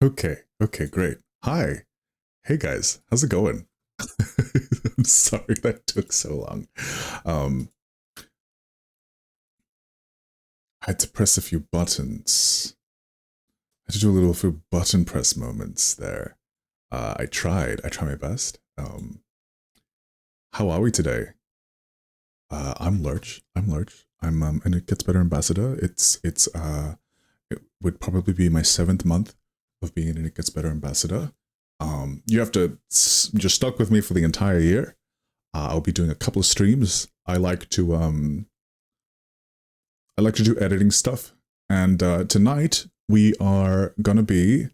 Okay, okay, great. Hi. Hey guys, how's it going? I'm sorry that took so long. Um, I had to press a few buttons. I had to do a few button press moments there. I tried my best. How are we today? I'm Lurch. I'm Lurch. I'm and It Gets Better ambassador. It would probably be my 7th month of being an It Gets Better ambassador. You have to You're stuck with me for the entire year. I'll be doing a couple of streams. I like to do editing stuff, and tonight we are gonna be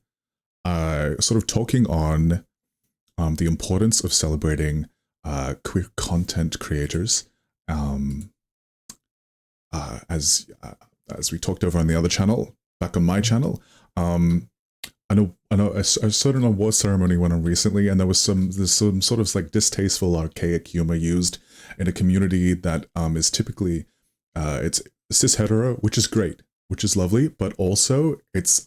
sort of talking on the importance of celebrating queer content creators. Um, as we talked over on the other channel, back on my channel. I know. I saw an award ceremony went on recently, and there's some sort of like distasteful, archaic humor used in a community that is typically it's cis hetero, which is great, which is lovely, but also it's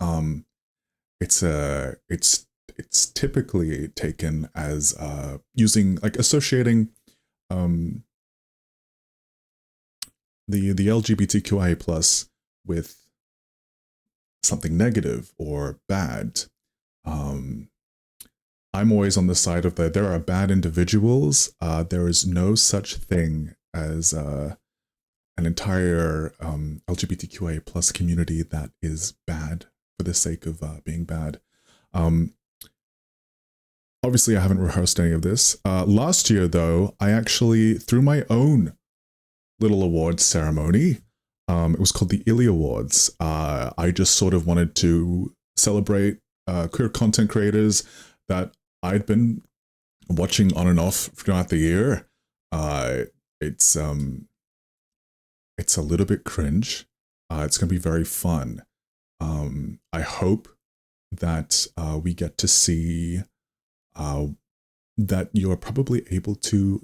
typically taken as using like associating um the LGBTQIA plus with something negative or bad. Um, I'm always on the side of there are bad individuals. There is no such thing as an entire LGBTQIA plus community that is bad for the sake of being bad. Obviously, I haven't rehearsed any of this. Last year, though, I actually threw my own little awards ceremony. It was called the ILY Awards. I just sort of wanted to celebrate queer content creators that I'd been watching on and off throughout the year. It's a little bit cringe. It's gonna be very fun. I hope that we get to see that you're probably able to,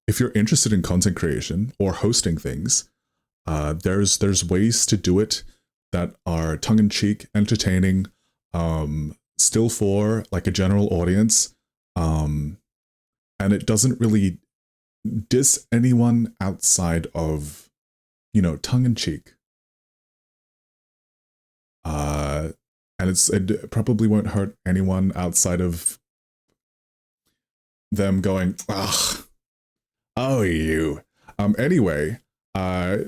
if you're interested in content creation or hosting things, there's ways to do it that are tongue-in-cheek, entertaining, still for like a general audience, and it doesn't really diss anyone outside of, tongue-in-cheek. And it probably won't hurt anyone outside of them going, ugh, oh you. Anyway,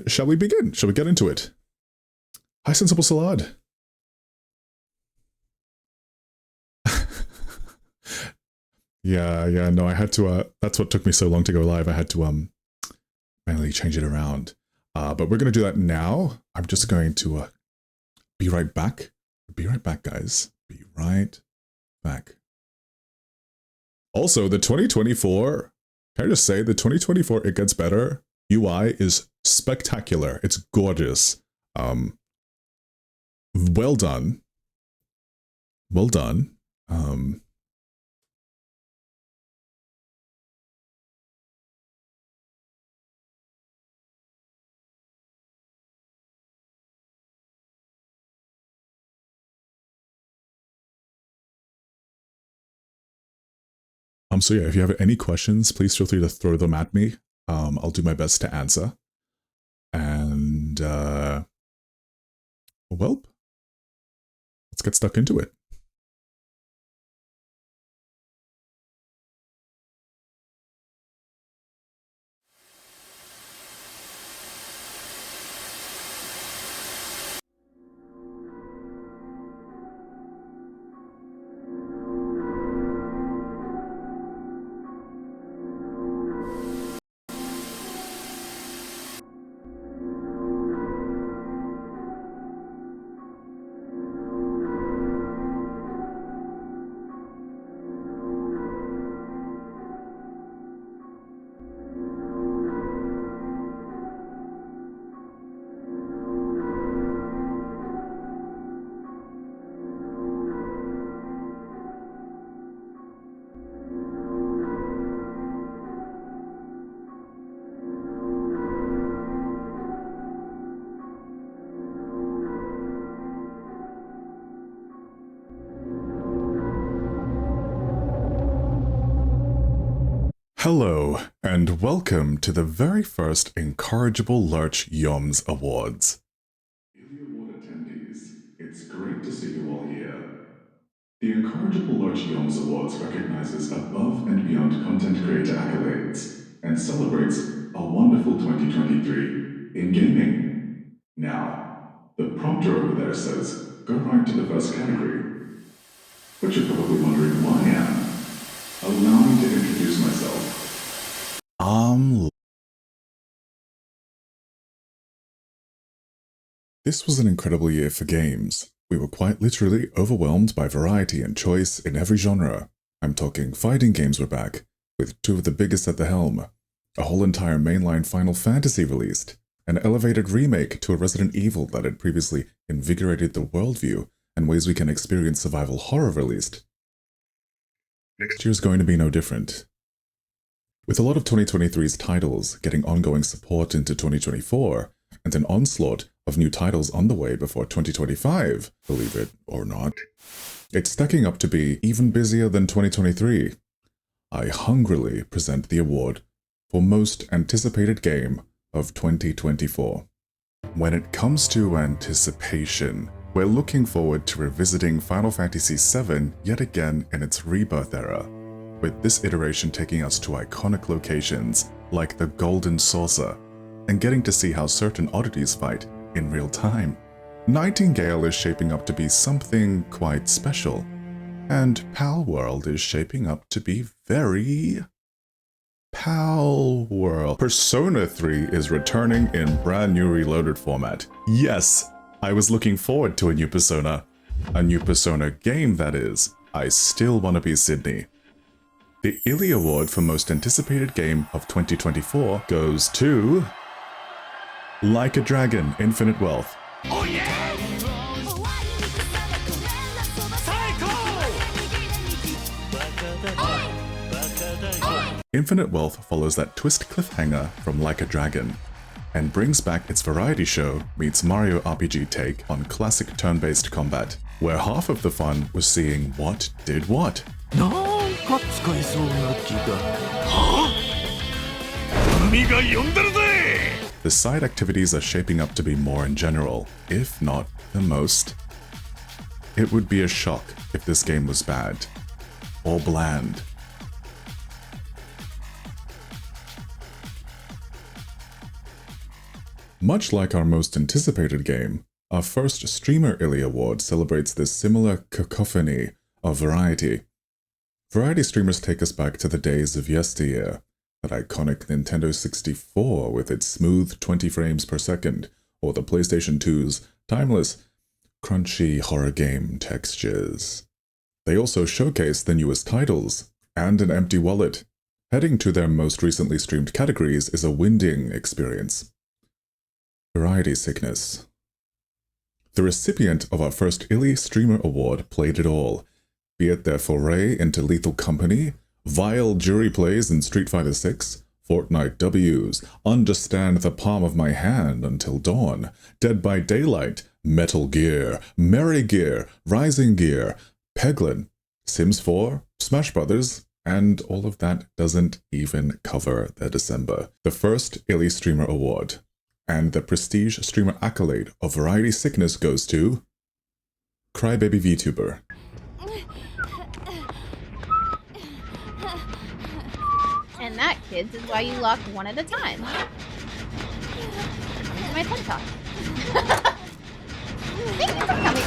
shall we begin? Shall we get into it? Hi, Sensible Salad. Yeah, no, I had to, that's what took me so long to go live. I had to, manually change it around. But we're going to do that now. I'm just going to be right back. Be right back, guys. Be right back. Also, the 2024, can I just say, the 2024 It Gets Better UI is spectacular. It's gorgeous. Well done. Well done. So yeah, if you have any questions, please feel free to throw them at me. I'll do my best to answer. And, well, let's get stuck into it. Hello, and welcome to the very first Incorrigible Lurch Yoms Awards. ILY Award attendees, it's great to see you all here. The Incorrigible Lurch Yoms Awards recognizes above and beyond content creator accolades and celebrates a wonderful 2023 in gaming. Now, the prompter over there says, go right to the first category. But you're probably wondering who I am. Allow me to introduce myself. This was an incredible year for games. We were quite literally overwhelmed by variety and choice in every genre. I'm talking fighting games were back, with two of the biggest at the helm. A whole entire mainline Final Fantasy released. An elevated remake to a Resident Evil that had previously invigorated the worldview and ways we can experience survival horror released. Next year's going to be no different. With a lot of 2023's titles getting ongoing support into 2024, and an onslaught of new titles on the way before 2025, believe it or not, it's stacking up to be even busier than 2023. I hungrily present the award for Most Anticipated Game of 2024. When it comes to anticipation, we're looking forward to revisiting Final Fantasy VII yet again in its rebirth era, with this iteration taking us to iconic locations like the Golden Saucer, and getting to see how certain oddities fight in real time. Nightingale is shaping up to be something quite special, and Pal World is shaping up to be very... Pal World. Persona 3 is returning in brand new reloaded format. Yes, I was looking forward to a new Persona. A new Persona game, that is. I still want to be Sydney. The ILY Award for Most Anticipated Game of 2024 goes to... Like a Dragon, Infinite Wealth. Oh yeah! Infinite Wealth follows that twist cliffhanger from Like a Dragon, and brings back its variety show meets Mario RPG take on classic turn-based combat, where half of the fun was seeing what did what. The side activities are shaping up to be more in general, if not the most. It would be a shock if this game was bad, or bland. Much like our most anticipated game, our first Streamer ILY Award celebrates this similar cacophony of variety. Variety streamers take us back to the days of yesteryear, that iconic Nintendo 64 with its smooth 20 frames per second, or the PlayStation 2's timeless, crunchy horror game textures. They also showcase the newest titles, and an empty wallet. Heading to their most recently streamed categories is a winding experience. Variety sickness. The recipient of our first ILY Streamer Award played it all, be it their foray into Lethal Company, vile jury plays in Street Fighter VI, Fortnite W's, Understand the Palm of My Hand Until Dawn, Dead by Daylight, Metal Gear, Merry Gear, Rising Gear, Peglin, Sims 4, Smash Brothers, and all of that doesn't even cover their December. The first ILY Streamer Award, and the prestige streamer accolade of variety sickness goes to... Crybaby VTuber. And that, kids, is why you lock one at a time. Into my TED Talk. Thank you for coming.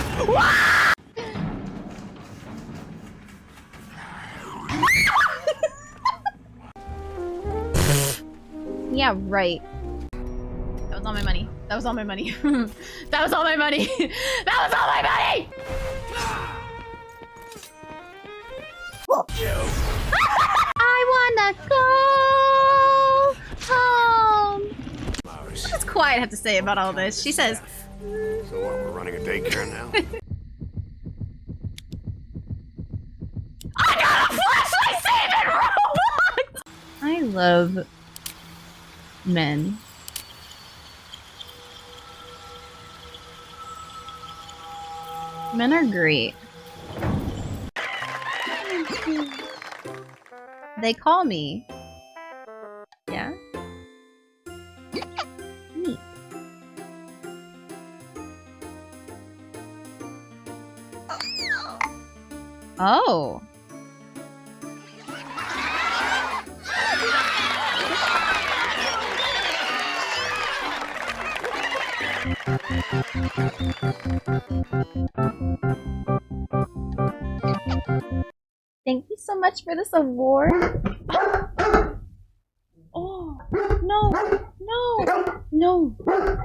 Yeah, right. That was all my money. That was all my money. That was all my money. That was all my money! I wanna go home. What's Quiet have to say about all this? She says, So what, we're running a daycare now? I got a flashlight saving Roblox! I love men. Men are great. They call me Oh. Thank you so much for this award. Oh, no, no, no, no,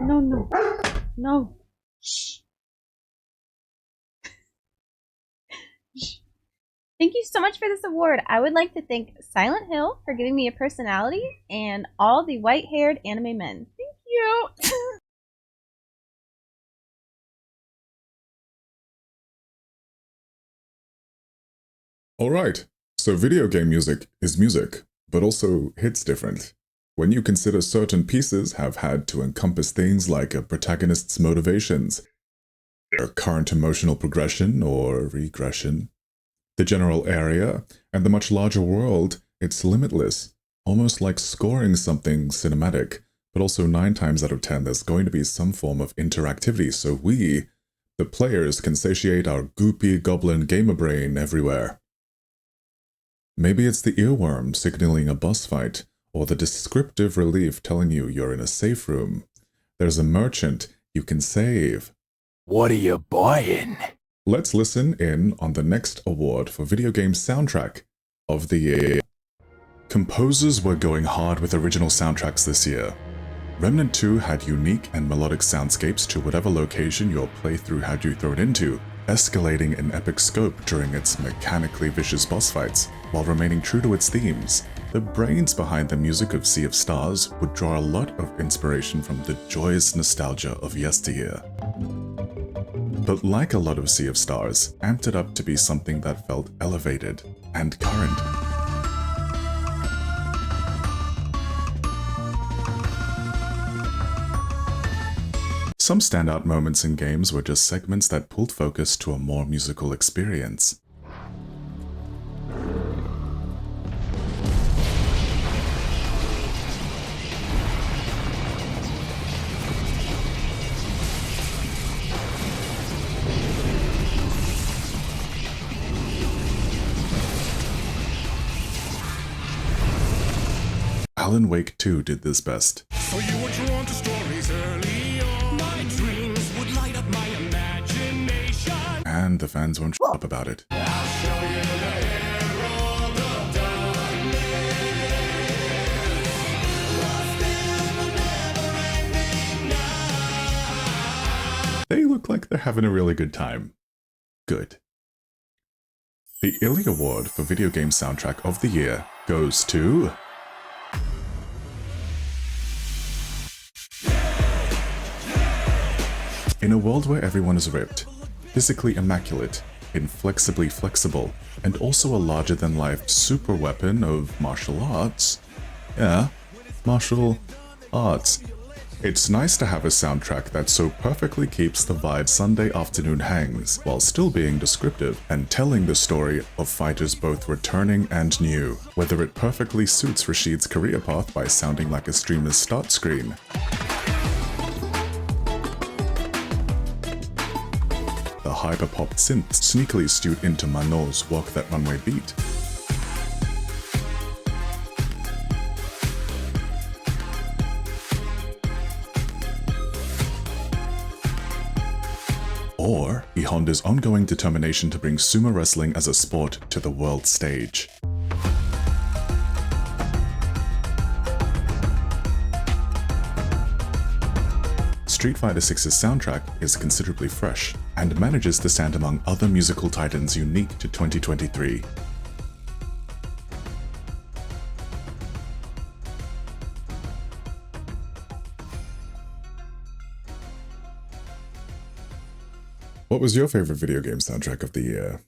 no, no. Shh. Shh. Thank you so much for this award. I would like to thank Silent Hill for giving me a personality and all the white-haired anime men. Thank you. Alright, so video game music is music, but also hits different. When you consider certain pieces have had to encompass things like a protagonist's motivations, their current emotional progression or regression, the general area, and the much larger world, it's limitless, almost like scoring something cinematic, but also 9 times out of 10 there's going to be some form of interactivity, so we, the players, can satiate our goopy goblin gamer brain everywhere. Maybe it's the earworm signaling a boss fight, or the descriptive relief telling you you're in a safe room. There's a merchant you can save. What are you buying? Let's listen in on the next award for video game soundtrack of the year. Composers were going hard with original soundtracks this year. Remnant 2 had unique and melodic soundscapes to whatever location your playthrough had you thrown into, escalating in epic scope during its mechanically vicious boss fights, while remaining true to its themes. The brains behind the music of Sea of Stars would draw a lot of inspiration from the joyous nostalgia of yesteryear. But like a lot of Sea of Stars, amped it up to be something that felt elevated and current. Some standout moments in games were just segments that pulled focus to a more musical experience. Alan Wake 2 did this best. So you were drawn to stories early on. My dreams would light up my imagination. And the fans won't shut up about it. I'll show you the herald of darkness. Lost in the never-ending night. They look like they're having a really good time. Good. The ILY Award for Video Game Soundtrack of the Year goes to... In a world where everyone is ripped, physically immaculate, inflexibly flexible, and also a larger-than-life super weapon of martial arts. Yeah, martial arts. It's nice to have a soundtrack that so perfectly keeps the vibe Sunday afternoon hangs, while still being descriptive and telling the story of fighters both returning and new, whether it perfectly suits Rashid's career path by sounding like a streamer's start screen. The hyper-pop synth sneakily stewed into Manot's Walk That Runway beat. Or he Honda's ongoing determination to bring sumo wrestling as a sport to the world stage. Street Fighter VI's soundtrack is considerably fresh, and manages to stand among other musical titans unique to 2023. What was your favorite video game soundtrack of the year?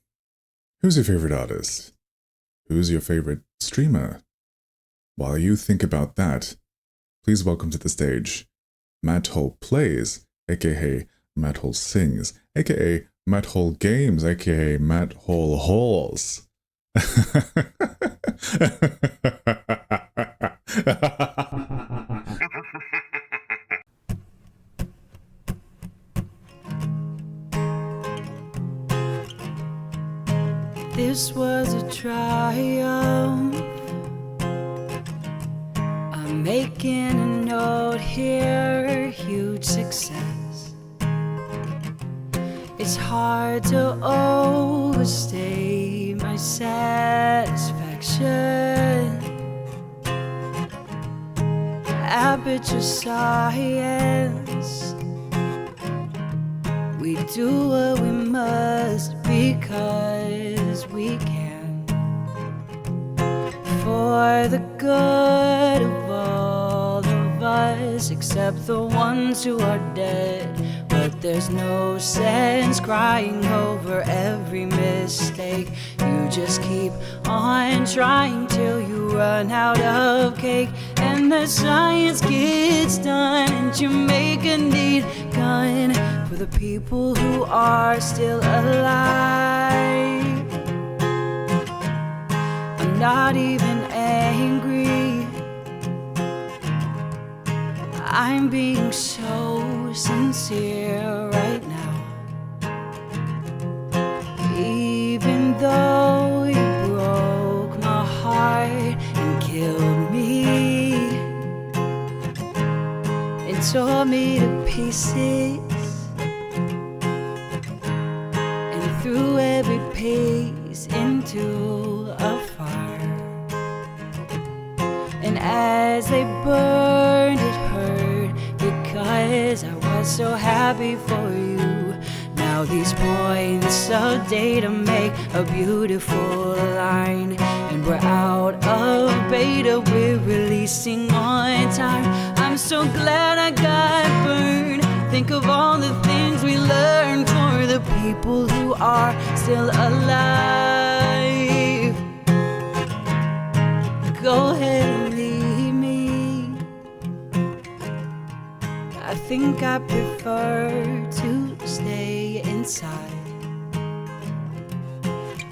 Who's your favorite artist? Who's your favorite streamer? While you think about that, please welcome to the stage Matt Hole Plays, aka Matt Hole Sings, aka Matt Hole Games, aka Matt Hole Halls. making a note here, huge success. It's hard to overstate my satisfaction. Aperture science. We do what we must because we can. For the good of all of us, except the ones who are dead. But there's no sense crying over every mistake. You just keep on trying till you run out of cake. And the science gets done, and you make a neat gun for the people who are still alive. I'm not even angry. I'm being so sincere right now. Even though you broke my heart and killed me and tore me to pieces and threw every piece into a fire. And as they burned, it hurt because I was so happy for you. Now these points of data make a beautiful line. And we're out of beta, we're releasing on time. I'm so glad I got burned. Think of all the things we learned for the people who are still alive. Go ahead and leave me. I think I prefer to stay inside.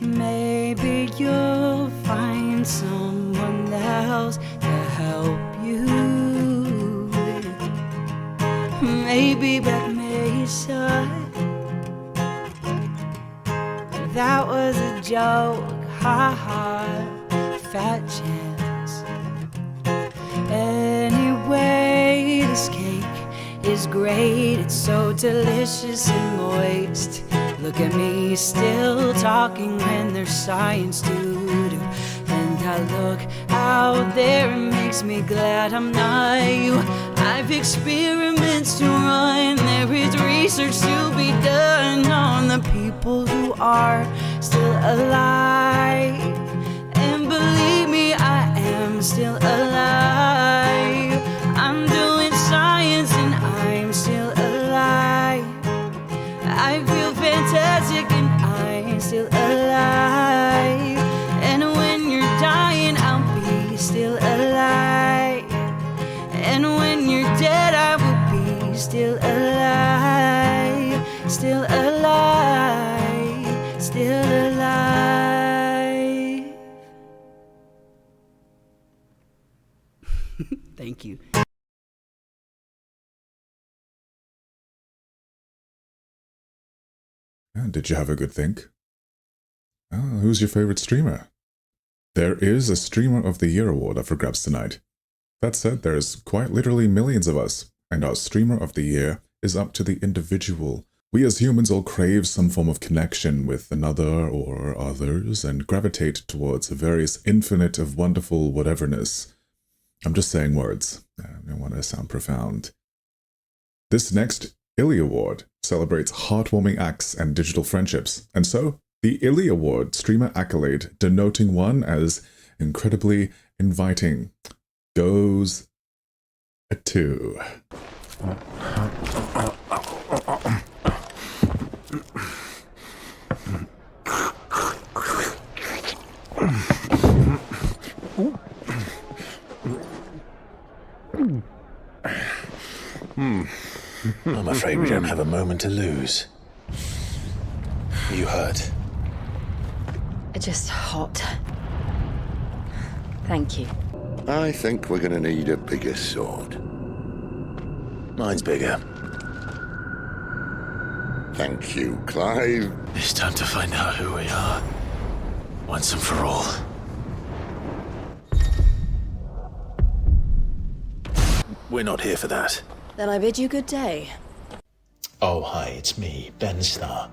Maybe you'll find someone else to help you. Maybe Black Mesa. That was a joke, haha, fat chance. Anyway, this cake is great, it's so delicious and moist. Look at me still talking when there's science to do. And I look out there, it makes me glad I'm not you. I've experiments to run, there is research to be done on the people who are still alive. And believe me, I am still alive. I'm doing science and I'm still alive. I feel fantastic and I'm still alive. And when you're dying, I'll be still alive. And when you're dead, I will be still alive. Still alive. Still alive. Thank you. Did you have a good think? Who's your favorite streamer? There is a Streamer of the Year award up for grabs tonight. That said, there's quite literally millions of us, and our Streamer of the Year is up to the individual. We as humans all crave some form of connection with another or others and gravitate towards a various infinite of wonderful whateverness. I'm just saying words. I don't want to sound profound. This next ILY Award celebrates heartwarming acts and digital friendships, and so the ILY Award streamer accolade, denoting one as incredibly inviting, goes to... I'm afraid we don't have a moment to lose. You hurt? Just hot. Thank you. I think we're gonna need a bigger sword. Mine's bigger. Thank you, Clive. It's time to find out who we are. Once and for all. We're not here for that. Then I bid you good day. Oh, hi, it's me, Ben Starr.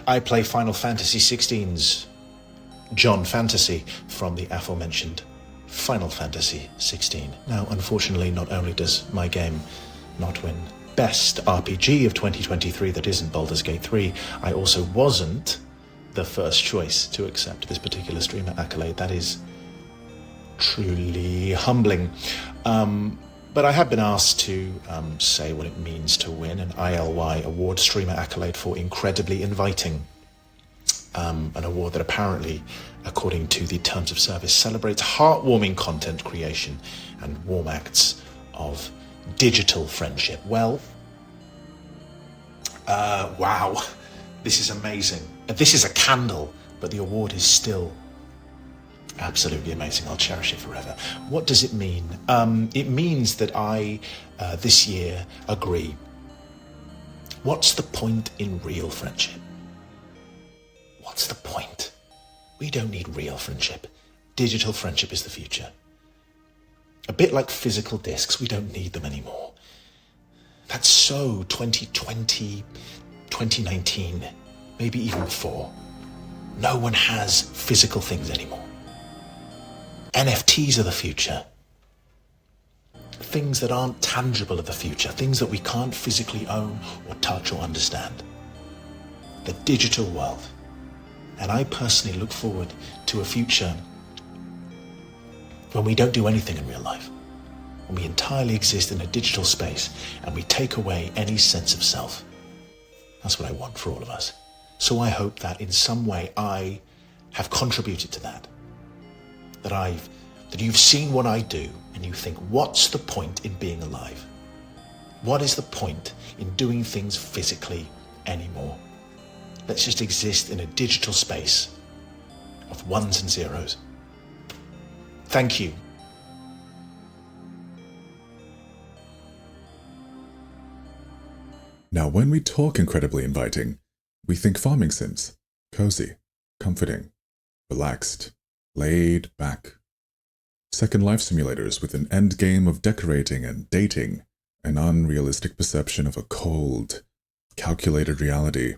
I play Final Fantasy XVI's John Fantasy from the aforementioned Final Fantasy XVI. Now, unfortunately, not only does my game not win Best RPG of 2023 that isn't Baldur's Gate 3, I also wasn't the first choice to accept this particular streamer accolade. That is truly humbling. But I have been asked to say what it means to win an ILY award streamer accolade for incredibly inviting. An award that apparently, according to the terms of service, celebrates heartwarming content creation and warm acts of digital friendship. Well, wow, this is amazing. This is a candle, but the award is still absolutely amazing. I'll cherish it forever. What does it mean? It means that I, this year, agree. What's the point in real friendship? What's the point? We don't need real friendship. Digital friendship is the future. A bit like physical discs, we don't need them anymore. That's so 2020, 2019, maybe even before. No one has physical things anymore. NFTs are the future. Things that aren't tangible are the future. Things that we can't physically own or touch or understand. The digital world. And I personally look forward to a future when we don't do anything in real life. When we entirely exist in a digital space and we take away any sense of self. That's what I want for all of us. So I hope that in some way I have contributed to that. That you've seen what I do and you think, what's the point in being alive? What is the point in doing things physically anymore? Let's just exist in a digital space of ones and zeros. Thank you. Now, when we talk incredibly inviting, we think farming sims. Cozy, comforting, relaxed, laid back. Second Life simulators with an end game of decorating and dating, an unrealistic perception of a cold, calculated reality.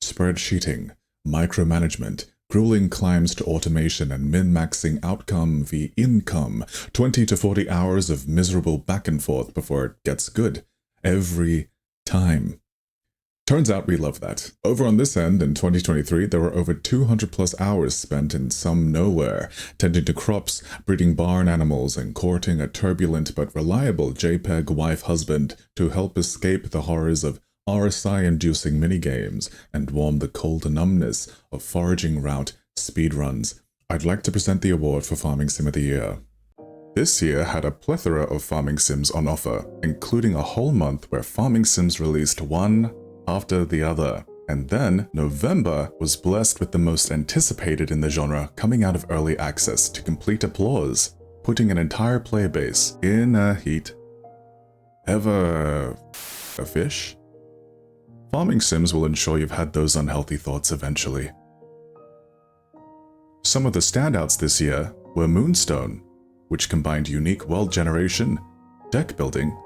Spreadsheeting, micromanagement, grueling climbs to automation and min-maxing outcome via income, 20 to 40 hours of miserable back and forth before it gets good. Every time. Turns out we love that. Over on this end, in 2023, there were over 200 plus hours spent in some nowhere, tending to crops, breeding barn animals, and courting a turbulent but reliable JPEG wife-husband to help escape the horrors of RSI-inducing minigames and warm the cold numbness of foraging route speedruns. I'd like to present the award for Farming Sim of the Year. This year had a plethora of farming sims on offer, including a whole month where farming sims released one after the other. And then, November was blessed with the most anticipated in the genre coming out of early access to complete applause, putting an entire player base in a heat. Ever a fish? Farming sims will ensure you've had those unhealthy thoughts eventually. Some of the standouts this year were Moonstone, which combined unique world generation, deck building,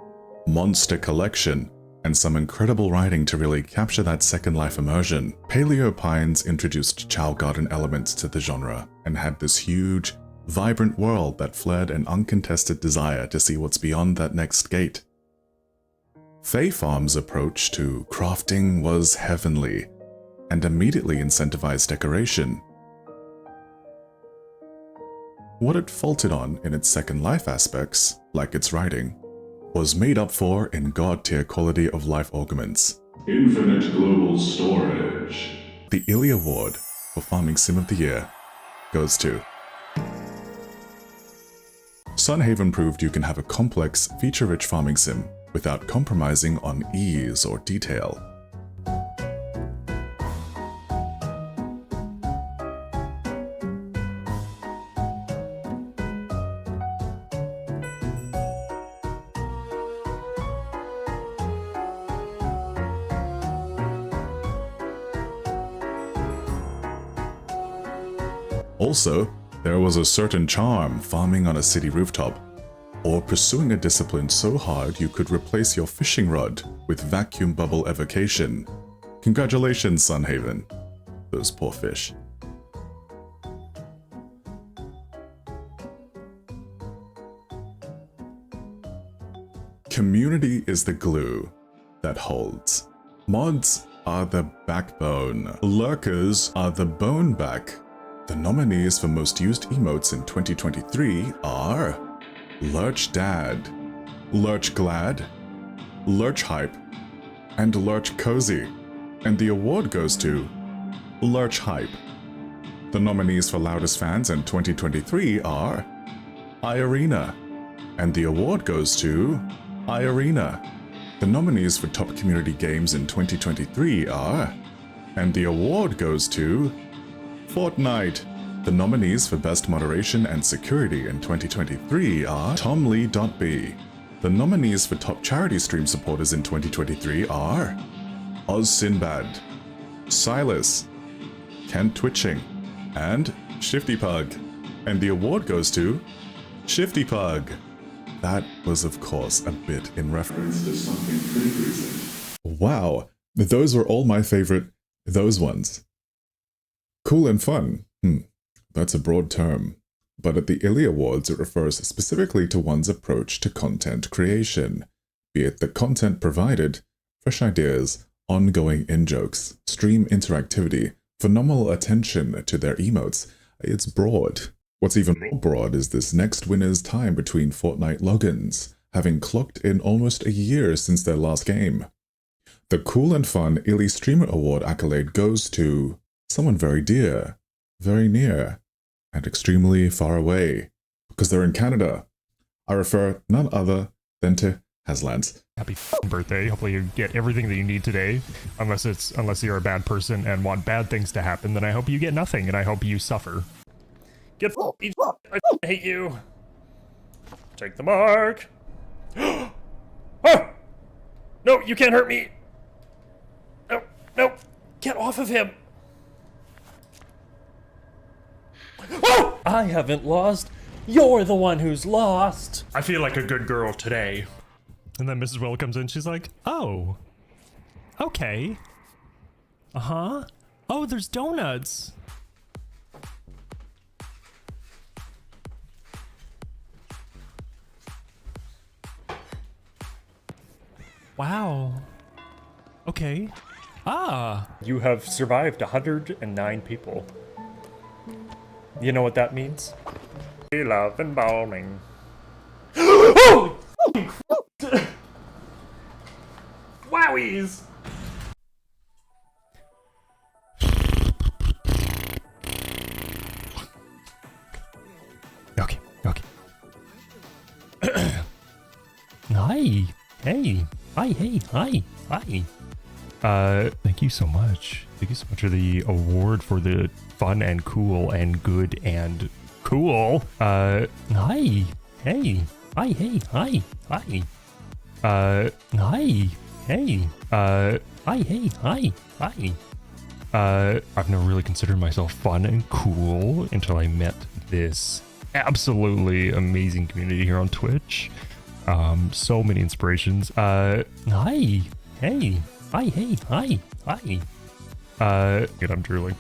monster collection, and some incredible writing to really capture that Second Life immersion. Paleo Pines introduced Chow Garden elements to the genre and had this huge, vibrant world that fled an uncontested desire to see what's beyond that next gate. Fae Farm's approach to crafting was heavenly and immediately incentivized decoration. What it faulted on in its Second Life aspects, like its writing, was made up for in god-tier quality of life augments. Infinite global storage. The ILY Award for Farming Sim of the Year goes to Sunhaven proved you can have a complex, feature-rich farming sim without compromising on ease or detail. Also, there was a certain charm farming on a city rooftop, or pursuing a discipline so hard you could replace your fishing rod with vacuum bubble evocation. Congratulations, Sunhaven. Those poor fish. Community is the glue that holds. Mods are the backbone. Lurkers are the bone back. The nominees for most used emotes in 2023 are Lurch Dad, Lurch Glad, Lurch Hype, and Lurch Cozy. And the award goes to Lurch Hype. The nominees for loudest fans in 2023 are iArena, and the award goes to iArena. The nominees for top community games in 2023 are, and the award goes to Fortnite. The nominees for best moderation and security in 2023 are TomLee.B. The nominees for top charity stream supporters in 2023 are Oz Sinbad, Silas, Kent Twitching, and Shifty Pug. And the award goes to Shifty Pug. That was, of course, a bit in reference to something pretty recent. Wow, those were all my favorite those ones. Cool and fun. That's a broad term. But at the ILY Awards, it refers specifically to one's approach to content creation, be it the content provided, fresh ideas, ongoing in-jokes, stream interactivity, phenomenal attention to their emotes. It's broad. What's even more broad is this next winner's time between Fortnite logins, having clocked in almost a year since their last game. The cool and fun ILY Streamer Award accolade goes to someone very dear, very near, and extremely far away, because they're in Canada. I refer none other than to Haslance. Happy birthday. Hopefully you get everything that you need today. Unless you're a bad person and want bad things to happen, then I hope you get nothing and I hope you suffer. Get I hate you. Take the mark. Oh! No, you can't hurt me. No, no. Get off of him. Oh! I haven't lost. You're the one who's lost. I feel like a good girl today. And then Mrs. Will comes in. She's like, oh. Okay. Uh-huh. Oh, there's donuts. Wow. Okay. Ah. You have survived 109 people. You know what that means? We love embalming. Oh! Wowies! Okay, okay. Hi. Hey. Hi, hey, hi, hi. Thank you so much. Thank you so much for the award for the fun and cool and good and cool. Hi. Hey. Hi, hey, hi, hi. Hi. Hey. Hi, hey, hi, hi. I've never really considered myself fun and cool until I met this absolutely amazing community here on Twitch. So many inspirations. Hi. Hey. Hi, hey, hi, hi. Good, I'm drooling.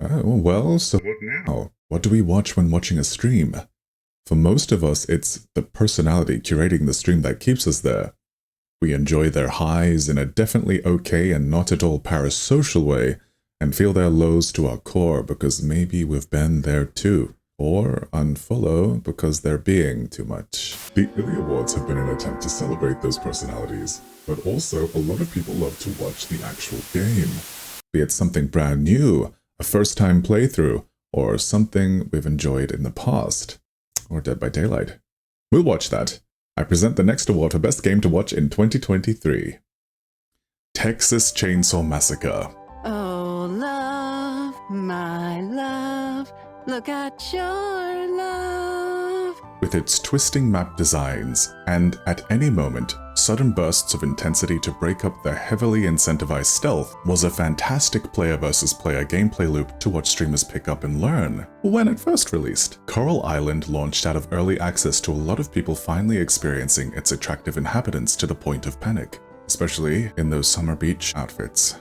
Oh, well, so what now? What do we watch when watching a stream? For most of us, it's the personality curating the stream that keeps us there. We enjoy their highs in a definitely okay and not at all parasocial way, and feel their lows to our core because maybe we've been there too. Or unfollow because they're being too much. The ILY Awards have been an attempt to celebrate those personalities, but also a lot of people love to watch the actual game. Be it something brand new, a first-time playthrough, or something we've enjoyed in the past. Or Dead by Daylight. We'll watch that. I present the next award for Best Game to Watch in 2023. Texas Chainsaw Massacre. Oh, love, my love, look at your love. With its twisting map designs, and at any moment, sudden bursts of intensity to break up the heavily incentivized stealth, was a fantastic player versus player gameplay loop to watch streamers pick up and learn. When it first released, Coral Island launched out of early access to a lot of people finally experiencing its attractive inhabitants to the point of panic, especially in those summer beach outfits.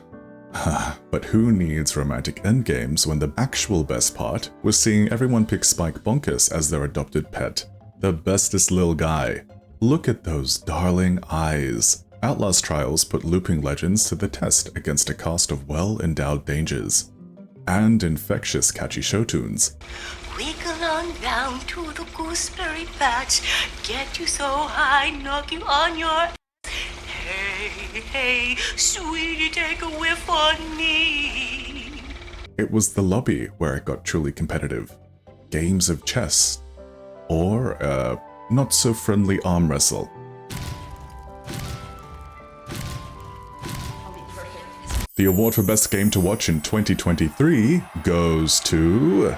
But who needs romantic endgames when the actual best part was seeing everyone pick Spike Bonkers as their adopted pet? The bestest lil guy. Look at those darling eyes. Outlast Trials put looping legends to the test against a cast of well-endowed dangers. And infectious catchy show tunes. Wiggle on down to the gooseberry patch, get you so high, knock you on your Hey, hey, sweetie, take a whiff on me. It was the lobby where it got truly competitive. Games of chess. Or a not-so-friendly arm wrestle. The award for best game to watch in 2023 goes to...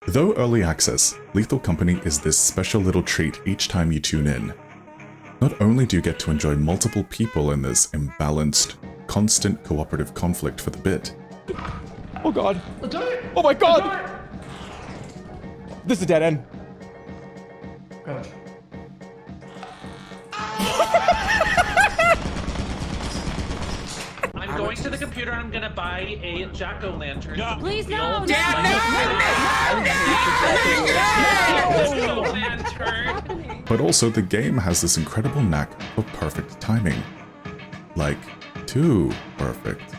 Though early access, Lethal Company is this special little treat each time you tune in. Not only do you get to enjoy multiple people in this imbalanced, constant cooperative conflict for the bit. Oh god. Oh my god! This is a dead end. God. I'm going to the computer and I'm gonna buy a jack-o'-lantern. No. Please no! But also the game has this incredible knack for perfect timing. Like, too perfect.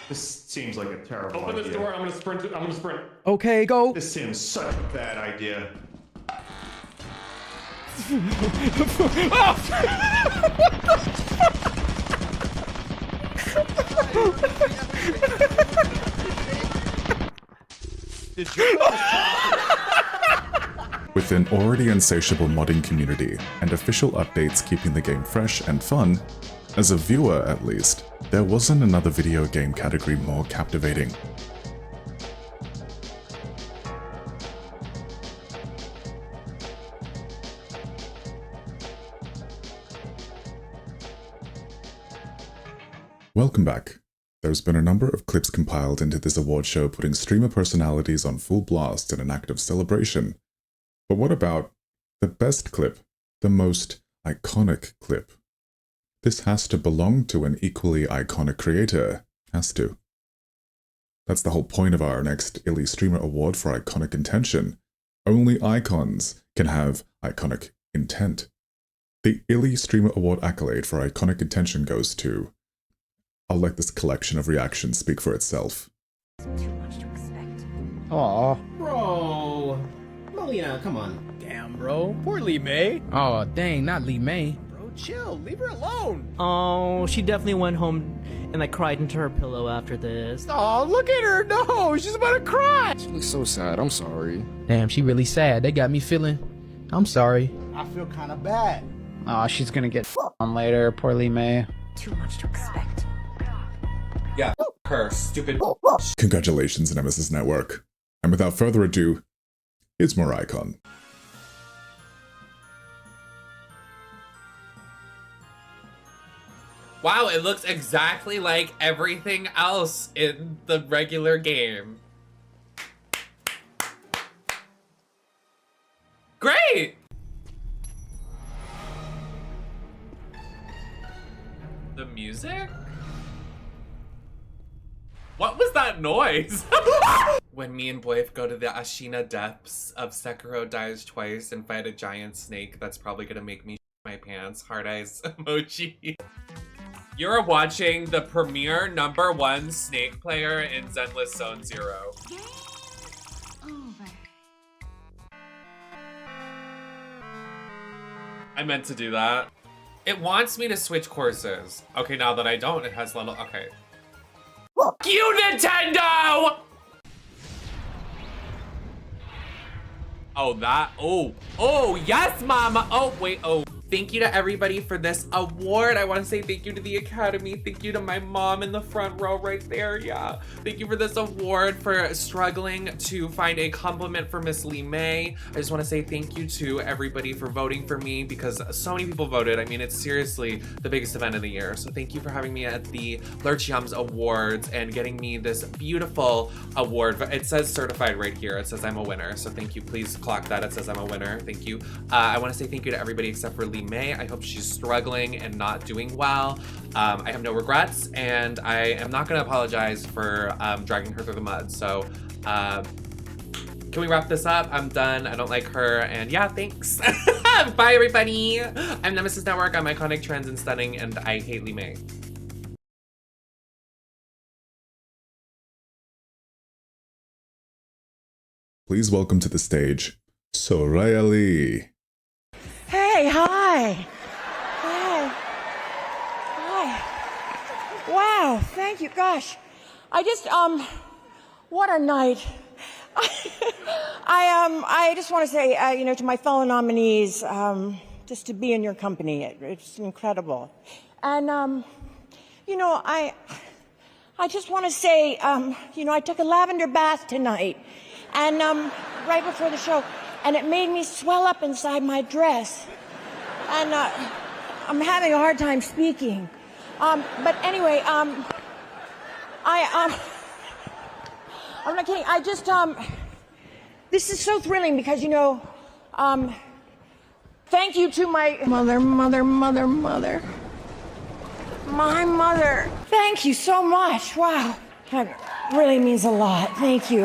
This seems like a terrible idea. Open this door, I'm gonna sprint. Okay, go. This seems such a bad idea. With an already insatiable modding community and official updates keeping the game fresh and fun, as a viewer at least, there wasn't another video game category more captivating. Welcome back. There's been a number of clips compiled into this award show putting streamer personalities on full blast in an act of celebration. But what about the best clip, the most iconic clip? This has to belong to an equally iconic creator. Has to. That's the whole point of our next ILY Streamer Award for Iconic Intention. Only icons can have iconic intent. The ILY Streamer Award accolade for iconic intention goes to... I'll let this collection of reactions speak for itself. Too much to expect. Aw. Bro. Melina, come on. Damn, bro. Poor Lee May. Oh, dang, not Lee May. Bro, chill. Leave her alone. Oh, she definitely went home and like cried into her pillow after this. Oh, look at her. No, she's about to cry. She looks so sad. I'm sorry. Damn, she really sad. They got me feeling... I'm sorry. I feel kind of bad. Aw, she's gonna get on later. Poor Lee May. Too much to expect. Yeah, her stupid. Congratulations, Nemesis Network. And without further ado, here's more icon. Wow, it looks exactly like everything else in the regular game. Great! The music? What was that noise? When me and Blaif go to the Ashina depths of Sekiro Dies Twice and fight a giant snake, that's probably gonna make me shit my pants. Hard eyes emoji. You're watching the premier #1 snake player in Zenless Zone Zero. I meant to do that. It wants me to switch courses. Okay, now that I don't, it has level, okay. Fuck you, Nintendo! Oh, oh, yes, mama. Oh, wait, oh. Thank you to everybody for this award. I want to say thank you to the Academy. Thank you to my mom in the front row right there. Yeah. Thank you for this award for struggling to find a compliment for Miss Lee May. I just want to say thank you to everybody for voting for me because so many people voted. I mean, it's seriously the biggest event of the year. So thank you for having me at the Lurch Yums Awards and getting me this beautiful award. It says certified right here. It says I'm a winner. So thank you. Please clock that. It says I'm a winner. Thank you. I want to say thank you to everybody except for Lee May. I hope she's struggling and not doing well. I have no regrets, and I am not going to apologize for dragging her through the mud. So can we wrap this up? I'm done. I don't like her, and yeah, thanks. Bye, everybody. I'm Nemesis Network. I'm iconic, trends, and stunning, and I hate Lee May. Please welcome to the stage, Soraya Lee. Hey, hi. Hi. Hi. Wow, thank you. Gosh, I just, what a night. I just want to say, you know, to my fellow nominees, just to be in your company, it's incredible. And, you know, I just want to say, you know, I took a lavender bath tonight, and right before the show, and it made me swell up inside my dress. And I'm having a hard time speaking. But anyway, I'm not kidding. I just, this is so thrilling because, you know, thank you to my mother. My mother. Thank you so much. Wow. That really means a lot. Thank you.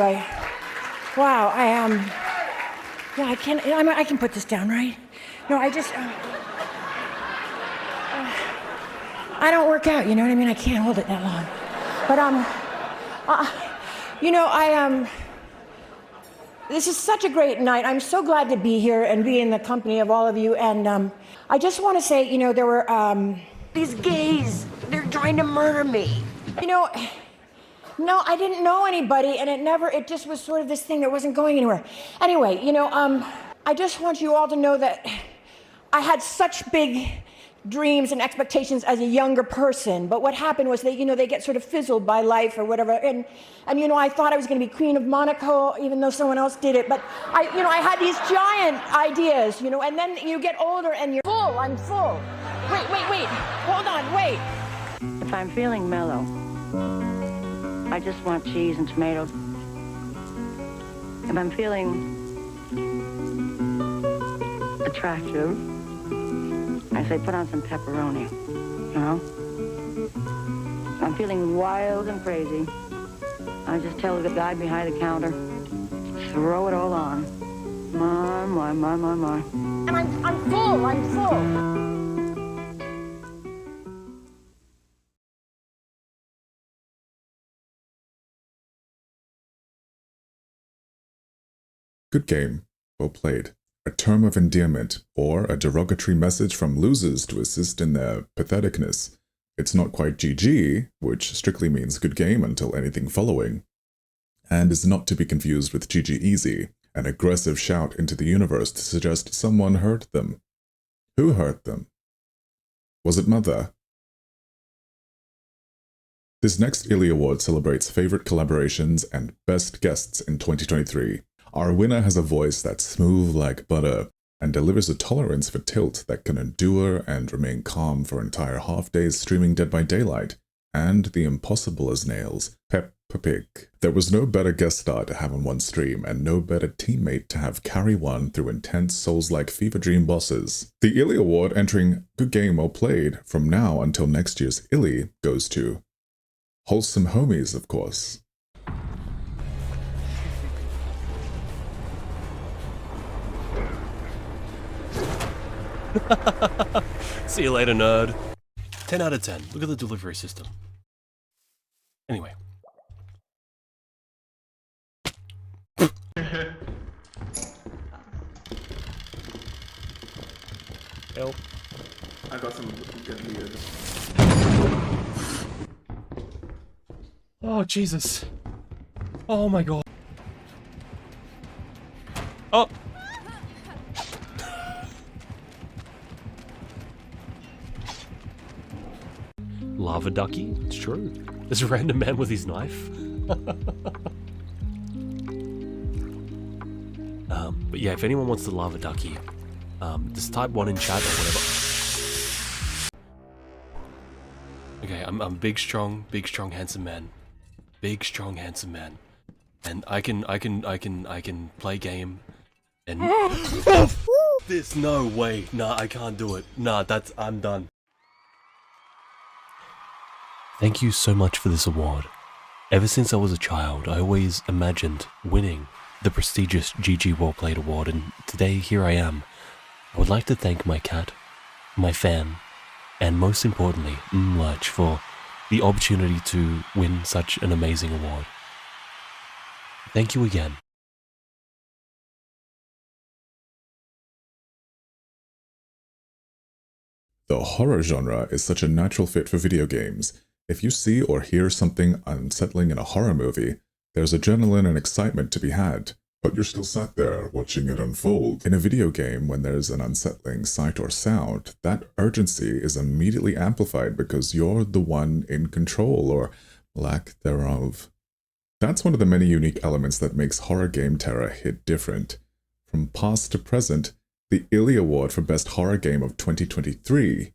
Wow, yeah, I can put this down, right? No, I just, I don't work out, you know what I mean? I can't hold it that long. But, you know, this is such a great night. I'm so glad to be here and be in the company of all of you. And I just want to say, you know, there were, these gays, they're trying to murder me. You know, no, I didn't know anybody, and it just was sort of this thing that wasn't going anywhere. Anyway, you know, I just want you all to know that I had such big dreams and expectations as a younger person, but what happened was they get sort of fizzled by life or whatever, and you know, I thought I was going to be Queen of Monaco, even though someone else did it, but I had these giant ideas, you know, and then you get older and you're full, I'm full. Wait, hold on, wait. If I'm feeling mellow, I just want cheese and tomatoes. If I'm feeling attractive, I say put on some pepperoni, you know? If I'm feeling wild and crazy, I just tell the guy behind the counter, throw it all on. My. And I'm full. Good game. Well played. A term of endearment, or a derogatory message from losers to assist in their patheticness. It's not quite GG, which strictly means good game until anything following, and is not to be confused with GG Easy, an aggressive shout into the universe to suggest someone hurt them. Who hurt them? Was it Mother? This next ILY Award celebrates favorite collaborations and best guests in 2023. Our winner has a voice that's smooth like butter and delivers a tolerance for tilt that can endure and remain calm for entire half days streaming Dead by Daylight, and the impossible as nails, Peppa Pig. There was no better guest star to have on one stream, and no better teammate to have carry one through intense Souls-like fever dream bosses. The ILY Award entering Good Game Well Played from now until next year's ILY goes to Wholesome Homies, of course. See you later, nerd. 10 out of 10. Look at the delivery system. Anyway. Help. I got some good weird. Oh, Jesus. Oh my god. Oh! Lava ducky? It's true. There's a random man with his knife. But yeah, if anyone wants the lava ducky, just type 1 in chat or whatever. Okay, I'm a big, strong, handsome man. Big, strong, handsome man. And I can play game and this, no way. Nah, I can't do it. Nah, I'm done. Thank you so much for this award. Ever since I was a child, I always imagined winning the prestigious GG Well Played Award, and today here I am. I would like to thank my cat, my fan, and most importantly, Lurch, for the opportunity to win such an amazing award. Thank you again. The horror genre is such a natural fit for video games. If you see or hear something unsettling in a horror movie, there's adrenaline and excitement to be had, but you're still sat there watching it unfold. In a video game, when there's an unsettling sight or sound, that urgency is immediately amplified because you're the one in control, or lack thereof. That's one of the many unique elements that makes horror game terror hit different. From past to present, the ILY Award for Best Horror Game of 2023.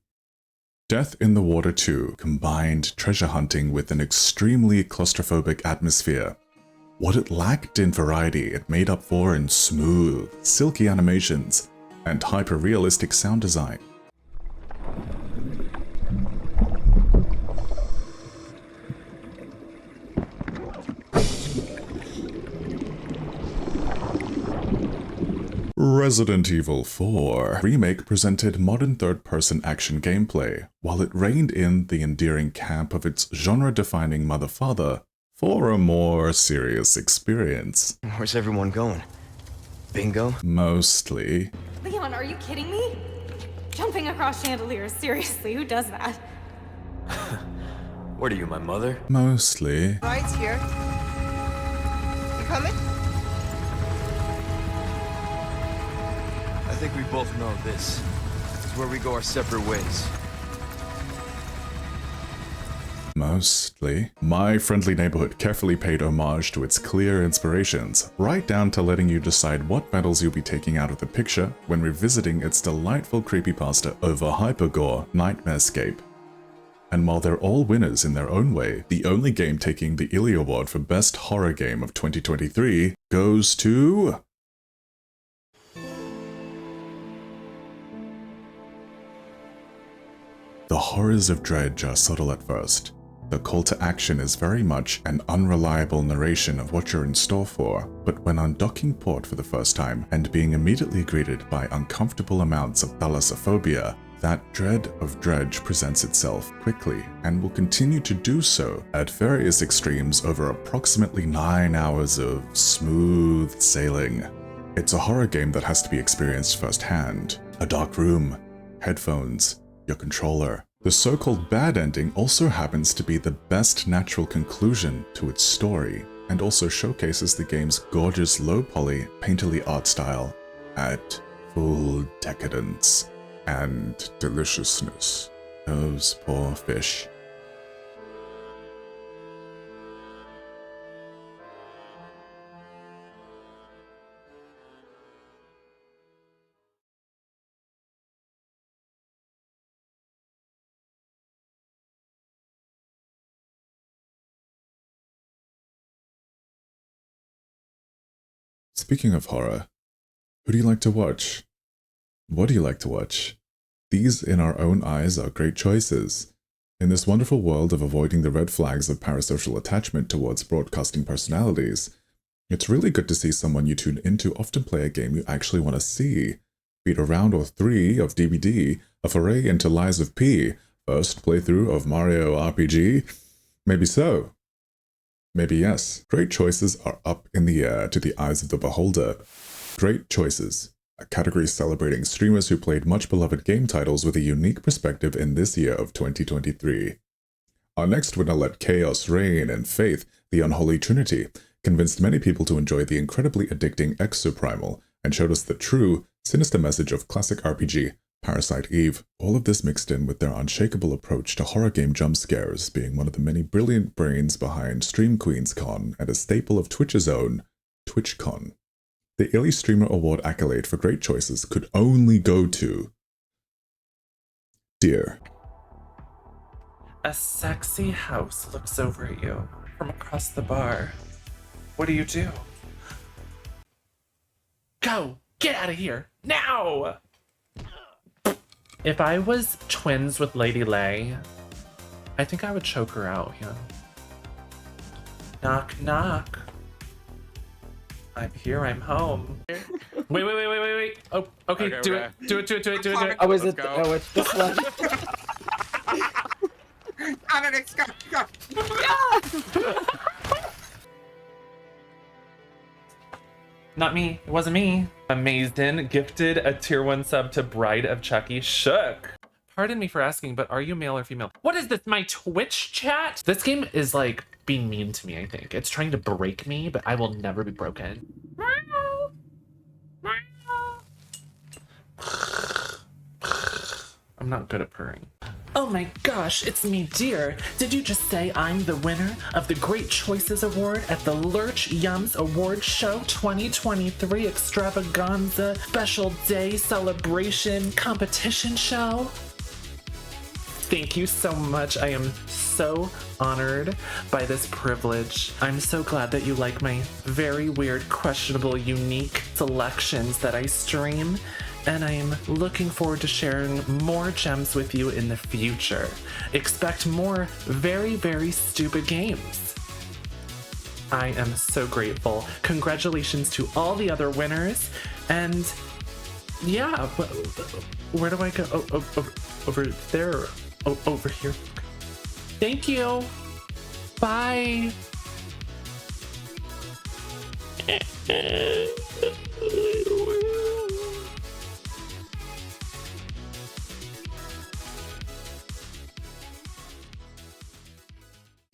Death in the Water 2 combined treasure hunting with an extremely claustrophobic atmosphere. What it lacked in variety, it made up for in smooth, silky animations and hyper-realistic sound design. Resident Evil 4 Remake presented modern third-person action gameplay, while it reined in the endearing camp of its genre-defining mother-father for a more serious experience. Where's everyone going? Bingo? Mostly. Leon, are you kidding me? Jumping across chandeliers, seriously, who does that? What are you, my mother? Mostly. Ride's here. You coming? I think we both know this is where we go our separate ways. Mostly. My Friendly Neighborhood carefully paid homage to its clear inspirations, right down to letting you decide what battles you'll be taking out of the picture when revisiting its delightful creepypasta over Hypergore Nightmarescape. And while they're all winners in their own way, the only game taking the ILY Award for Best Horror Game of 2023 goes to... The horrors of Dredge are subtle at first. The call to action is very much an unreliable narration of what you're in store for, but when undocking port for the first time and being immediately greeted by uncomfortable amounts of thalassophobia, that dread of Dredge presents itself quickly and will continue to do so at various extremes over approximately 9 hours of smooth sailing. It's a horror game that has to be experienced firsthand. A dark room, headphones, your controller. The so-called bad ending also happens to be the best natural conclusion to its story, and also showcases the game's gorgeous low-poly, painterly art style at full decadence and deliciousness. Those poor fish. Speaking of horror, who do you like to watch? What do you like to watch? These, in our own eyes, are great choices. In this wonderful world of avoiding the red flags of parasocial attachment towards broadcasting personalities, it's really good to see someone you tune into often play a game you actually want to see. Be it a round or 3 of DBD, a foray into Lies of P, first playthrough of Mario RPG? Maybe so. Maybe yes. Great choices are up in the air to the eyes of the beholder. Great choices. a category celebrating streamers who played much beloved game titles with a unique perspective in this year of 2023. Our next winner let chaos reign and faith, the unholy trinity, convinced many people to enjoy the incredibly addicting Exoprimal, and showed us the true, sinister message of classic RPG, Parasite Eve, all of this mixed in with their unshakable approach to horror game jump scares, being one of the many brilliant brains behind Stream Queens Con and a staple of Twitch's own TwitchCon. The ILY Streamer Award accolade for great choices could only go to Dear. A sexy house looks over at you from across the bar. What do you do? Go! Get out of here! Now! If I was twins with Lady Lay, I think I would choke her out, you know? Knock, knock. I'm here, I'm home. Wait. Oh, okay, do it. Do it. Oh, is it? Oh, it's this one. Alex, go! Not me. It wasn't me. Amazing. Gifted a tier 1 sub to Bride of Chucky. Shook. Pardon me for asking, but are you male or female? What is this, my Twitch chat? This game is like being mean to me, I think. It's trying to break me, but I will never be broken. I'm not good at purring. Oh my gosh, it's me, dear. Did you just say I'm the winner of the Great Choices Award at the Lurch Yums Award Show 2023 Extravaganza Special Day Celebration Competition Show? Thank you so much. I am so honored by this privilege. I'm so glad that you like my very weird, questionable, unique selections that I stream. And I'm looking forward to sharing more gems with you in the future. Expect more very, very stupid games. I am so grateful. Congratulations to all the other winners. And yeah, where do I go? Over there. Over here. Thank you. Bye.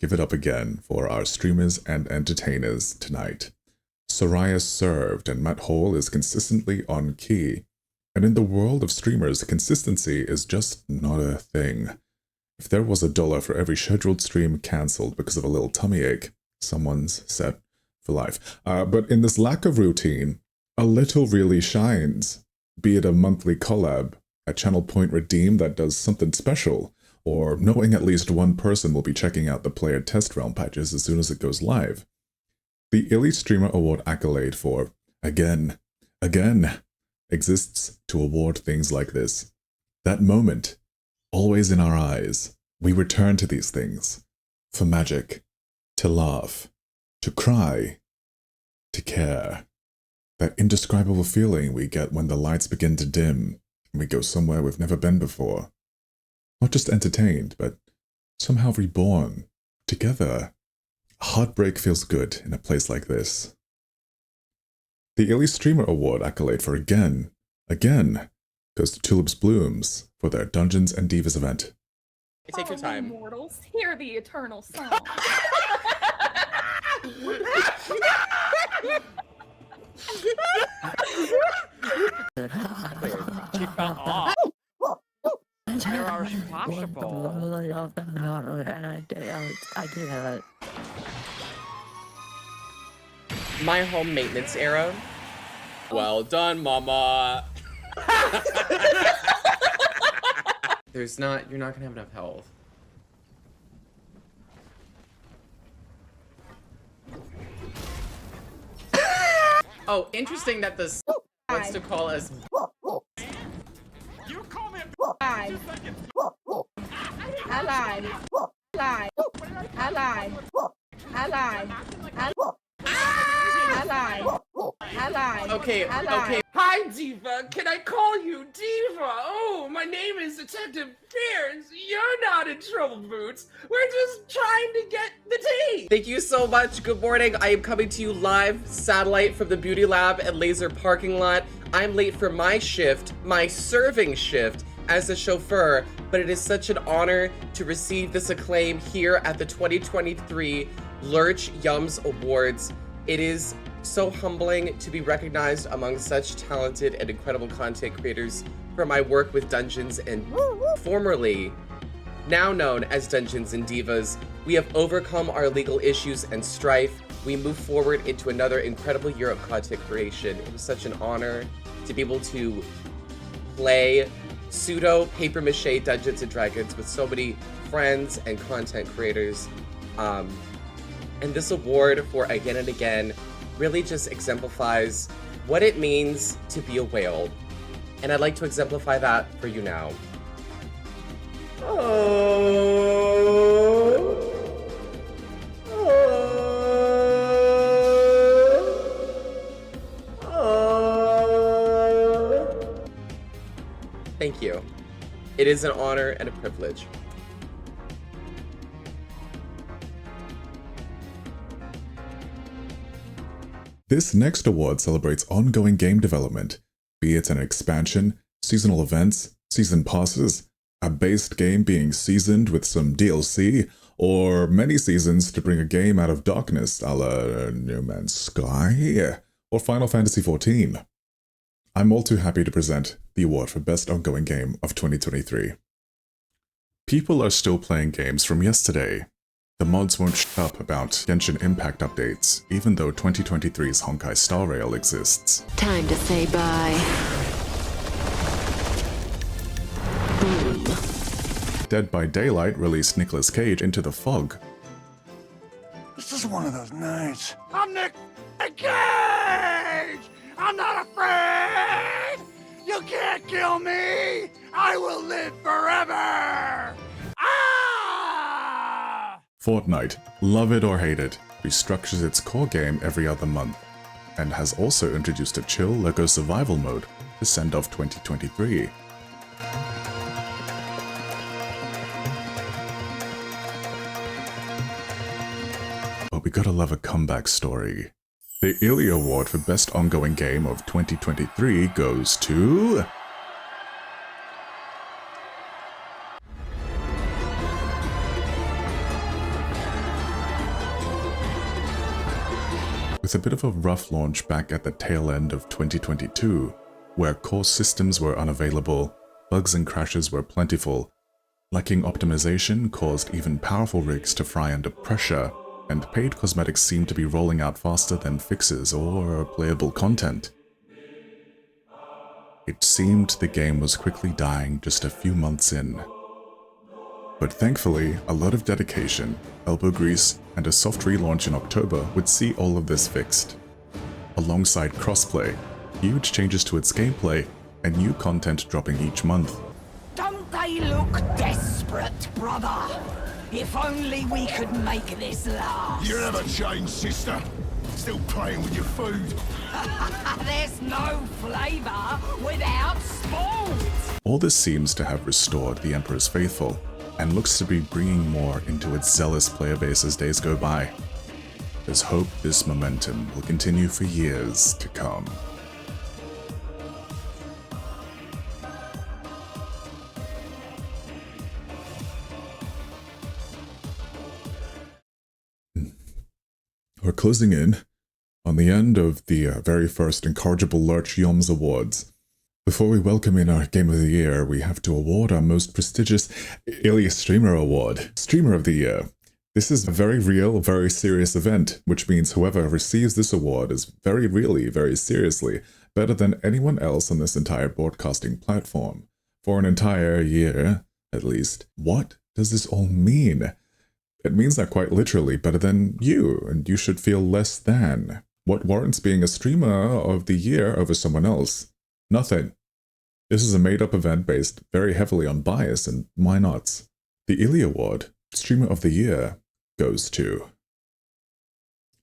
Give it up again for our streamers and entertainers tonight. Soraya served and Matt Hole is consistently on key. And in the world of streamers, consistency is just not a thing. If there was $1 for every scheduled stream cancelled because of a little tummy ache, someone's set for life. But in this lack of routine, a little really shines. Be it a monthly collab, a channel point redeem that does something special, or knowing at least one person will be checking out the player test realm patches as soon as it goes live. The ILY Streamer Award accolade for again, exists to award things like this. That moment, always in our eyes, we return to these things. For magic, to laugh, to cry, to care. That indescribable feeling we get when the lights begin to dim and we go somewhere we've never been before. Not just entertained, but somehow reborn, together. Heartbreak feels good in a place like this. The ILY Streamer Award accolade for again, goes to Tulips Blooms for their Dungeons and Divas event. Take your time. Mortals, hear the eternal song. She fell off. There are washable. I did have it. My home maintenance arrow. Well done, mama. You're not gonna have enough health. Oh, interesting that this wants to call us. You call me I lied. Okay. Hi, Diva. Can I call you Diva? Oh, my name is Detective Pierce. You're not in trouble, Boots. We're just trying to get the tea. Thank you so much. Good morning. I am coming to you live, satellite from the Beauty Lab and Laser parking lot. I'm late for my shift, my serving shift as a chauffeur, but it is such an honor to receive this acclaim here at the 2023 Lurch Yums Awards. It is so humbling to be recognized among such talented and incredible content creators for my work with Dungeons and formerly now known as Dungeons and Divas. We have overcome our legal issues and strife. We move forward into another incredible year of content creation. It was such an honor to be able to play pseudo paper mache Dungeons and Dragons with so many friends and content creators. And this award for Again and Again really just exemplifies what it means to be a whale. And I'd like to exemplify that for you now. Thank you. It is an honor and a privilege. This next award celebrates ongoing game development, be it an expansion, seasonal events, season passes, a based game being seasoned with some DLC, or many seasons to bring a game out of darkness a la No Man's Sky, or Final Fantasy XIV. I'm all too happy to present the award for Best Ongoing Game of 2023. People are still playing games from yesterday. The mods won't shut up about Genshin Impact updates, even though 2023's Honkai Star Rail exists. Time to say bye. Boom. Dead by Daylight released Nicolas Cage into the fog. This is one of those nights. I'm Nick Cage! I'm not afraid! You can't kill me! I will live forever! Fortnite, love it or hate it, restructures its core game every other month, and has also introduced a chill Lego survival mode to send off 2023. But we gotta love a comeback story. The ILY Award for Best Ongoing Game of 2023 goes to... With a bit of a rough launch back at the tail end of 2022, where core systems were unavailable, bugs and crashes were plentiful, lacking optimization caused even powerful rigs to fry under pressure, and paid cosmetics seemed to be rolling out faster than fixes or playable content. It seemed the game was quickly dying just a few months in. But thankfully, a lot of dedication, elbow grease, and a soft relaunch in October would see all of this fixed. Alongside crossplay, huge changes to its gameplay, and new content dropping each month. Don't they look desperate, brother? If only we could make this last. You never changed, sister. Still playing with your food. There's no flavor without spoons. All this seems to have restored the Emperor's faithful, and looks to be bringing more into its zealous player base as days go by. There's hope this momentum will continue for years to come. We're closing in on the end of the very first Incorrigible Lurch Yums Awards. Before we welcome in our Game of the Year, we have to award our most prestigious ILY Streamer Award, Streamer of the Year. This is a very real, very serious event, which means whoever receives this award is very really, very seriously better than anyone else on this entire broadcasting platform. For an entire year, at least. What does this all mean? It means that quite literally better than you, and you should feel less than. What warrants being a Streamer of the Year over someone else? Nothing. This is a made-up event based very heavily on bias and why-nots. The ILY Award, Streamer of the Year, goes to...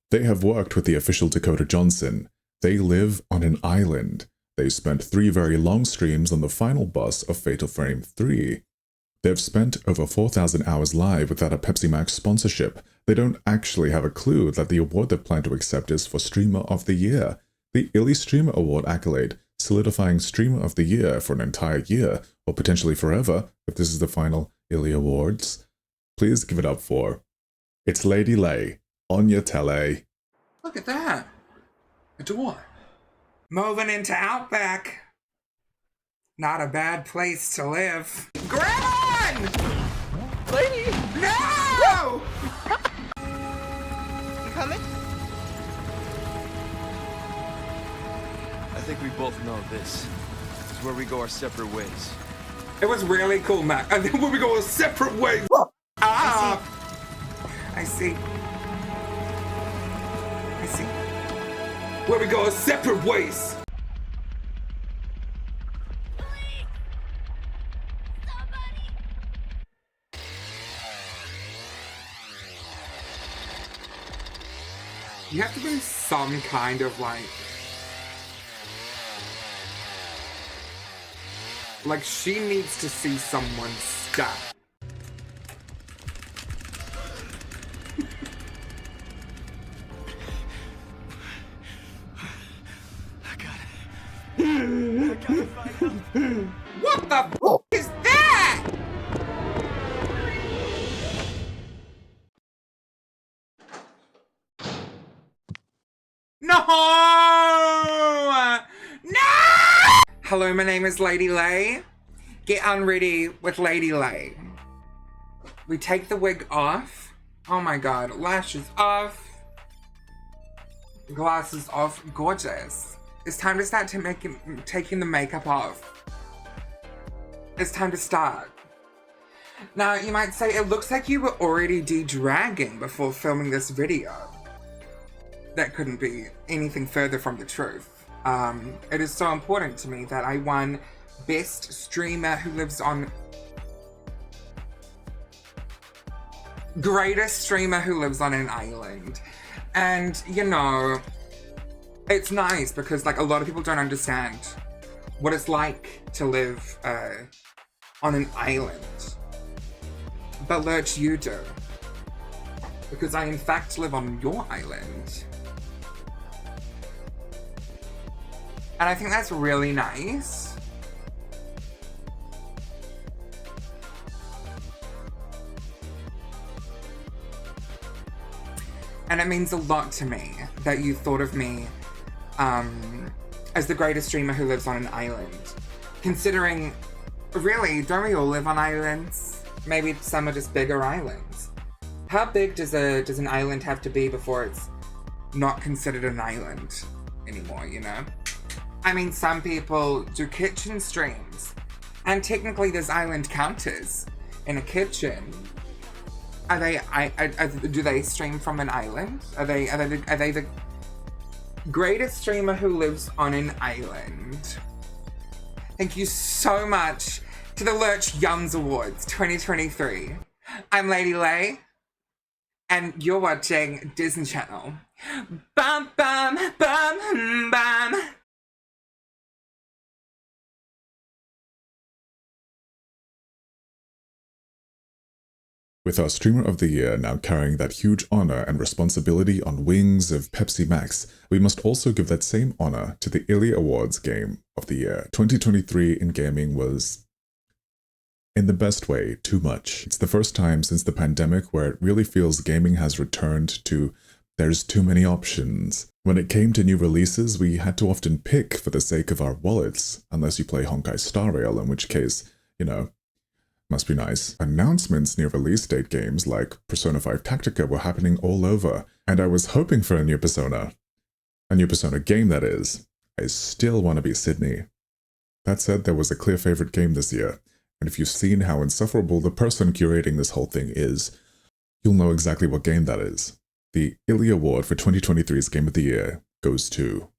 They have worked with the official Dakota Johnson. They live on an island. They spent 3 very long streams on the final boss of Fatal Frame 3. They've spent over 4,000 hours live without a Pepsi Max sponsorship. They don't actually have a clue that the award they plan to accept is for Streamer of the Year, the ILY Streamer Award accolade, solidifying Streamer of the Year for an entire year, or potentially forever, if this is the final ILY Awards. Please give it up for... It's Lady Lay, on your telly. Look at that. A door. Moving into Outback. Not a bad place to live. Grab on! Lady! No! You coming? I think we both know this is where we go our separate ways. It was really cool, Mac. I think we go our separate ways. Ah! I see. Where we go our separate ways. You have to do some kind of like she needs to see someone's stuff. What the f is that? No! No! Hello, my name is Lady Lay. Get unready with Lady Lay. We take the wig off. Oh my god, lashes off. Glasses off. Gorgeous. It's time to start taking the makeup off. It's time to start. Now, you might say, it looks like you were already de-dragging before filming this video. That couldn't be anything further from the truth. It is so important to me that I won Best Streamer Who Lives on... Greatest Streamer Who Lives on an Island. And, you know, it's nice because, like, a lot of people don't understand what it's like to live on an island. But Lurch, you do. Because I, in fact, live on your island. And I think that's really nice. And it means a lot to me that you thought of me as the greatest streamer who lives on an island. Considering, really, don't we all live on islands? Maybe some are just bigger islands. How big does an island have to be before it's not considered an island anymore, you know? I mean, some people do kitchen streams, and technically there's island counters in a kitchen. Are they? Do they stream from an island? Are they the greatest streamer who lives on an island? Thank you so much to the Lurch Yums Awards 2023. I'm Lady Lay, and you're watching Disney Channel. Bum bum bum bum. With our Streamer of the Year now carrying that huge honor and responsibility on wings of Pepsi Max, we must also give that same honor to the ILY Awards Game of the Year. 2023 in gaming was, in the best way, too much. It's the first time since the pandemic where it really feels gaming has returned to there's too many options. When it came to new releases, we had to often pick for the sake of our wallets, unless you play Honkai Star Rail, in which case, you know, must be nice. Announcements near release date games like Persona 5 Tactica were happening all over, and I was hoping for a new Persona. A new Persona game, that is. I still want to be Sydney. That said, there was a clear favorite game this year, and if you've seen how insufferable the person curating this whole thing is, you'll know exactly what game that is. The ILY Award for 2023's Game of the Year goes to...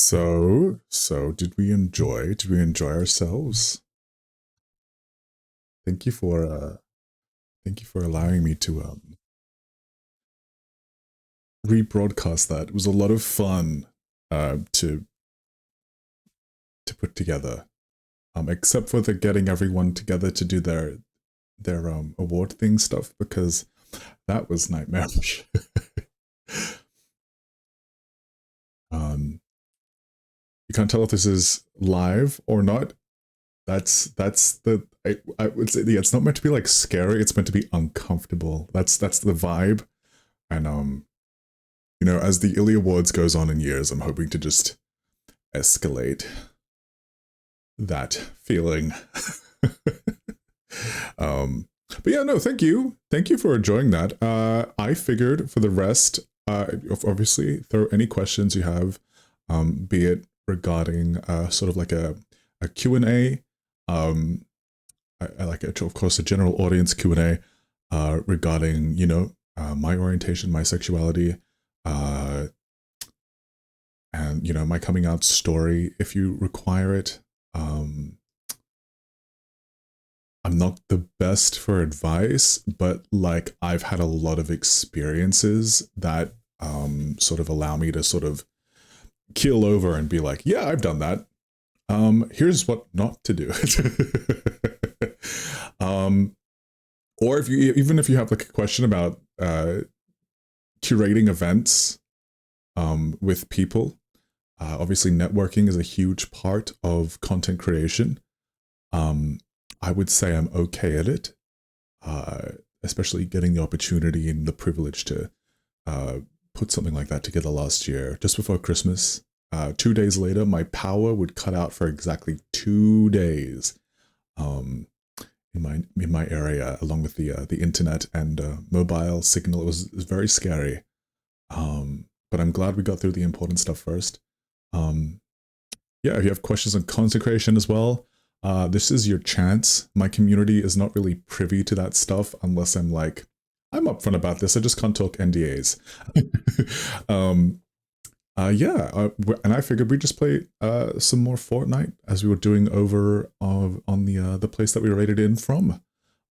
So did we enjoy ourselves? Thank you for allowing me to rebroadcast that. It was a lot of fun to put together. Except for the getting everyone together to do their award thing stuff, because that was nightmarish. You can't tell if this is live or not. That's the I would say, yeah, it's not meant to be like scary, it's meant to be uncomfortable. That's the vibe. And you know, as the ILY Awards goes on in years, I'm hoping to just escalate that feeling. But yeah, no, thank you for enjoying that. I figured for the rest, obviously throw any questions you have, be it regarding sort of like a Q&A, I like it, of course, a general audience Q&A regarding, you know, my orientation, my sexuality, and, you know, my coming out story if you require it. I'm not the best for advice, but like I've had a lot of experiences that sort of allow me to sort of keel over and be like, yeah, I've done that. Here's what not to do. Or if you, even if you have like a question about curating events with people, obviously networking is a huge part of content creation. I would say I'm okay at it, especially getting the opportunity and the privilege to put something like that together last year, just before Christmas. 2 days later, my power would cut out for exactly 2 days in my area, along with the internet and mobile signal. It was very scary, but I'm glad we got through the important stuff first. Yeah, if you have questions on consecration as well, this is your chance. My community is not really privy to that stuff unless I'm like, I'm upfront about this. I just can't talk NDAs. Yeah, and I figured we'd just play some more Fortnite as we were doing over on the place that we raided in from.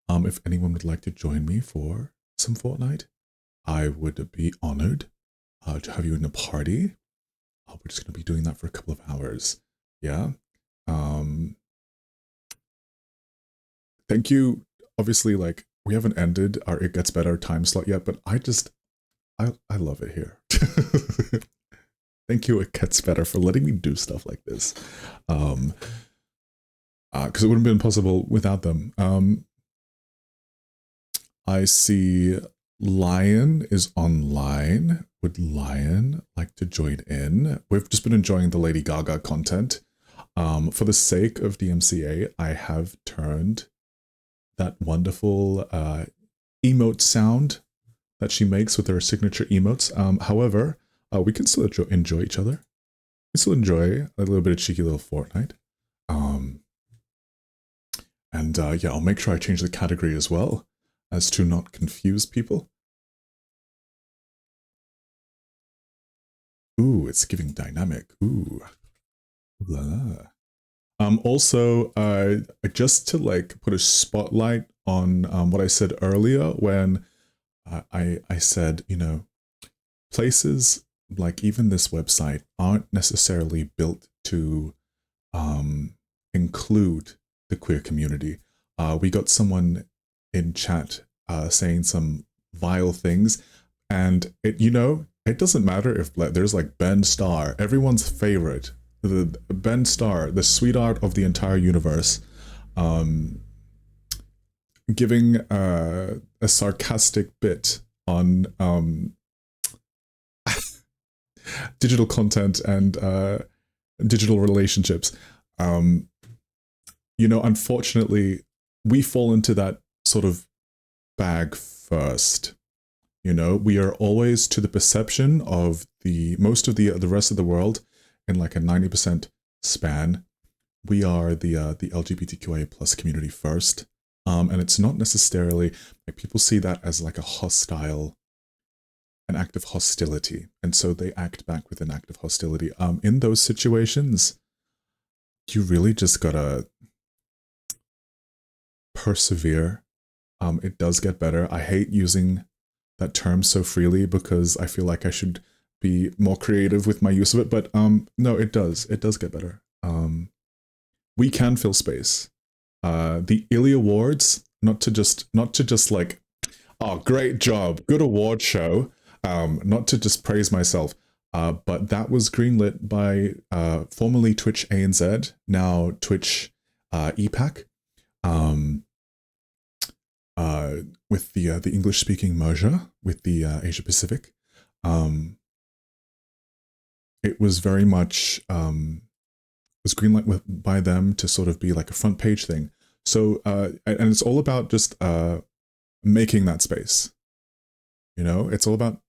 If anyone would like to join me for some Fortnite, I would be honored to have you in a party. We're just going to be doing that for a couple of hours. Yeah. Thank you. Obviously, like, we haven't ended our It Gets Better time slot yet, but I love it here. Thank you, It Gets Better, for letting me do stuff like this. Because it wouldn't have been possible without them. I see Lion is online. Would Lion like to join in? We've just been enjoying the Lady Gaga content. For the sake of DMCA, I have turned that wonderful emote sound that she makes with her signature emotes. However, we can still enjoy each other. We still enjoy a little bit of cheeky little Fortnite. And yeah, I'll make sure I change the category as well, as to not confuse people. Ooh, it's giving dynamic. Ooh. La la. Also, just to like put a spotlight on what I said earlier when I said, you know, places like even this website aren't necessarily built to include the queer community. We got someone in chat saying some vile things, and you know, it doesn't matter if there's like Ben Starr, everyone's favorite. The Ben Starr, the sweetheart of the entire universe, giving a sarcastic bit on digital content and digital relationships. You know, unfortunately, we fall into that sort of bag first. You know, we are always to the perception of most of the rest of the world in like a 90% span. We are the LGBTQIA plus community first, and it's not necessarily like people see that as like a hostile an act of hostility, and so they act back with an act of hostility. In those situations, you really just gotta persevere. It does get better. I hate using that term so freely because I feel like I should be more creative with my use of it, but no, it does get better. We can fill space. The ILY Awards, not to just like, oh, great job, good award show, not to just praise myself, but that was greenlit by formerly Twitch ANZ, now Twitch EPAC, with the English-speaking merger with the Asia Pacific. It was very much was greenlit by them to sort of be like a front page thing. So and it's all about just making that space. You know, it's all about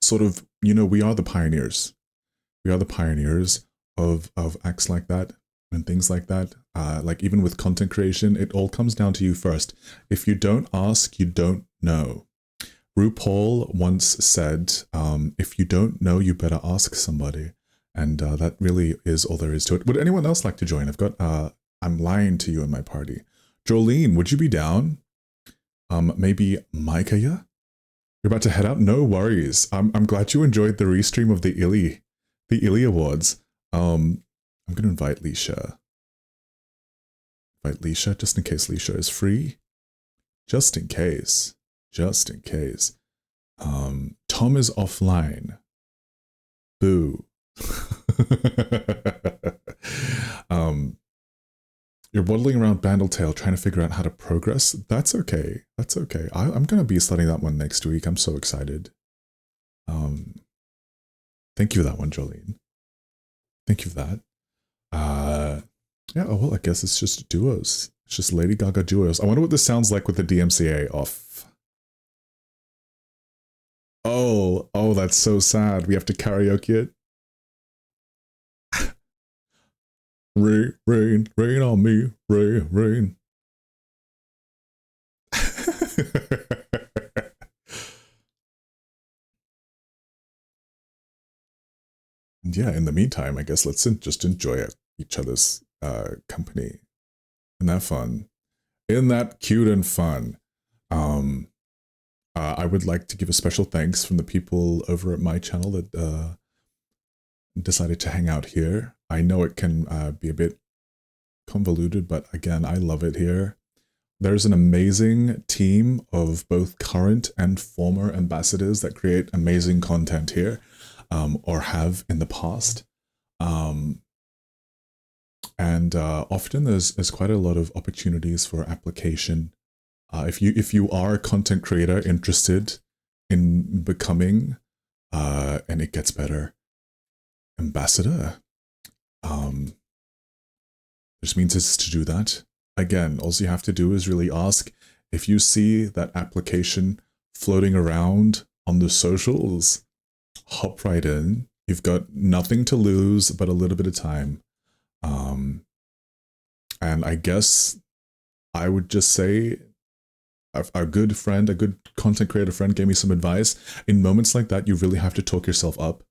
sort of, you know, we are the pioneers. We are the pioneers of acts like that and things like that. Like even with content creation, it all comes down to you first. If you don't ask, you don't know. RuPaul once said, if you don't know, you better ask somebody. And that really is all there is to it. Would anyone else like to join? I've got, I'm lying to you in my party. Jolene, would you be down? Maybe Micah? You're about to head out? No worries. I'm glad you enjoyed the restream of the ILY Awards. I'm going to invite Leisha. Invite Leisha, just in case Leisha is free. Just in case. Just in case. Tom is offline. Boo. You're waddling around Bandletail trying to figure out how to progress. That's okay. That's okay. I'm going to be studying that one next week. I'm so excited. Thank you for that one, Jolene. Thank you for that. Yeah, oh, well, I guess it's just duos. It's just Lady Gaga duos. I wonder what this sounds like with the DMCA off. Oh, that's so sad. We have to karaoke it. Rain, rain, rain on me, rain, rain. Yeah, in the meantime, I guess let's just enjoy each other's company. Isn't that fun? Isn't that cute and fun? I would like to give a special thanks from the people over at my channel that decided to hang out here. I know it can be a bit convoluted, but again, I love it here. There's an amazing team of both current and former ambassadors that create amazing content here, or have in the past. And often there's quite a lot of opportunities for application. If you are a content creator interested in becoming, and it gets better, ambassador, this means it's to do that. Again, all you have to do is really ask. If you see that application floating around on the socials, hop right in. You've got nothing to lose but a little bit of time. And I guess I would just say a good friend, a good content creator friend gave me some advice. In moments like that, you really have to talk yourself up.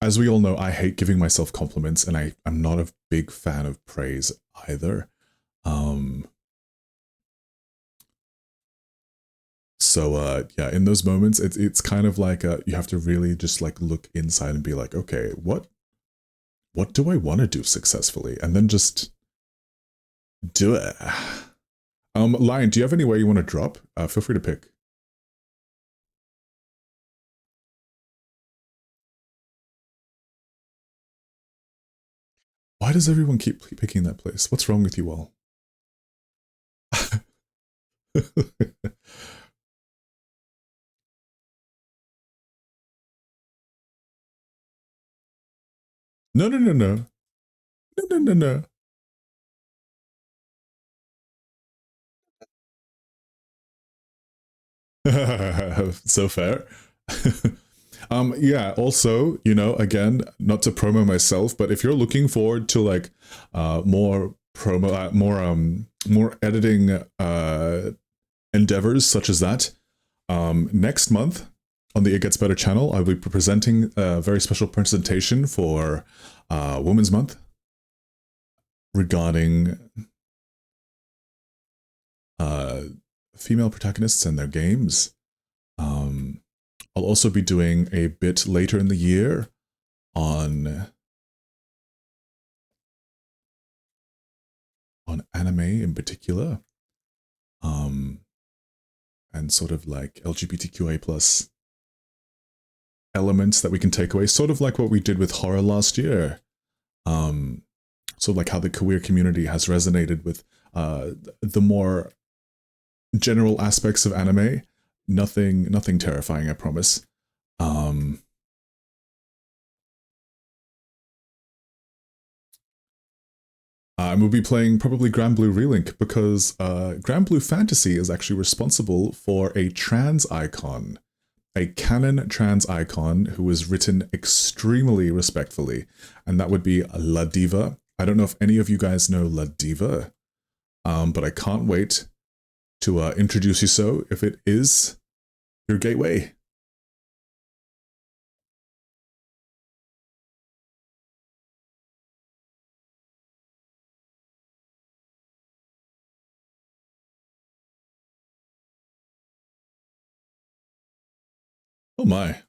As we all know, I hate giving myself compliments, and I'm not a big fan of praise either. So yeah, in those moments, it's kind of like you have to really just like look inside and be like, okay, what do I want to do successfully? And then just do it. Lion, do you have anywhere you want to drop? Feel free to pick. Why does everyone keep picking that place? What's wrong with you all? No. So fair. Yeah, also, you know, again, not to promo myself, but if you're looking forward to like more promo, more editing endeavors such as that. Next month on the It Gets Better channel, I'll be presenting a very special presentation for Women's Month regarding female protagonists and their games. I'll also be doing a bit later in the year on anime in particular, and sort of like LGBTQA plus elements that we can take away, sort of like what we did with horror last year. So like how the queer community has resonated with the more general aspects of anime. Nothing terrifying, I promise. We'll be playing probably Grand Blue Relink because Grand Blue Fantasy is actually responsible for a trans icon, a canon trans icon who was written extremely respectfully, and that would be La Diva. I don't know if any of you guys know La Diva, but I can't wait to introduce you so if it is your gateway. Oh my.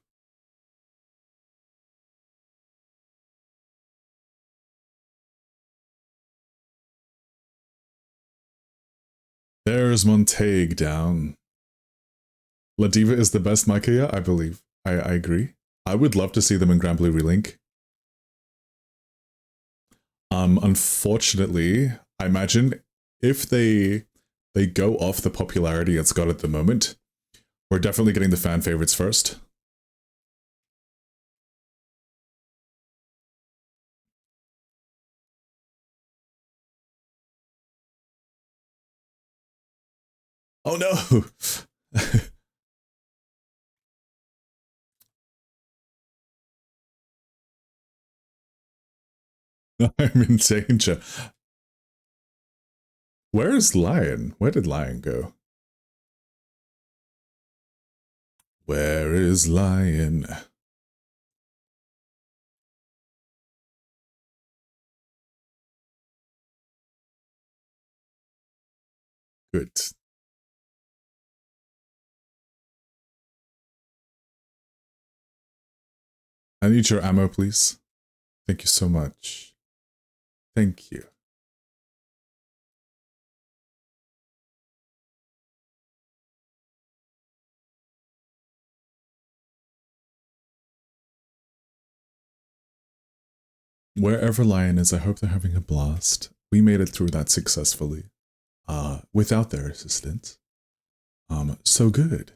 There's Montague down. La Diva is the best Maikaya, I believe. I agree. I would love to see them in Grand Blue Relink. Unfortunately, I imagine if they go off the popularity it's got at the moment, we're definitely getting the fan favorites first. Oh no! I'm in danger. Where is Lion? Where did Lion go? Where is Lion? Good. I need your ammo, please. Thank you so much. Thank you. Wherever Lion is, I hope they're having a blast. We made it through that successfully, without their assistance. So good.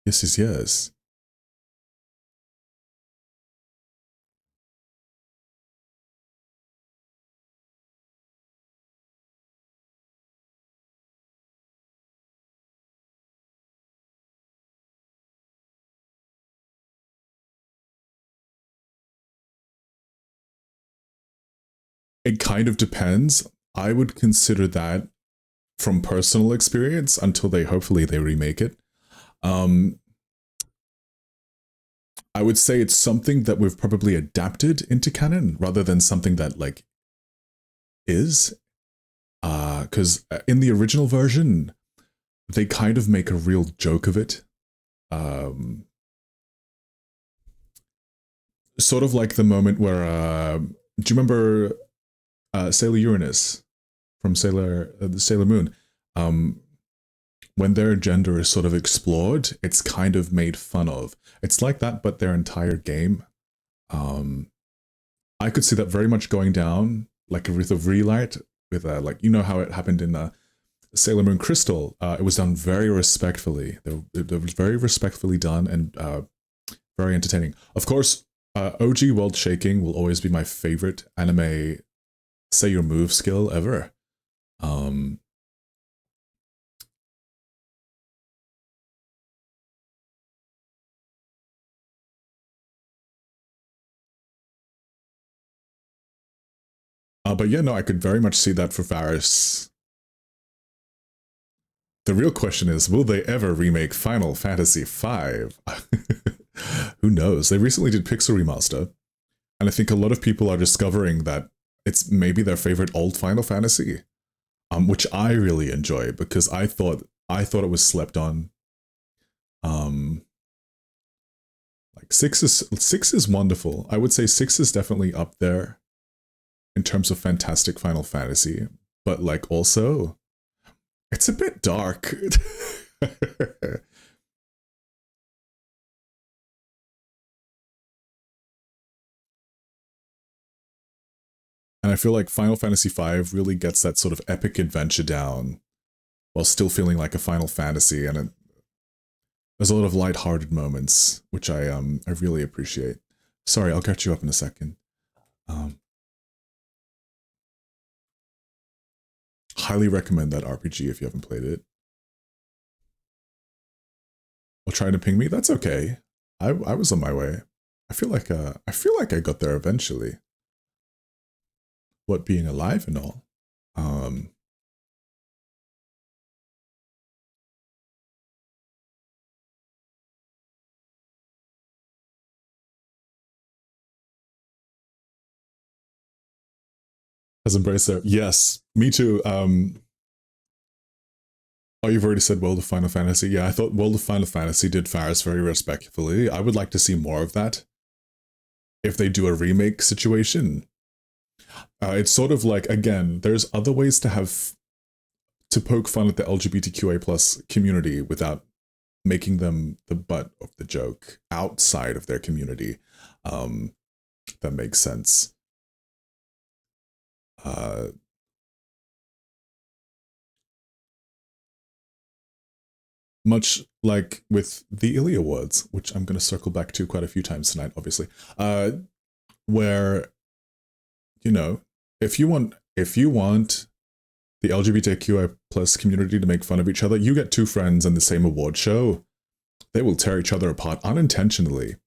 Yes, yes, yes. It kind of depends. I would consider that from personal experience until hopefully they remake it. I would say it's something that we've probably adapted into canon rather than something that like is. Because in the original version, they kind of make a real joke of it. Sort of like the moment where, do you remember Sailor Uranus from Sailor Moon? When their gender is sort of explored, it's kind of made fun of. It's like that, but their entire game. I could see that very much going down, like with a relight, with like, you know how it happened in Sailor Moon Crystal. It was done very respectfully. It was very respectfully done and very entertaining. Of course, OG World Shaking will always be my favorite anime say your move skill ever. But yeah, no, I could very much see that for Varys. The real question is, will they ever remake Final Fantasy V? Who knows? They recently did Pixel Remaster, and I think a lot of people are discovering that it's maybe their favorite old Final Fantasy, which I really enjoy because I thought it was slept on. Like 6 is wonderful. I would say 6 is definitely up there in terms of fantastic Final Fantasy, but like also it's a bit dark. And I feel like Final Fantasy V really gets that sort of epic adventure down while still feeling like a Final Fantasy, and there's a lot of lighthearted moments, which I really appreciate. Sorry, I'll catch you up in a second. Highly recommend that RPG if you haven't played it. Or trying to ping me? That's okay. I was on my way. I feel like I got there eventually. What, being alive and all. Has embraced it. Yes, me too. Oh, you've already said World of Final Fantasy. Yeah, I thought World of Final Fantasy did Faris very respectfully. I would like to see more of that. If they do a remake situation. It's sort of like, again, there's other ways to poke fun at the LGBTQA plus community without making them the butt of the joke outside of their community. That makes sense. Much like with the ILY Awards, which I'm going to circle back to quite a few times tonight, obviously, where, you know, if you want the LGBTQI plus community to make fun of each other, you get two friends in the same award show, they will tear each other apart unintentionally.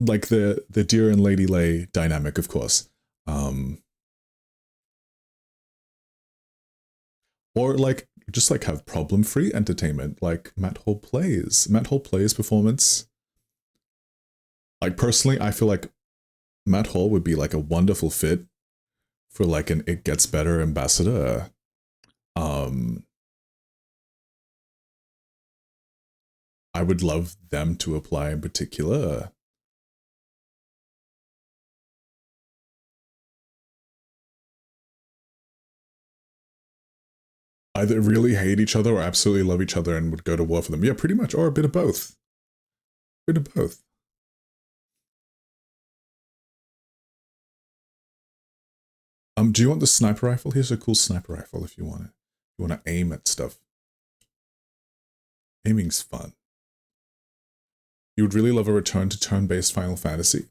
Like the Deer and Lady Lay dynamic, of course. Or like just like have problem-free entertainment, like Matt Hall Plays. Matt Hall Plays performance. Like personally, I feel like Matt Hall would be like a wonderful fit for like an It Gets Better ambassador. I would love them to apply in particular. Either really hate each other or absolutely love each other and would go to war for them. Yeah, pretty much. Or a bit of both. A bit of both. Do you want the sniper rifle? Here's a cool sniper rifle if you want it. You want to aim at stuff. Aiming's fun. You would really love a return to turn-based Final Fantasy.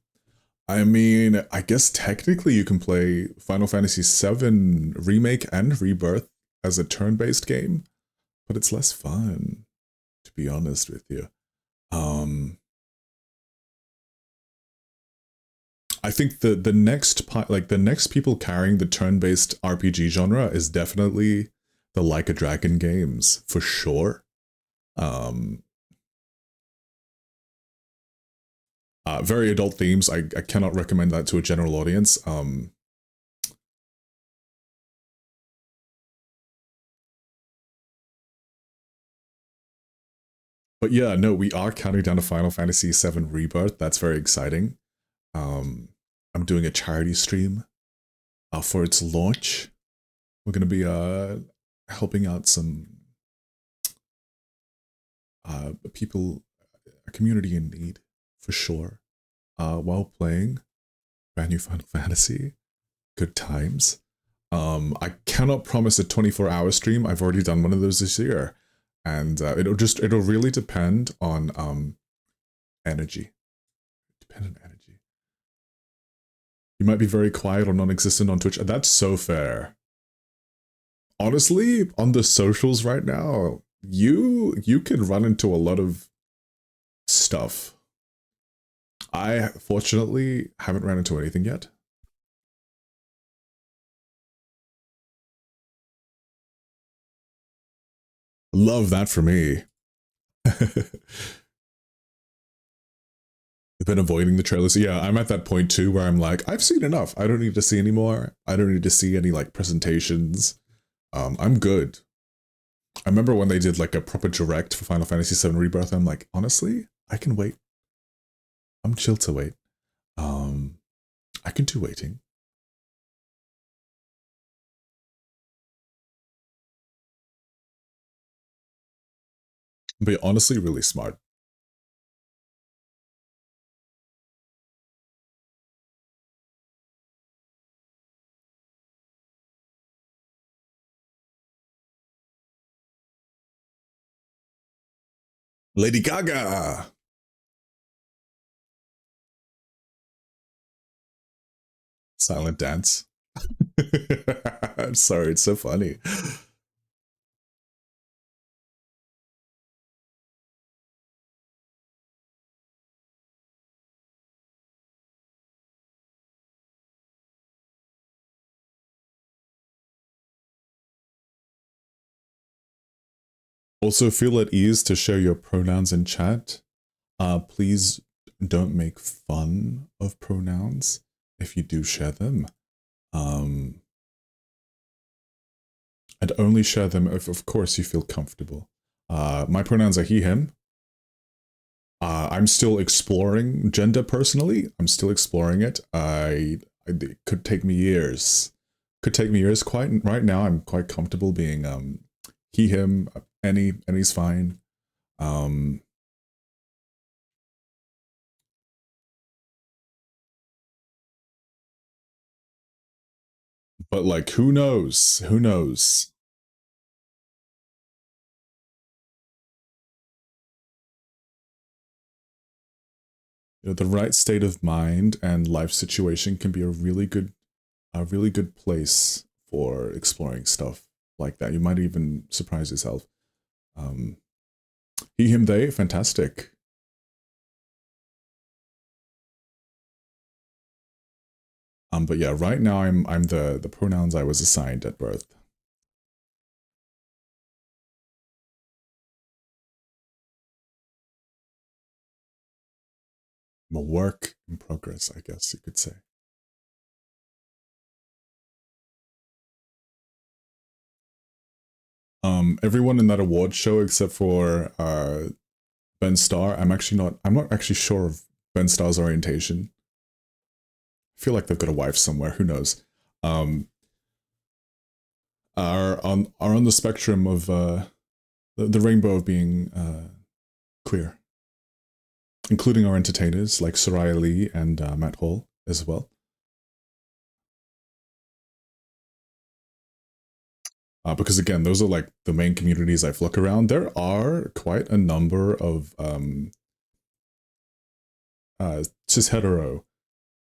I mean, I guess technically you can play Final Fantasy VII Remake and Rebirth as a turn-based game, but it's less fun, to be honest with you. I think the next people carrying the turn-based RPG genre is definitely the Like a Dragon games, for sure. Very adult themes. I cannot recommend that to a general audience. But yeah, no, we are counting down to Final Fantasy VII Rebirth. That's very exciting. I'm doing a charity stream for its launch. We're going to be helping out some people, a community in need, for sure, while playing brand new Final Fantasy. Good times. I cannot promise a 24-hour stream. I've already done one of those this year. And it'll really depend on energy. Depend on energy. You might be very quiet or non-existent on Twitch. That's so fair. Honestly, on the socials right now, you can run into a lot of stuff. I fortunately haven't ran into anything yet. Love that for me. I've been avoiding the trailers. Yeah, I'm at that point too where I'm like, I've seen enough. I don't need to see any more. I don't need to see any like presentations. I'm good. I remember when they did like a proper direct for Final Fantasy VII Rebirth. I'm like, honestly, I can wait. I'm chill to wait. I can do waiting. But honestly, really smart. Lady Gaga! Silent dance. I'm sorry, it's so funny. Also, feel at ease to share your pronouns in chat. Please don't make fun of pronouns if you do share them. And only share them if, of course, you feel comfortable. My pronouns are he, him. I'm still exploring gender personally. I'm still exploring it. It could take me years. Could take me years. Quite right now, I'm quite comfortable being he, him, any's fine. But like, who knows? Who knows? You know, the right state of mind and life situation can be a really good place for exploring stuff like that. You might even surprise yourself. He, him, they, fantastic. But yeah, right now I'm the pronouns I was assigned at birth. I'm a work in progress, I guess you could say. Everyone in that award show except for Ben Starr. I'm not actually sure of Ben Starr's orientation. I feel like they've got a wife somewhere, who knows. Are on the spectrum of the rainbow of being queer, including our entertainers like Soraya Lee and Matt Hall as well. Because again, those are like the main communities I flock around. There are quite a number of cis hetero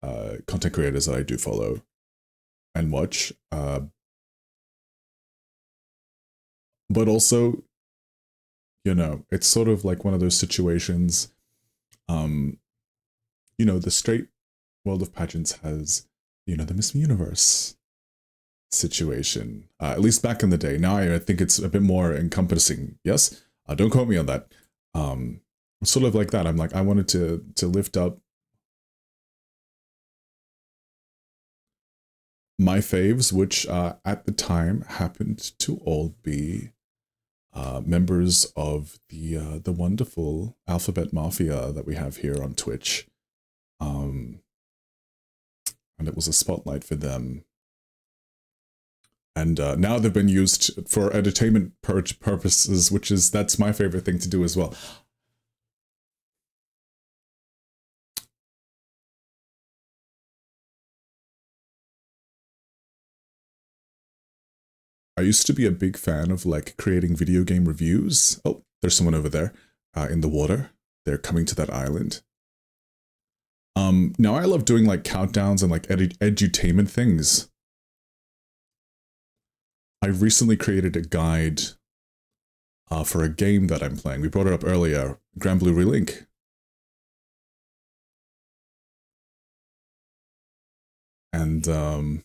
content creators that I do follow and watch. But also, you know, it's sort of like one of those situations. You know, the straight world of pageants has, you know, the Miss Universe situation, at least back in the day. Now I think it's a bit more encompassing. Yes, don't quote me on that. Sort of like that. I'm like, I wanted to lift up my faves, which at the time happened to all be members of the wonderful Alphabet Mafia that we have here on Twitch. And it was a spotlight for them. And now they've been used for entertainment purposes, that's my favorite thing to do as well. I used to be a big fan of like creating video game reviews. Oh, there's someone over there in the water. They're coming to that island. Now I love doing like countdowns and like edutainment things. I recently created a guide for a game that I'm playing. We brought it up earlier, Grand Blue Relink. And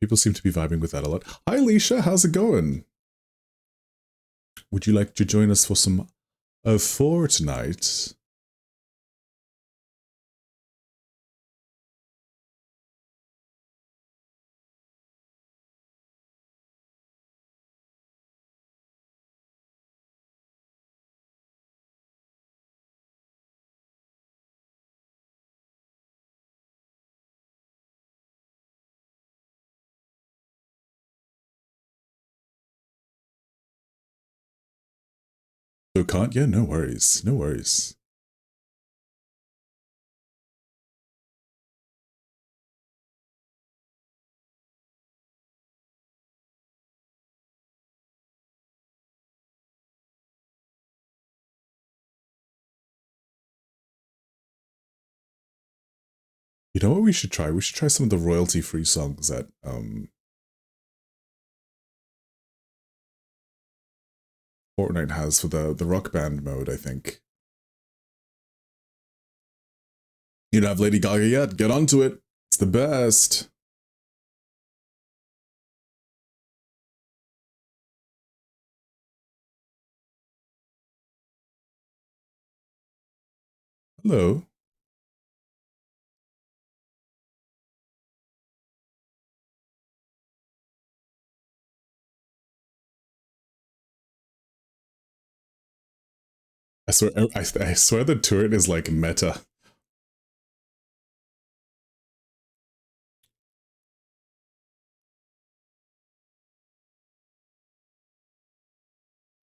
people seem to be vibing with that a lot. Hi, Alicia, how's it going? Would you like to join us for some Fortnite? So can't? Yeah, no worries. No worries. You know what we should try? We should try some of the royalty-free songs that Fortnite has for the rock band mode, I think. You don't have Lady Gaga yet? Get onto it. It's the best. Hello. I swear the turret is like meta.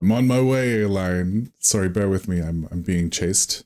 I'm on my way, line. Sorry, bear with me. I'm being chased.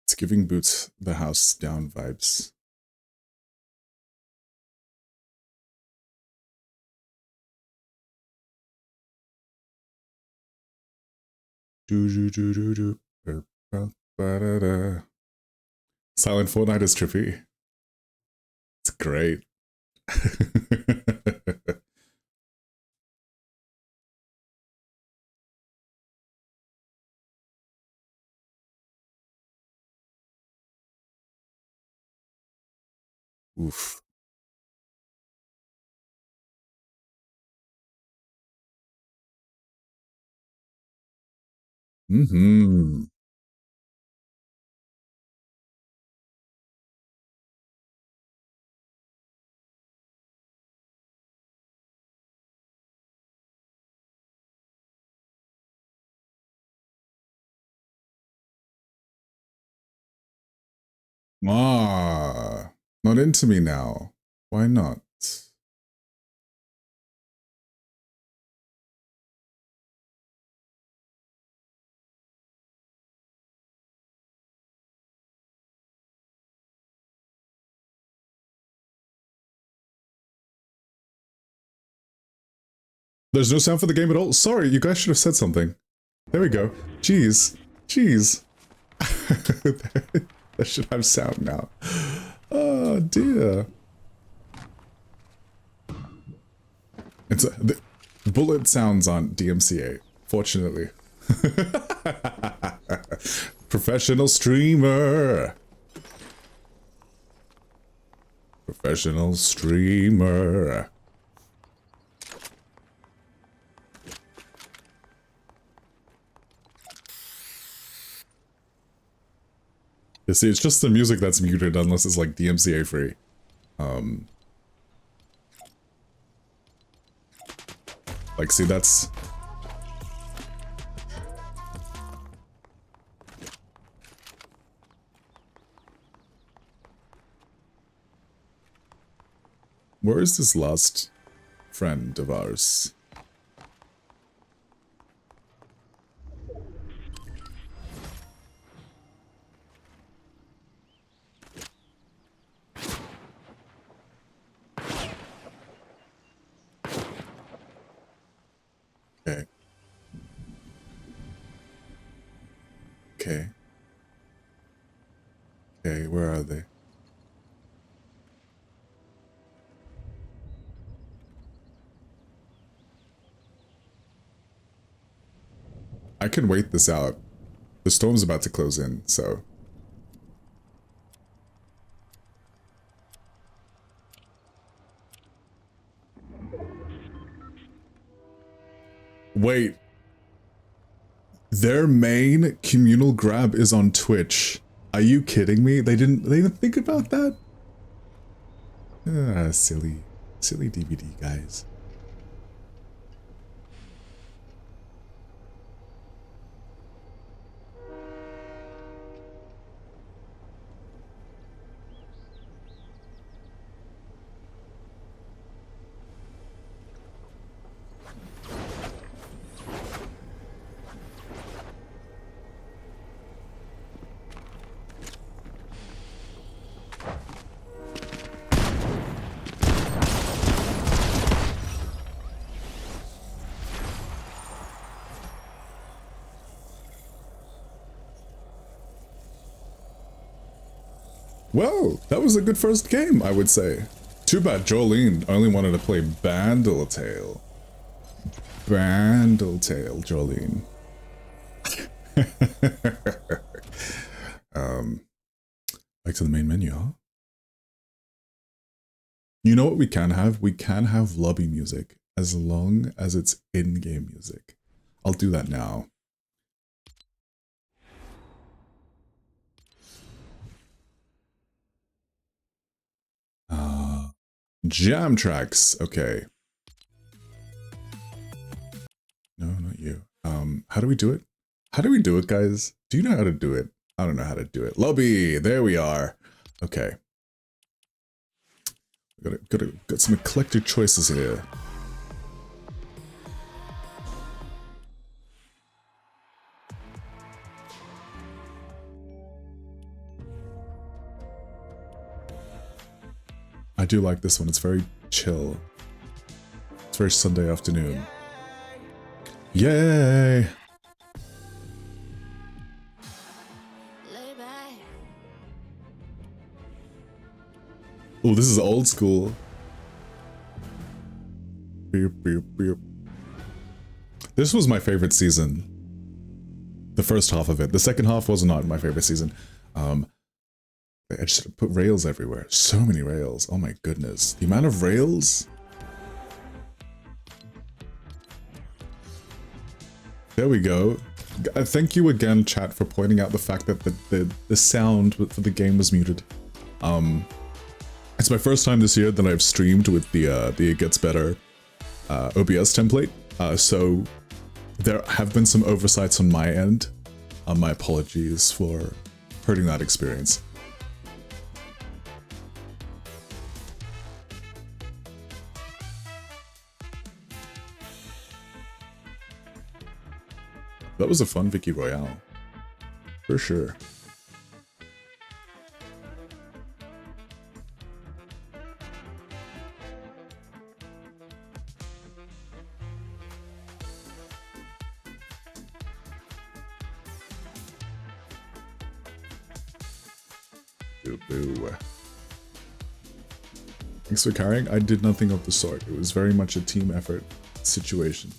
It's giving Boots the house down vibes. Silent Fortnite is trippy. It's great. Oof. Mm-hmm. Ah, not into me now. Why not? There's no sound for the game at all? Sorry, you guys should have said something. There we go. Jeez. Jeez. That should have sound now. Oh, dear. It's the bullet sounds on DMCA, fortunately. Professional streamer. Professional streamer. You see, it's just the music that's muted unless it's like DMCA free. Like, see, that's... Where is this last friend of ours? Okay. Okay. Okay, where are they? I can wait this out. The storm's about to close in, so... Wait. Their main communal grab is on Twitch. Are you kidding me? They didn't think about that? Ah, silly DVD guys. Well, that was a good first game, I would say. Too bad Jolene only wanted to play Bandletale. Bandletale, Jolene. Back to the main menu, huh? You know what we can have? We can have lobby music, as long as it's in-game music. I'll do that now. Jam tracks, okay. No, not you. How do we do it? How do we do it, guys? Do you know how to do it? I don't know how to do it. Lobby, there we are. Okay. Got some eclectic choices here. I do like this one. It's very chill. It's very Sunday afternoon. Yay! Oh, this is old school. Beep, beep, beep. This was my favorite season. The first half of it. The second half was not my favorite season. I just put rails everywhere. So many rails. Oh my goodness. The amount of rails. There we go. Thank you again, chat, for pointing out the fact that the sound for the game was muted. It's my first time this year that I've streamed with the It Gets Better OBS template. So there have been some oversights on my end. My apologies for hurting that experience. That was a fun Vicky Royale, for sure. Boo boo. Thanks for carrying. I did nothing of the sort. It was very much a team effort situation.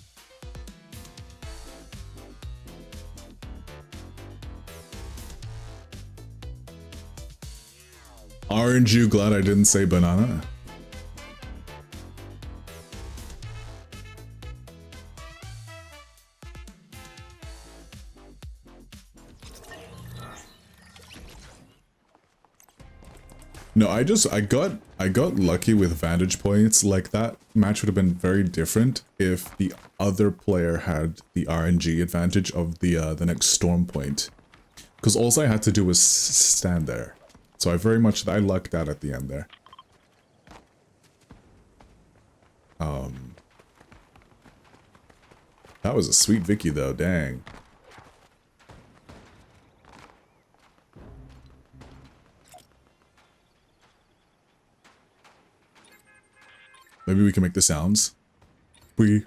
Aren't you glad I didn't say banana? No, I got lucky with vantage points. Like, that match would have been very different if the other player had the RNG advantage of the next storm point. Because all I had to do was stand there. So I lucked out at the end there. That was a sweet Vicky though, dang. Maybe we can make the sounds. Okay.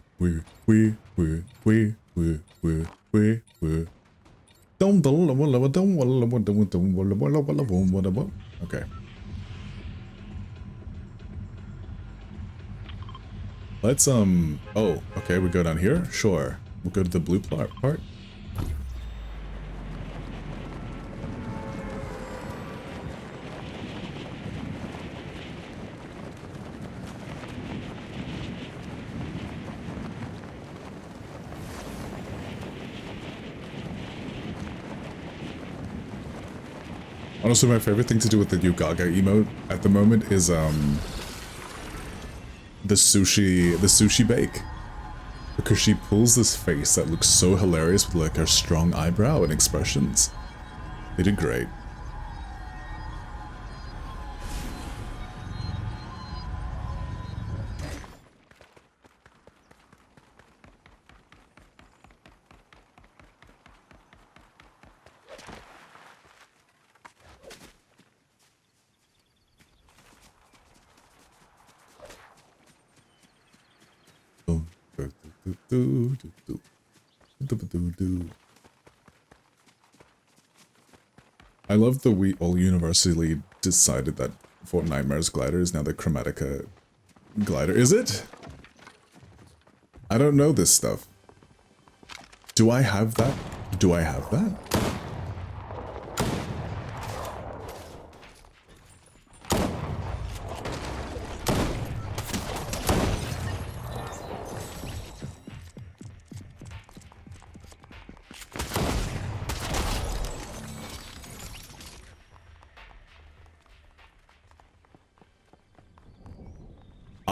Let's oh, okay, we go down here? Sure. We'll go to the blue part. Honestly, my favorite thing to do with the new Gaga emote at the moment is the sushi bake. Because she pulls this face that looks so hilarious with like her strong eyebrow and expressions. They did great. I love that we all universally decided that Fort Nightmare's glider is now the Chromatica glider. Is it? I don't know this stuff. Do I have that? Do I have that?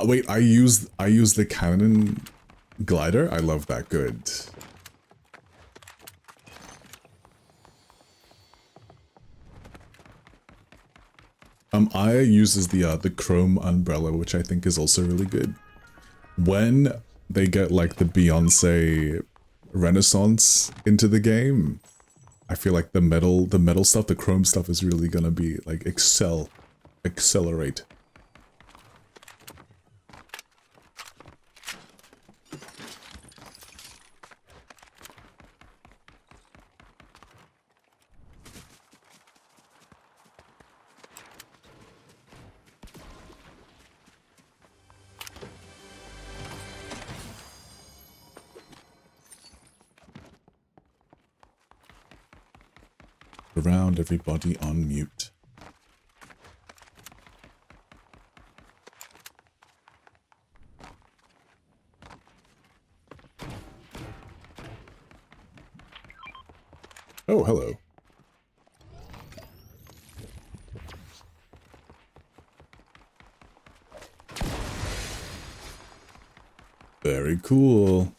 Wait, I use the cannon glider? I love that. Good. Aya uses the chrome umbrella, which I think is also really good. When they get like the Beyonce Renaissance into the game, I feel like the metal stuff, the chrome stuff is really gonna be like accelerate. Around everybody on mute. Oh, hello. Very cool.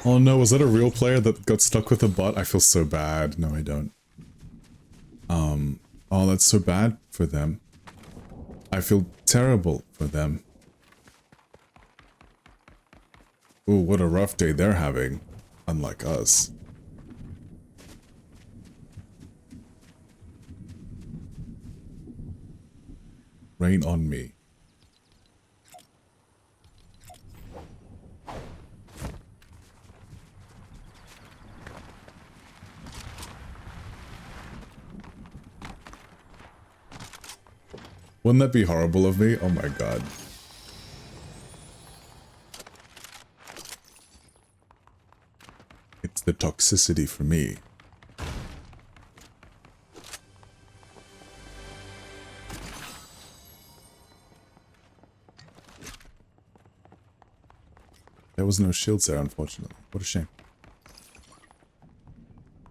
Oh no, was that a real player that got stuck with a bot? I feel so bad. No, I don't. Oh, that's so bad for them. I feel terrible for them. Ooh, what a rough day they're having. Unlike us. Rain on me. Wouldn't that be horrible of me? Oh my god. It's the toxicity for me. There was no shields there, unfortunately. What a shame.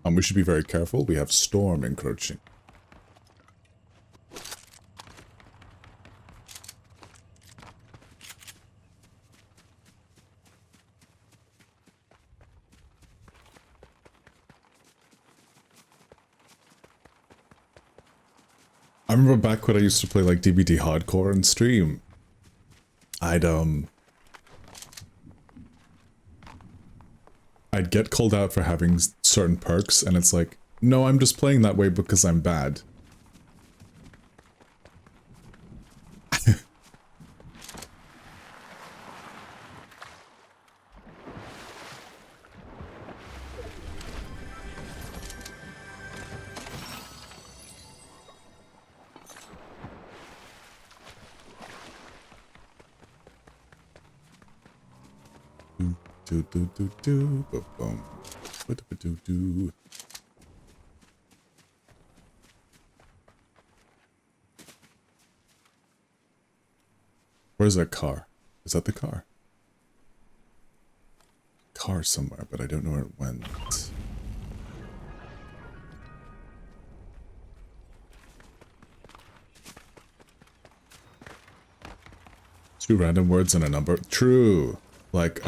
We should be very careful. We have storm encroaching. I remember back when I used to play like DBD Hardcore on stream. I'd get called out for having certain perks, and it's like, no, I'm just playing that way because I'm bad. Where's that car? Is that the car? Car somewhere, but I don't know where it went. 2 random words and a number. True. Like,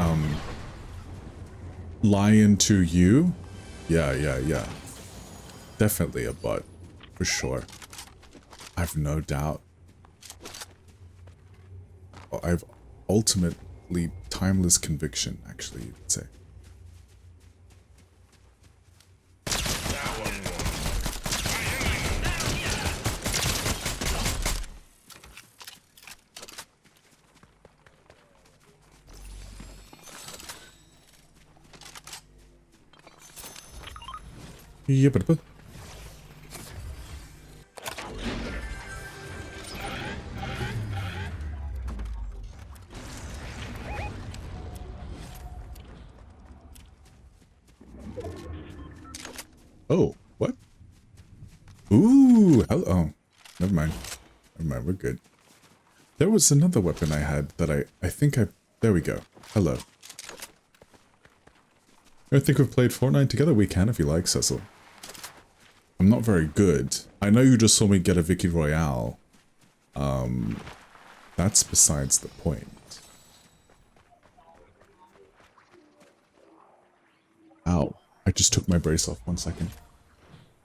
lion to you? Yeah. Definitely a butt. For sure. I've no doubt. I've ultimately timeless conviction, actually, you could say. Yeah, but oh, what? Ooh, oh, never mind. Never mind, we're good. There was another weapon I had that I think there we go. Hello. I think we've played Fortnite together. We can if you like, Cecil. I'm not very good. I know you just saw me get a Vicky Royale. That's besides the point. Ow. I just took my brace off. 1 second.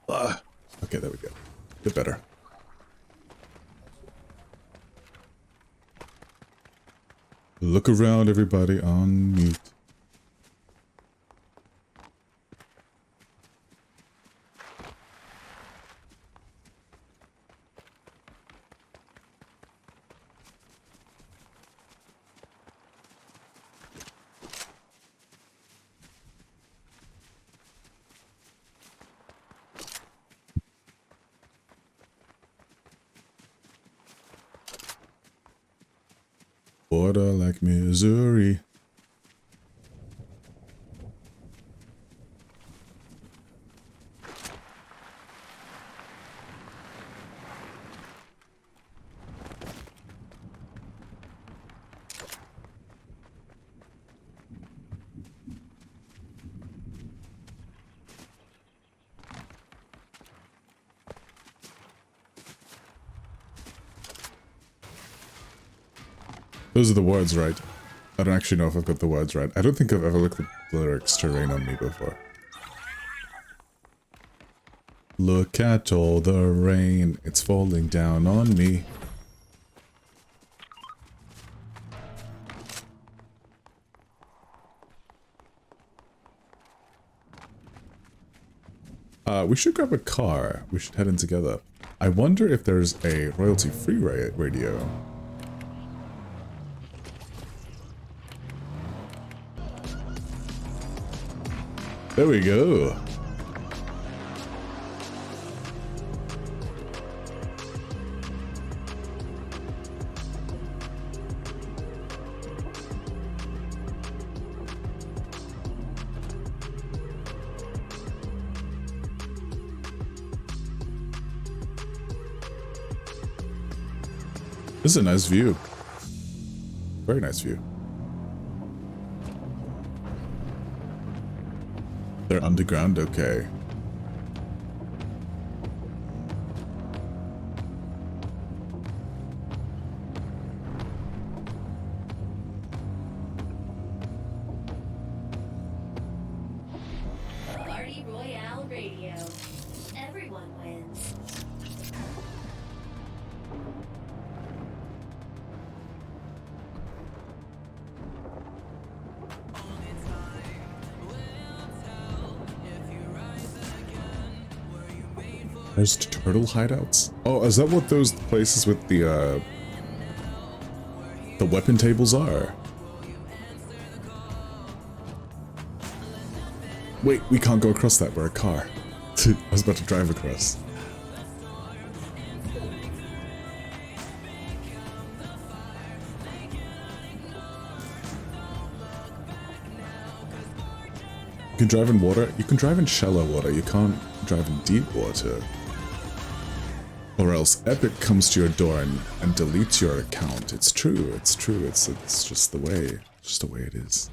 Ugh. Okay, there we go. Bit better. Look around, everybody, on mute. Water like Missouri. Those are the words, right? I don't actually know if I've got the words right. I don't think I've ever looked at the lyrics to Rain on Me before. Look at all the rain, it's falling down on me. We should grab a car. We should head in together. I wonder if there's a royalty-free radio. There we go. This is a nice view. Very nice view. They're underground? Okay. Party Royale Radio. Everyone wins. There's turtle hideouts? Oh, is that what those places with the weapon tables are? Wait, we can't go across that, we're a car. I was about to drive across. You can drive in water? You can drive in shallow water, you can't drive in deep water. Or else Epic comes to your door and deletes your account. It's true, it's true, it's just the way, it is.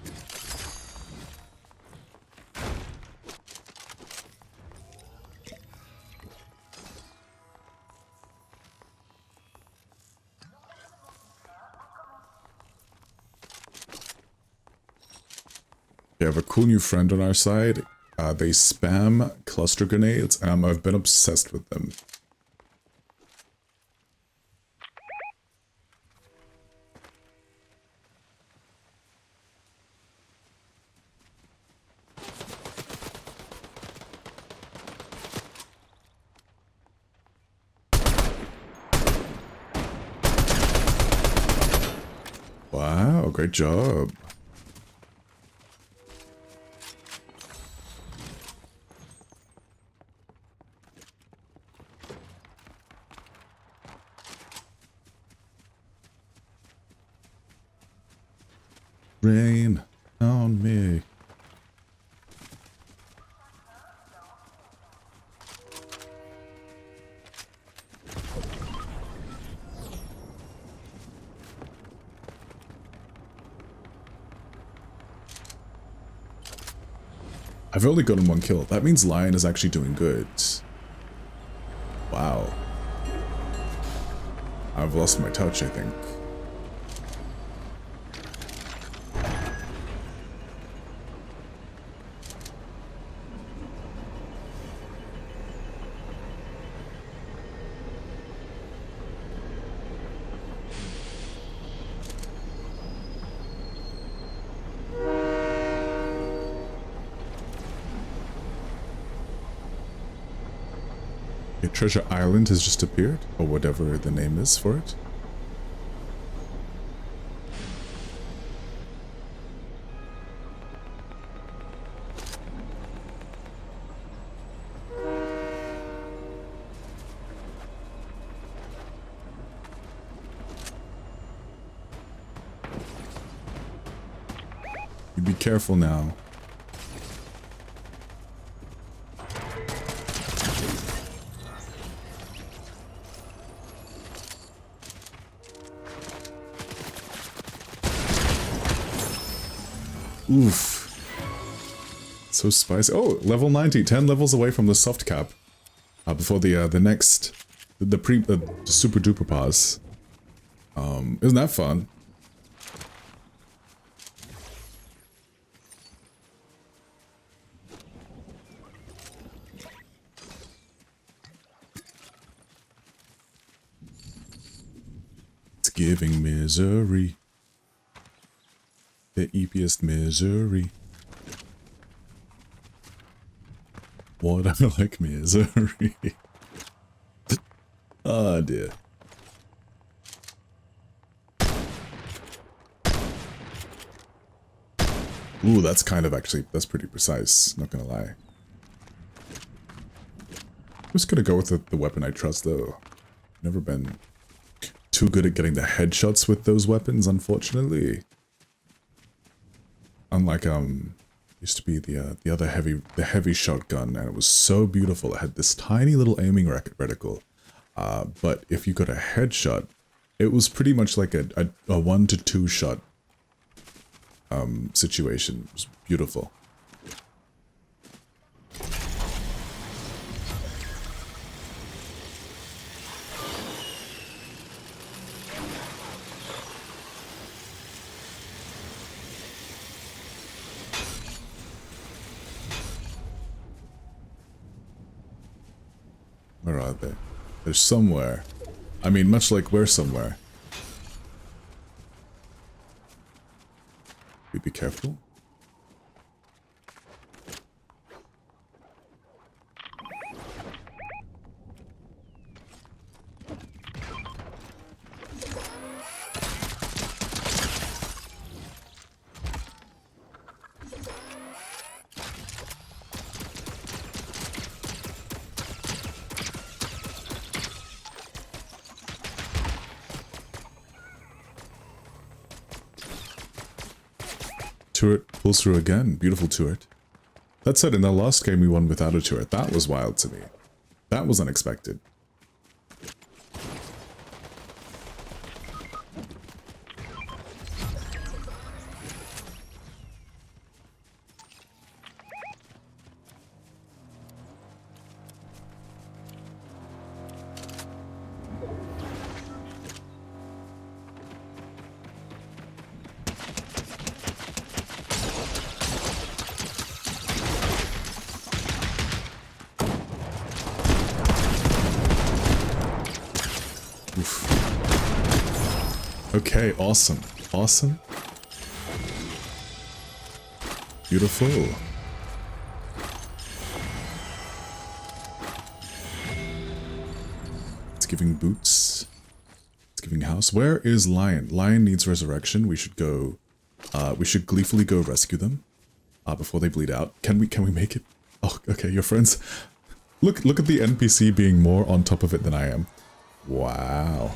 We have a cool new friend on our side. They spam cluster grenades, and I've been obsessed with them. Wow, great job. Rain on me. I've only gotten 1 kill. That means Lion is actually doing good. Wow. I've lost my touch, I think. Treasure Island has just appeared, or whatever the name is for it. You be careful now. Oof. So spicy. Oh, level 90, 10 levels away from the soft cap. Before the next, the super duper pause. Isn't that fun? It's giving misery. The eepiest misery. What I like misery. Oh dear. Ooh, that's kind of actually, that's pretty precise, not gonna lie. I'm just gonna go with the weapon I trust though. Never been too good at getting the headshots with those weapons, unfortunately. Unlike used to be the other heavy shotgun, and it was so beautiful. It had this tiny little aiming reticle, but if you got a headshot, it was pretty much like a 1 to 2 shot situation. It was beautiful. are they? They're somewhere. I mean, much like we're somewhere. Be careful. Turret pulls through again. Beautiful turret. That said, in the last game we won without a turret. That was wild to me. That was unexpected. Okay, awesome. Awesome. Beautiful. It's giving boots. It's giving house. Where is Lion? Lion needs resurrection. We should go, we should gleefully go rescue them, before they bleed out. Can we make it? Oh, okay, your friends. Look at the NPC being more on top of it than I am. Wow.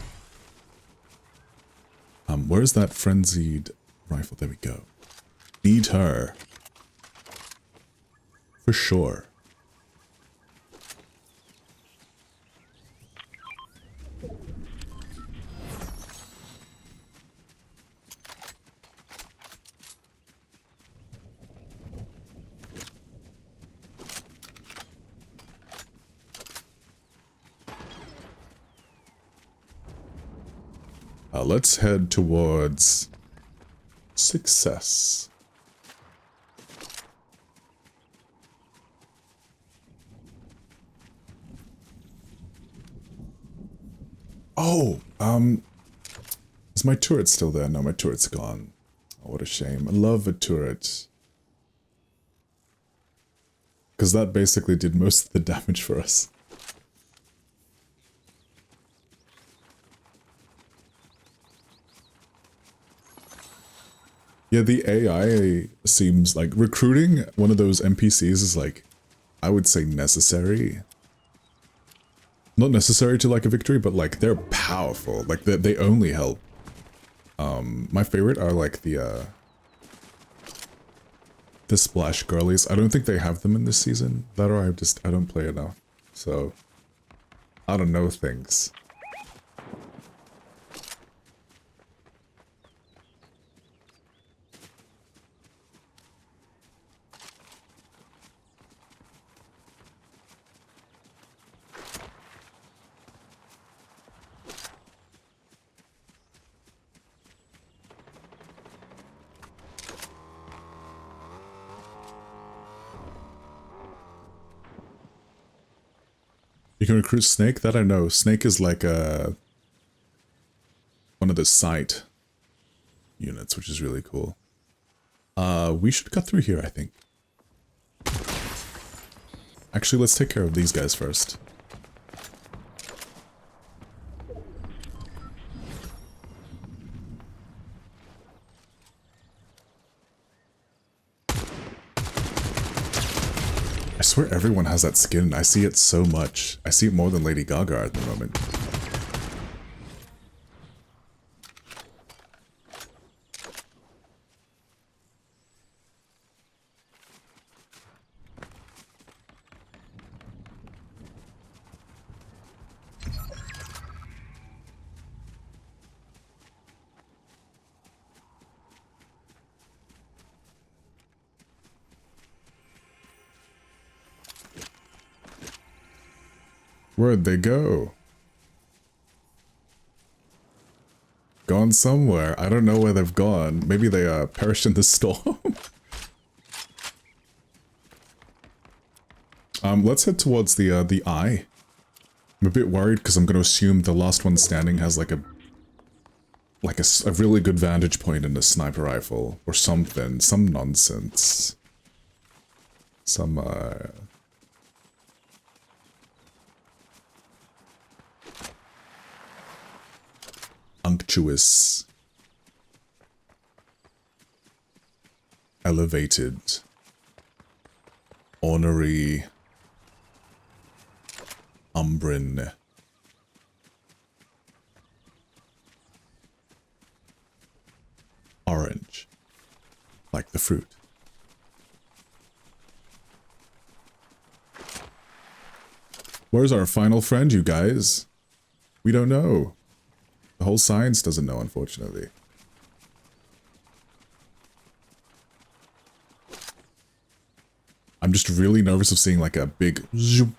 Where's that frenzied rifle? There we go. Need her. For sure. Let's head towards success. Oh, is my turret still there? No, my turret's gone. Oh, what a shame. I love a turret. Because that basically did most of the damage for us. Yeah, the AI seems like recruiting one of those NPCs is like, I would say necessary. Not necessary to like a victory, but like they're powerful. Like they only help. My favorite are like the splash girlies. I don't think they have them in this season. That or I don't play enough. So I don't know things. You can recruit Snake? That I know. Snake is like one of the sight units, which is really cool. We should cut through here, I think. Actually, let's take care of these guys first. I swear everyone has that skin. I see it so much. I see it more than Lady Gaga at the moment. Where'd they go? Gone somewhere. I don't know where they've gone. Maybe they perished in the storm. Let's head towards the eye. I'm a bit worried because I'm going to assume the last one standing has like a really good vantage point in a sniper rifle or something, some nonsense. Some unctuous, elevated, ornery, Umbran, orange, like the fruit. Where's our final friend, you guys? We don't know. The whole science doesn't know, unfortunately. I'm just really nervous of seeing like a big zoom.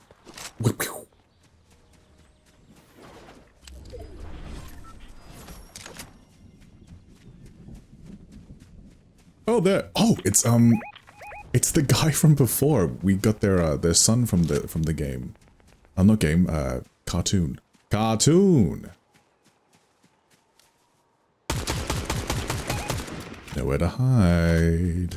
Oh, there. Oh, it's the guy from before. We got their son from the game. Not game. Cartoon. Cartoon. Nowhere to hide.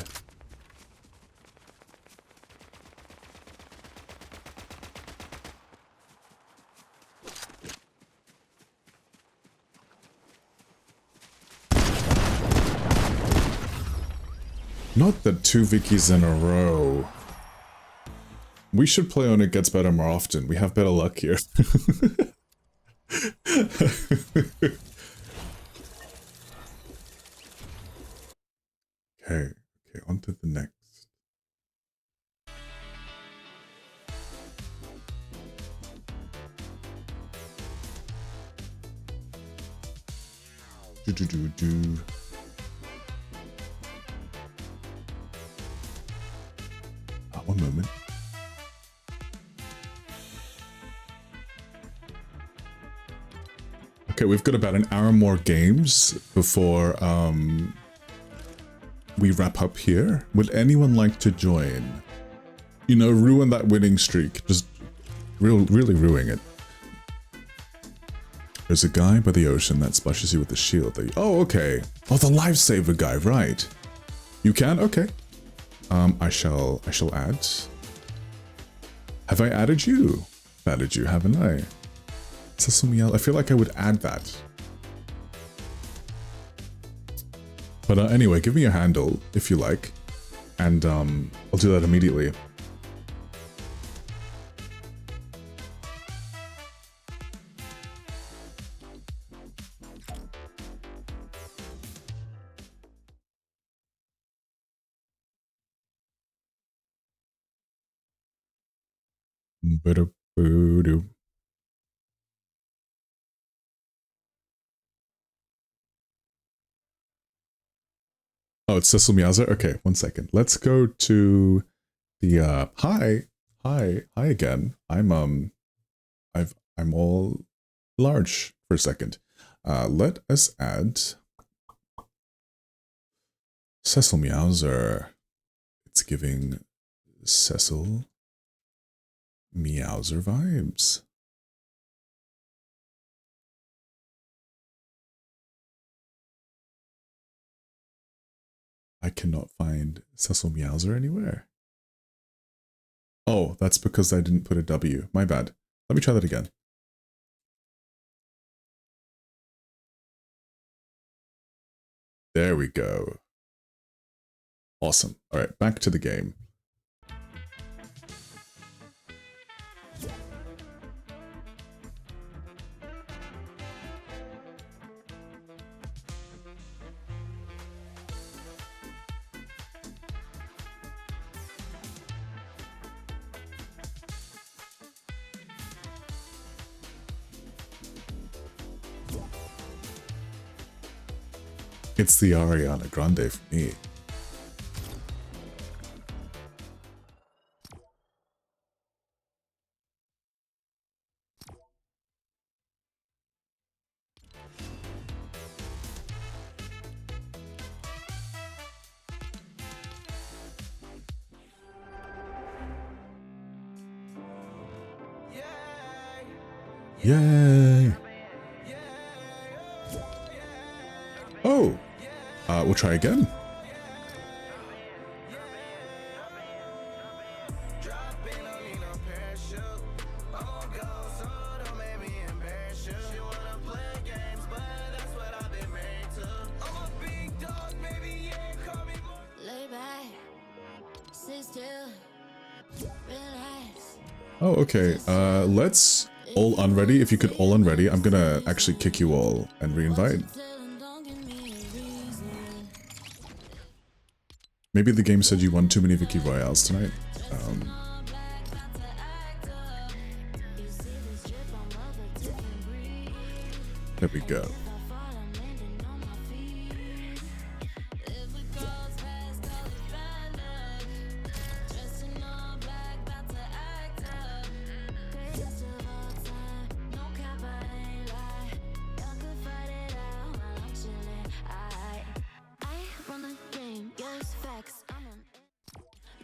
Not the 2 Vickies in a row. We should play on It Gets Better more often. We have better luck here. Okay, on to the next. Do. One moment. Okay, we've got about an hour more games before we wrap up here. Would anyone like to join? You know, ruin that winning streak. Just really ruin it. There's a guy by the ocean that splashes you with a shield. Oh, okay. Oh, the lifesaver guy, right. You can? Okay. I shall add. Have I added you? I've added you, haven't I? Sesame, I feel like I would add that. But anyway, give me a handle if you like, and I'll do that immediately. Ba-da-boo-doo. Oh, it's Cecil Meowser? Okay, one second. Let's go to the hi again. I'm all large for a second. Let us add Cecil Meowser. It's giving Cecil Meowser vibes. I cannot find Cecil Meowser anywhere. Oh, that's because I didn't put a W. My bad. Let me try that again. There we go. Awesome. All right, back to the game. It's the Ariana Grande for me. Yay! Oh! We'll try again. Oh, okay. Let's all unready. If you could all unready, I'm gonna actually kick you all and reinvite. Maybe the game said you won too many Vicky Royales tonight. There we go.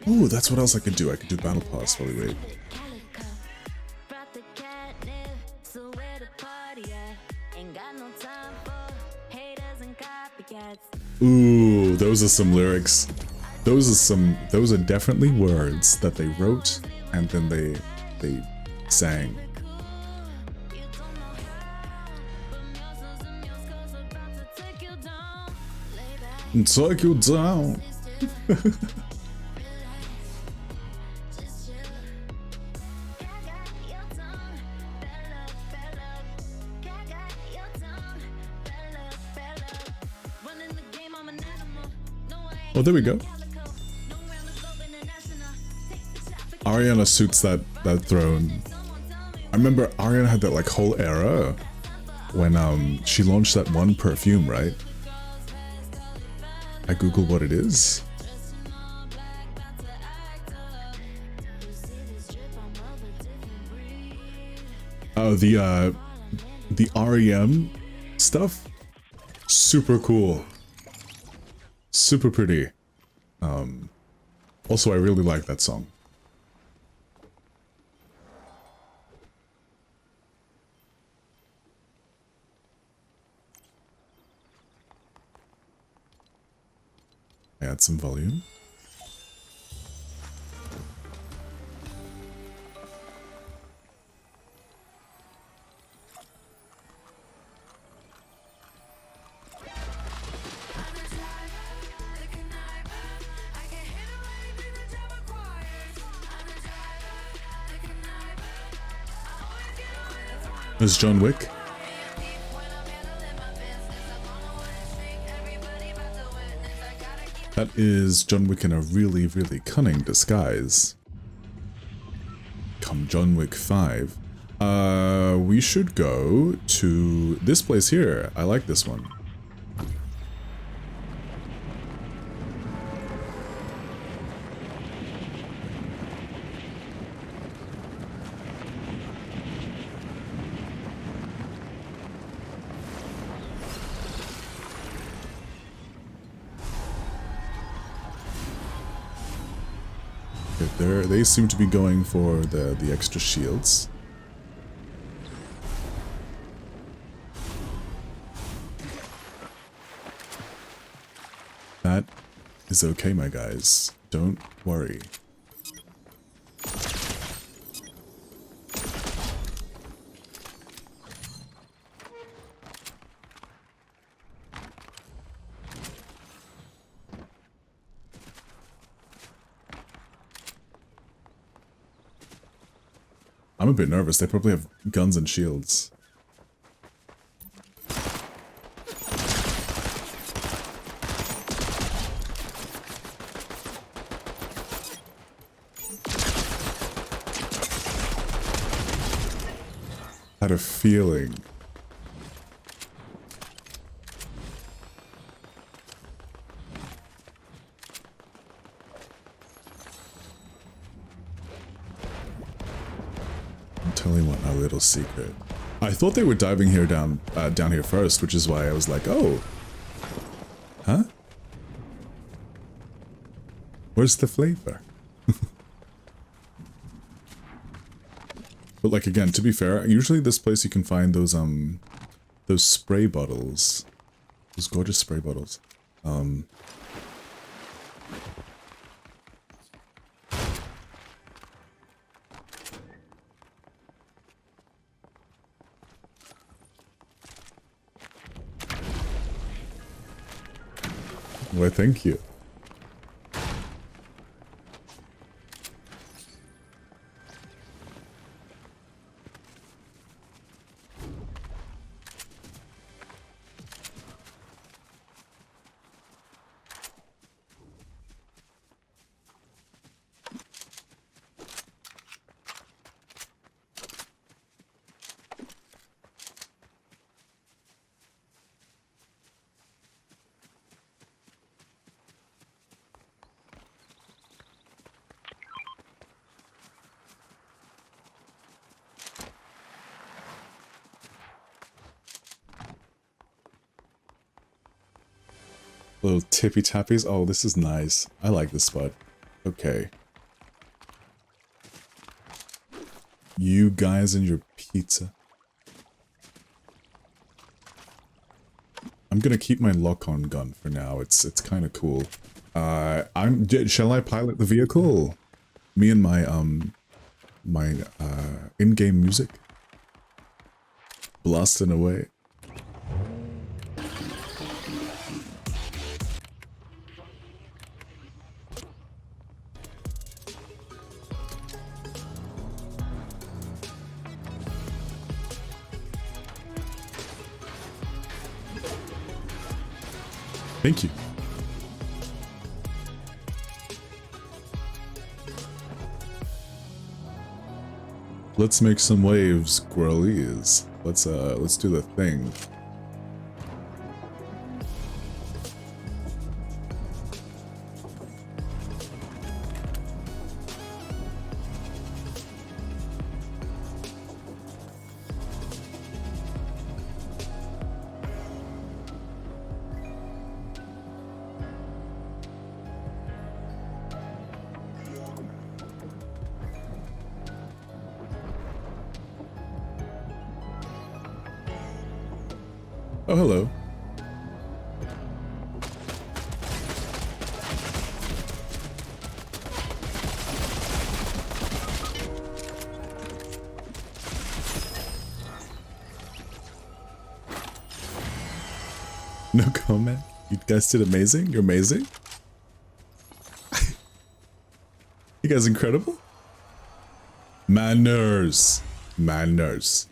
Ooh, that's what else I could do. I could do Battle Pass while we wait. Ooh, those are some lyrics. Those are definitely words that they wrote and then they sang. Take you down. Oh, there we go. Ariana suits that throne. I remember Ariana had that like whole era when she launched that one perfume, right? I googled what it is. Oh, the REM stuff, super cool. Super pretty. Also, I really like that song. Add some volume. Is John Wick? That is John Wick in a really, really cunning disguise. Come John Wick 5. We should go to this place here. I like this one. They seem to be going for the extra shields. That is okay, my guys. Don't worry. I'm a bit nervous. They probably have guns and shields. Had a feeling. Tell me what, a little secret. I thought they were diving here down here first, which is why I was like, oh. Huh? Where's the flavor? But But like again, to be fair, usually this place you can find those spray bottles. Those gorgeous spray bottles. Well, thank you. Little tippy tappies. Oh, this is nice. I like this spot. Okay. You guys and your pizza. I'm gonna keep my lock-on gun for now. It's kind of cool. Shall I pilot the vehicle? Me and my in-game music. Blasting away. Thank you. Let's make some waves, squirrelies. Let's do the thing. Oh, hello. No comment. You guys did amazing. You're amazing. You guys incredible. Manners. Manners.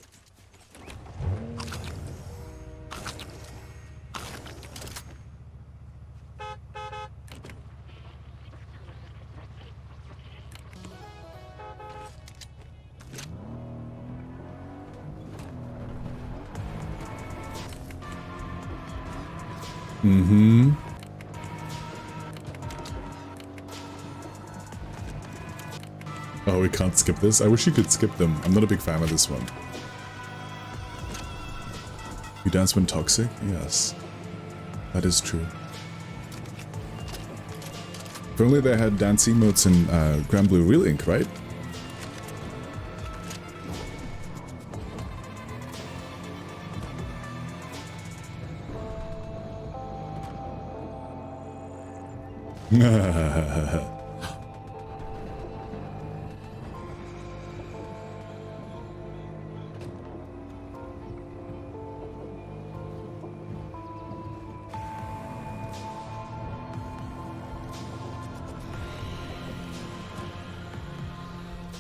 Mm-hmm. Oh, we can't skip this? I wish you could skip them. I'm not a big fan of this one. You dance when toxic? Yes. That is true. If only they had dance emotes in Grand Blue Real Ink, right?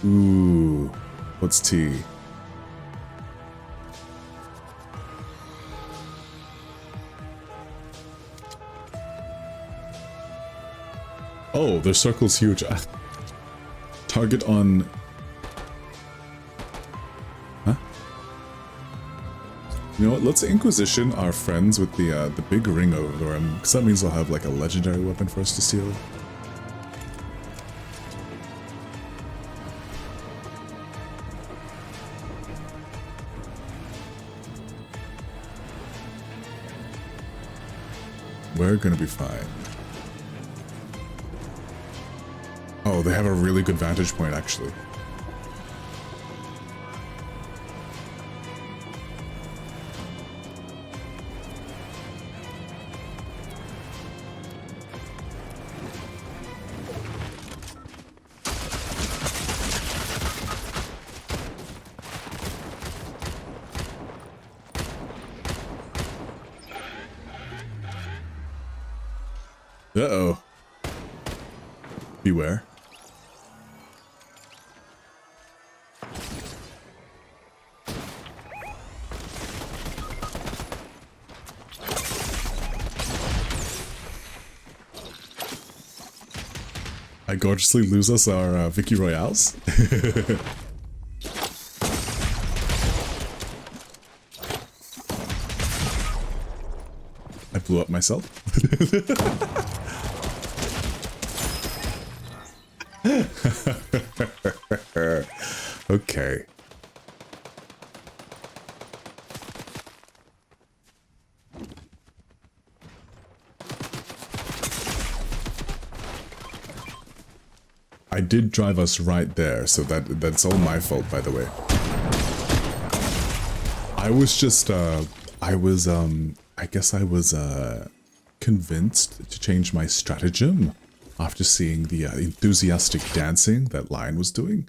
Ooh, what's tea? Oh, the circle's huge. Target on... Huh? You know what, let's Inquisition our friends with the big ring over him, because that means they'll have like a legendary weapon for us to steal. We're gonna be fine. Oh, they have a really good vantage point, actually. Uh-oh. Beware. I gorgeously lose us our Vicky Royales. I blew up myself. Okay. I did drive us right there, so that's all my fault, by the way. I was just, I guess I was, convinced to change my stratagem after seeing the enthusiastic dancing that Lion was doing.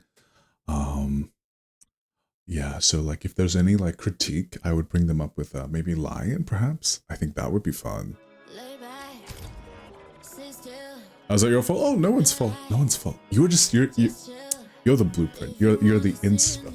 Yeah, so like if there's any like critique, I would bring them up with maybe Lion, perhaps. I think that would be fun. Oh, is that your fault? Oh, no one's fault. No one's fault. You're just you're the blueprint. You're the inspo.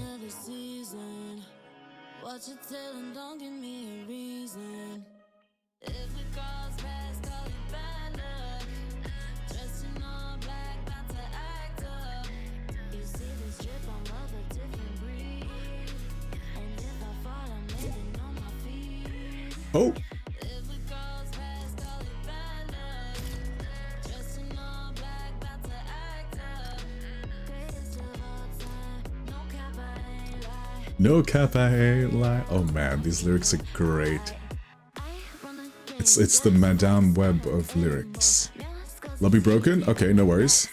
Oh. No cap, I ain't lie. Oh man, these lyrics are great. It's the Madame Web of lyrics. Lobby broken? Okay, no worries.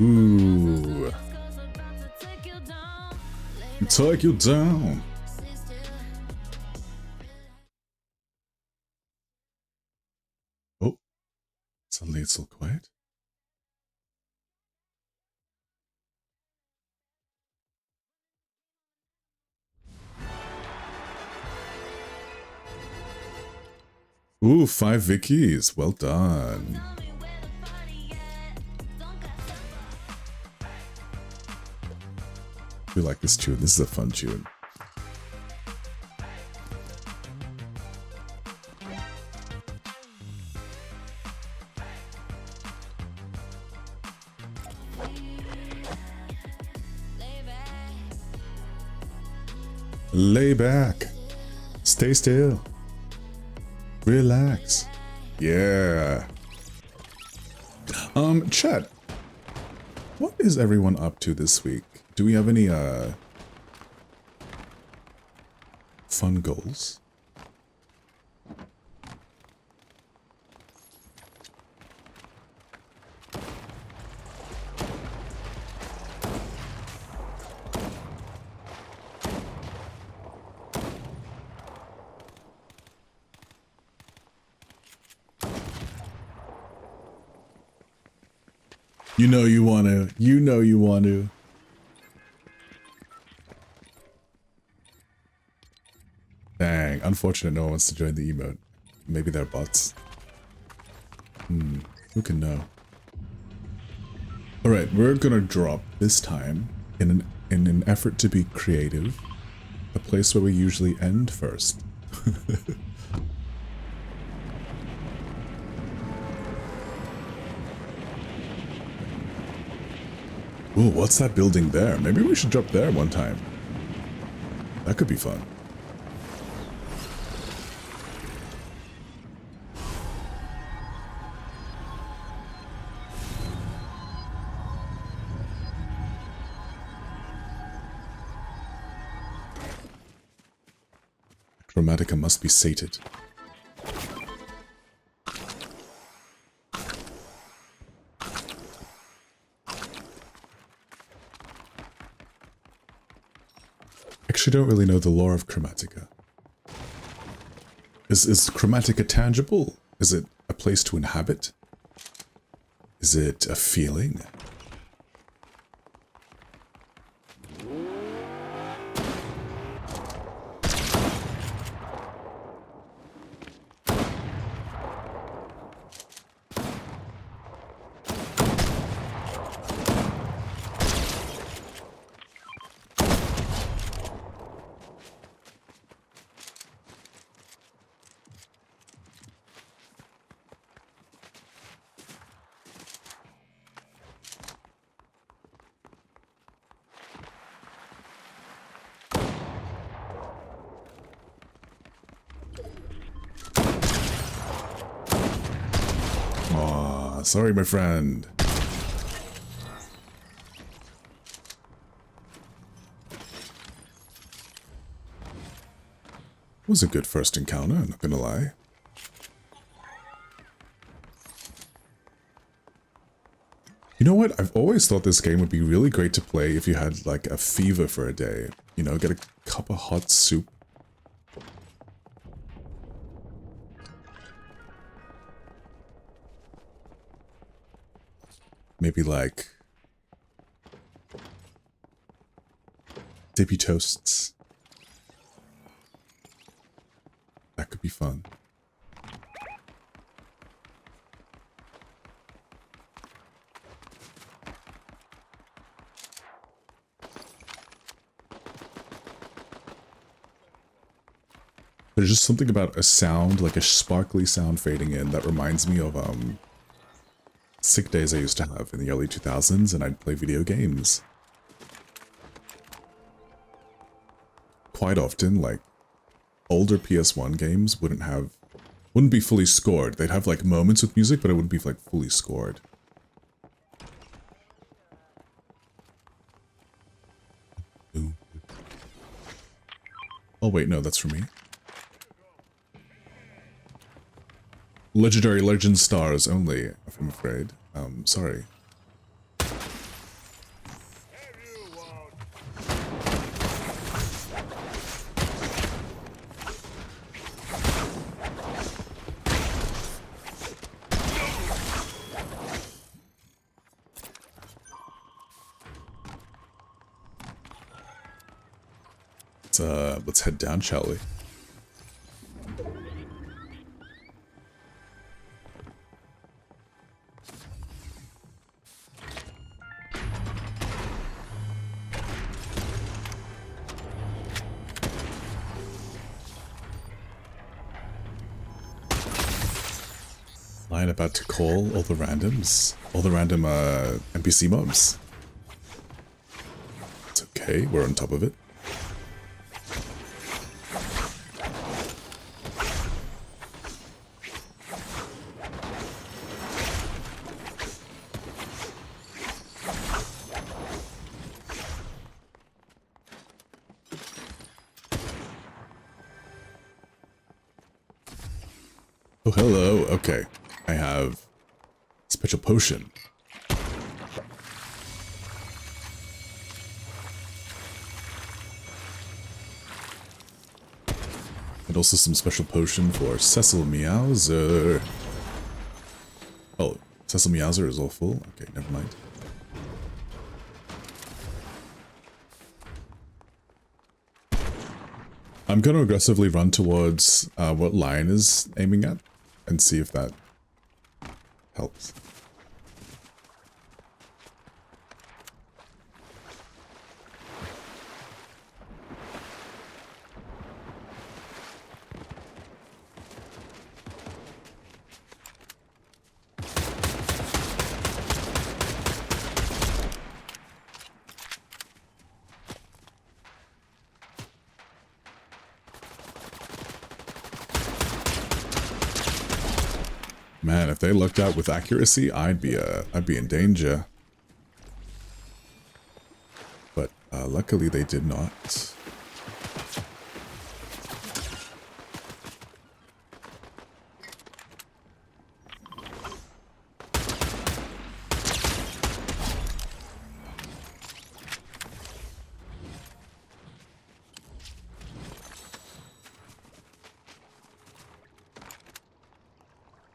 Ooh. Take you down. Oh, suddenly it's all quiet. Ooh, 5 Vickies. Well done. I like this tune. This is a fun tune. Lay back. Stay still. Relax. Yeah. Chat. What is everyone up to this week? Do we have any, fun goals? You know you want to. You know you want to. Dang, unfortunate no one wants to join the emote. Maybe they're bots. Who can know? Alright, we're gonna drop this time, in an effort to be creative, a place where we usually end first. Ooh, what's that building there? Maybe we should drop there one time. That could be fun. Chromatica must be sated. Actually, don't really know the lore of Chromatica. Is Chromatica tangible? Is it a place to inhabit? Is it a feeling? Aw, sorry, my friend. Was a good first encounter, not gonna lie. You know what? I've always thought this game would be really great to play if you had like a fever for a day. You know, get a cup of hot soup. Maybe like dippy toasts. That could be fun. There's just something about a sound, like a sparkly sound fading in that reminds me of sick days I used to have in the early 2000s, and I'd play video games. Quite often, like, older PS1 games wouldn't be fully scored. They'd have like moments with music, but it wouldn't be like fully scored. Ooh. Oh wait, no, that's for me. Legendary Legend stars only, I'm afraid. Sorry. Let's head down, shall we? Line about to call all the randoms, all the random NPC mobs. It's okay, we're on top of it. Oh, hello. Okay. I have special potion. And also some special potion for Cecil Meowser. Oh, Cecil Meowser is all full? Okay, never mind. I'm going to aggressively run towards what Lion is aiming at and see if that helps. Man, if they looked out with accuracy, I'd be in danger. But luckily they did not.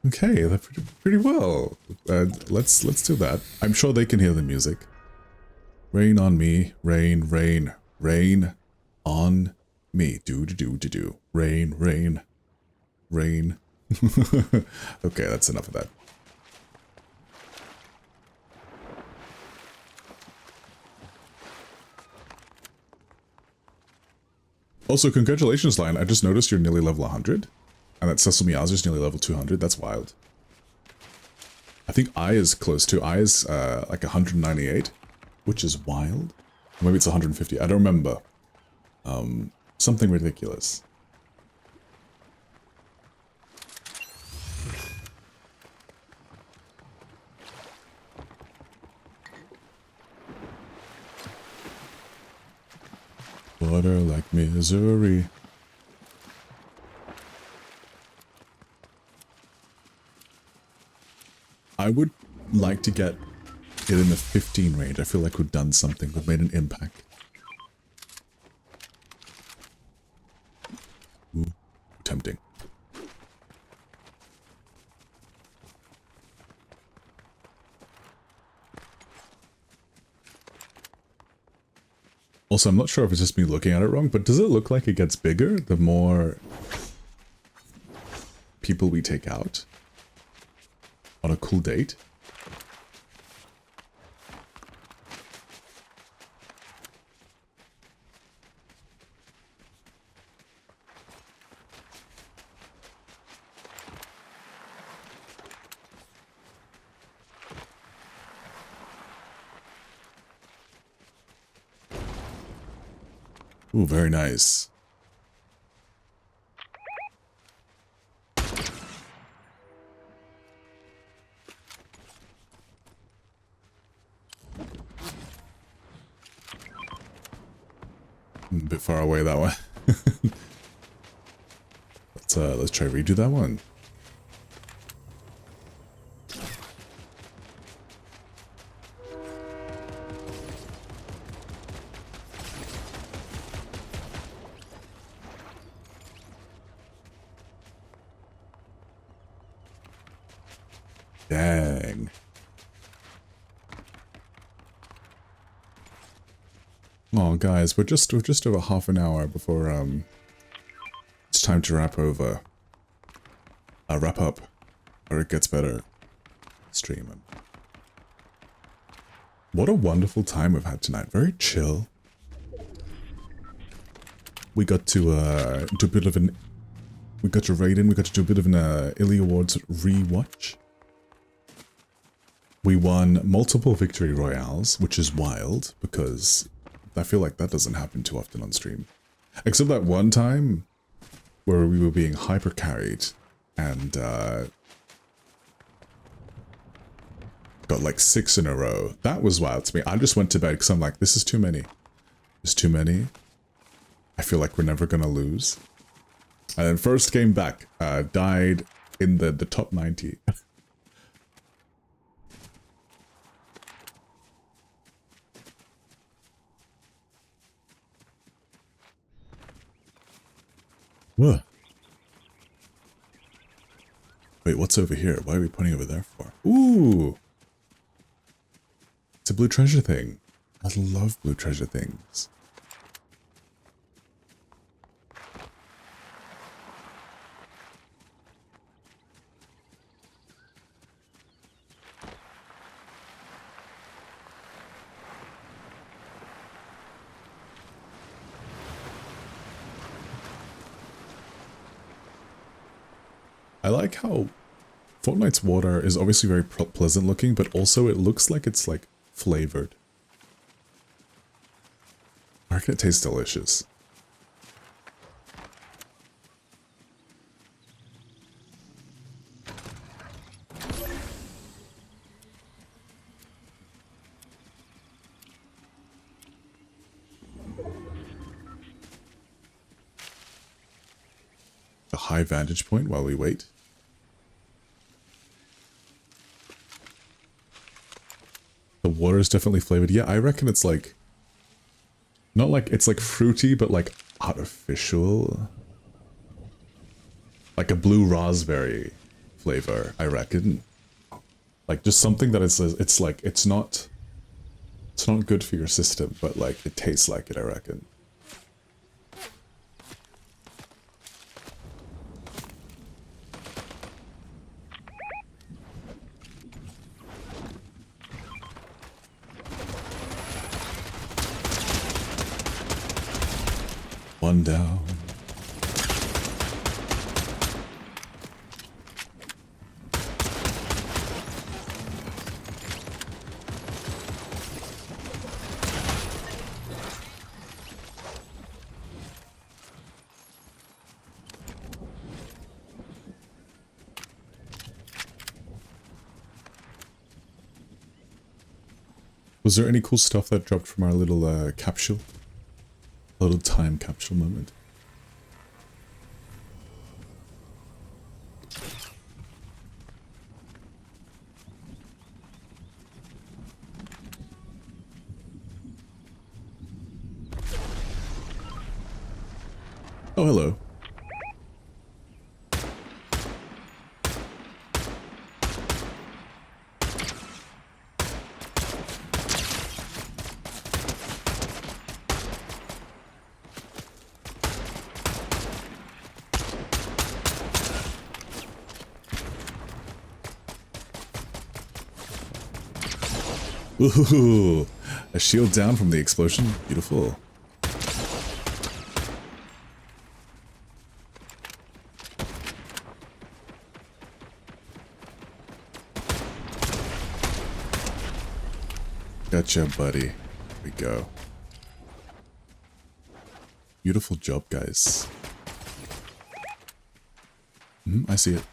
Okay, they're pretty well. Let's do that. I'm sure they can hear the music. Rain on me, rain, rain, rain on me. Do do do do do. Rain, rain, rain. Okay, that's enough of that. Also, congratulations, Lion. I just noticed you're nearly level 100. And that Sesame is nearly level 200. That's wild. I think I is close to. I is like 198, which is wild. Or maybe it's 150. I don't remember. Something ridiculous. Water like misery. I would like to get it in the 15 range. I feel like we've done something. We've made an impact. Ooh, tempting. Also, I'm not sure if it's just me looking at it wrong, but does it look like it gets bigger the more people we take out on a cool date? Ooh, very nice. A bit far away that way. Let's try redo that one. Dang. Oh, guys, we're just over half an hour before it's time to wrap up, or it gets better. Streaming. What a wonderful time we've had tonight. Very chill. We got to do a bit of an. We got to raid in. We got to do a bit of an ILY Awards rewatch. We won multiple victory royales, which is wild because I feel like that doesn't happen too often on stream. Except that one time where we were being hyper carried and got like 6 in a row. That was wild to me. I just went to bed because I'm like, this is too many. There's too many. I feel like we're never gonna lose. And then first game back, died in the top 90. What? Wait, what's over here? Why are we pointing over there for? Ooh! It's a blue treasure thing. I love blue treasure things. I like how Fortnite's water is obviously very pleasant looking, but also it looks like it's like flavored. I reckon it tastes delicious. A high vantage point while we wait. The water is definitely flavored. Yeah, I reckon it's like, not like, it's like fruity, but like artificial. Like a blue raspberry flavor, I reckon. Like just something that it's like it's not good for your system, but like it tastes like it, I reckon. One down. Was there any cool stuff that dropped from our little capsule? A little time capsule moment. Oh, hello. Ooh, a shield down from the explosion. Beautiful. Gotcha, buddy. Here we go. Beautiful job, guys. I see it.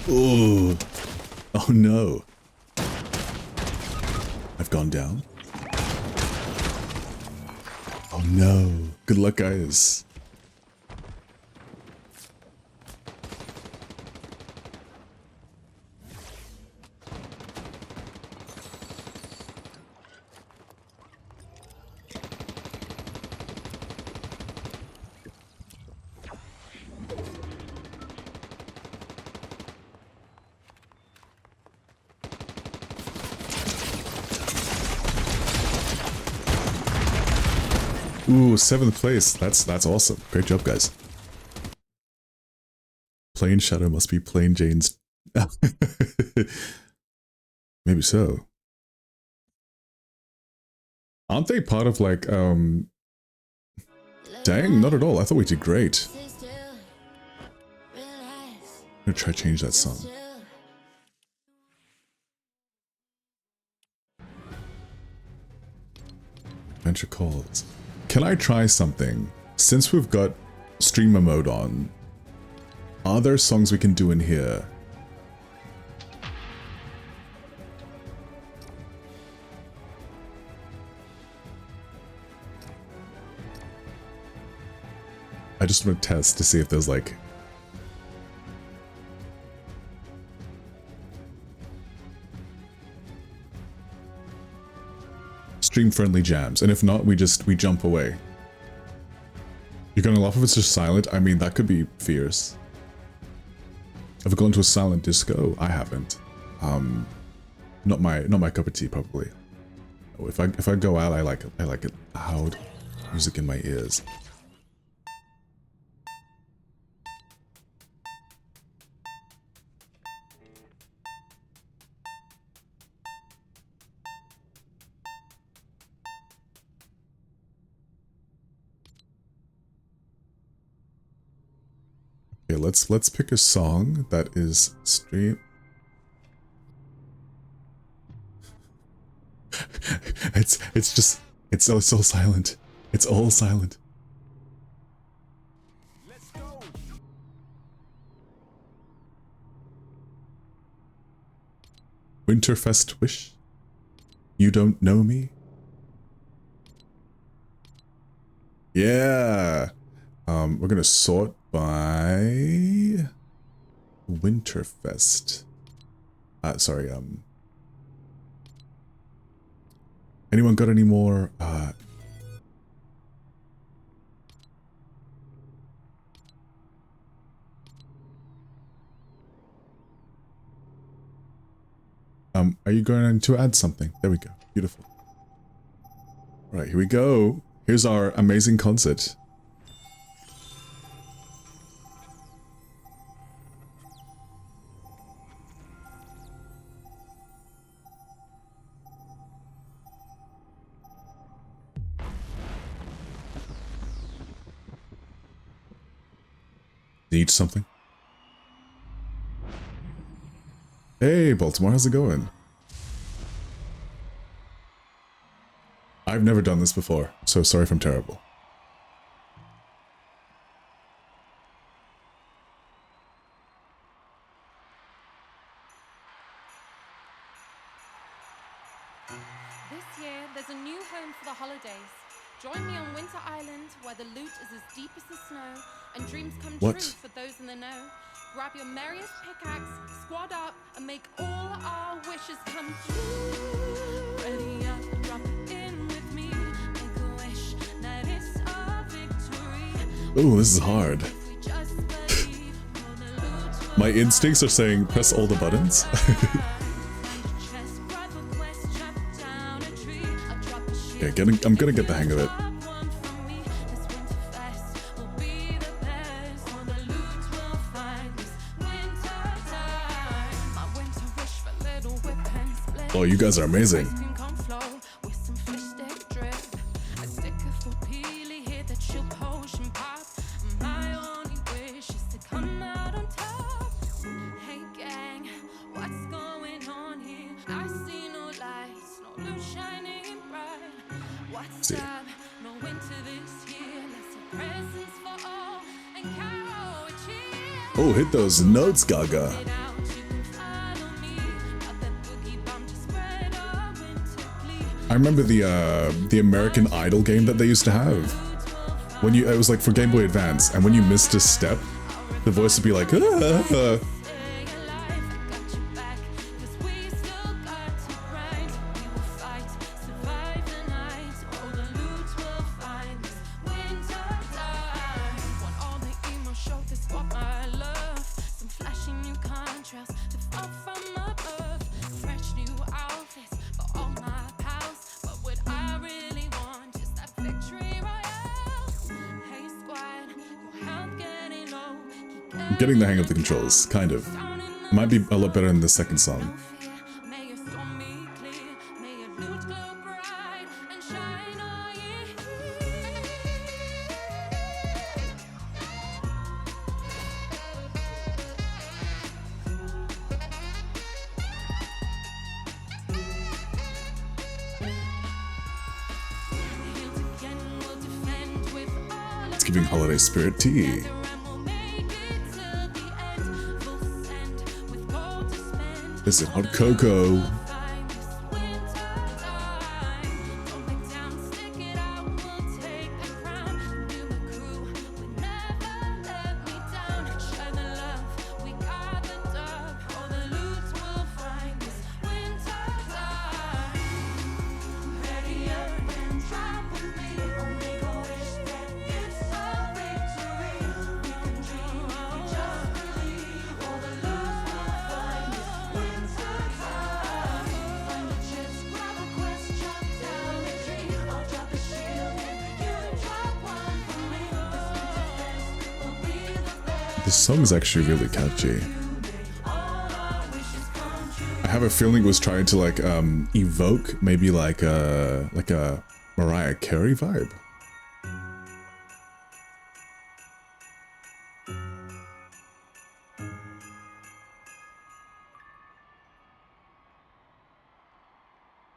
Ooh. Oh no. I've gone down. Oh no. Good luck, guys. Ooh, 7th place. That's awesome. Great job, guys. Plain Shadow must be Plain Jane's. Maybe so. Aren't they part of like Dang, not at all. I thought we did great. I'm gonna try to change that song. Adventure calls. Can I try something? Since we've got streamer mode on, are there songs we can do in here? I just want to test to see if there's like... stream-friendly jams, and if not, we jump away. You're gonna laugh if it's just silent? I mean, that could be fierce. Have I gone to a silent disco? I haven't. Not my cup of tea, probably. Oh, if I go out, I like it loud. Music in my ears. Okay, let's pick a song that is stream. it's all silent. It's all silent. Winterfest Wish? You don't know me? Yeah. We're gonna sort by Winterfest. Sorry, Anyone got any more? Are you going to add something? There we go. Beautiful. Right, here we go. Here's our amazing concert. Need something? Hey, Baltimore, how's it going? I've never done this before, so sorry if I'm terrible. This year, there's a new home for the holidays. Join me on Winter Island, where the loot is as deep as the snow, and dreams come true for those in the know. Grab your merriest pickaxe, squad up, and make all our wishes come true. Ready up, drop in with me, make a wish that it's our victory. Ooh, this is hard. My instincts are saying press all the buttons. Okay, I'm gonna get the hang of it. Oh, you guys are amazing. See. Oh, hit those notes, Gaga. I remember the American Idol game that they used to have. When it was like for Game Boy Advance, and when you missed a step, the voice would be like, ah. Getting the hang of the controls, kind of. Might be a lot better in the second song. It's giving holiday spirit tea. This is hot cocoa. This song is actually really catchy. I have a feeling it was trying to like evoke maybe like a Mariah Carey vibe.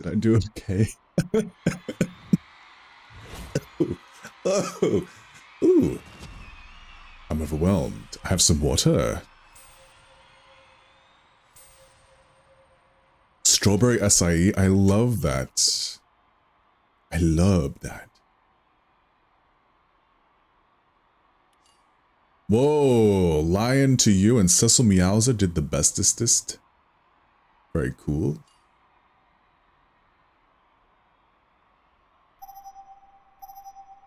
Did I do okay? Oh, ooh. I'm overwhelmed. I have some water. Strawberry acai. I love that. I love that. Whoa, Lion to You and Cecil Meowser did the bestestest. Very cool.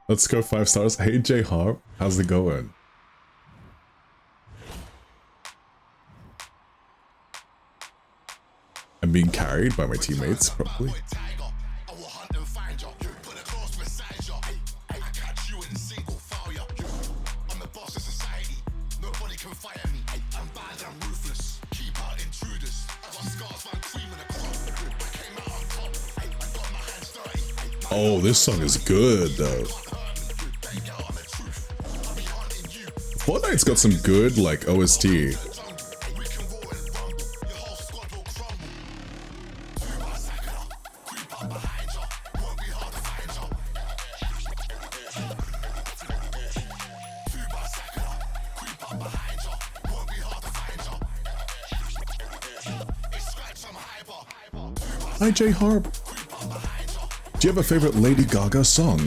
Let's go 5 stars. Hey J Harp, how's it going? I'm being carried by my teammates, probably. Oh, this song is good though. Fortnite's got some good like OST. Hi J Harp. Do you have a favorite Lady Gaga song?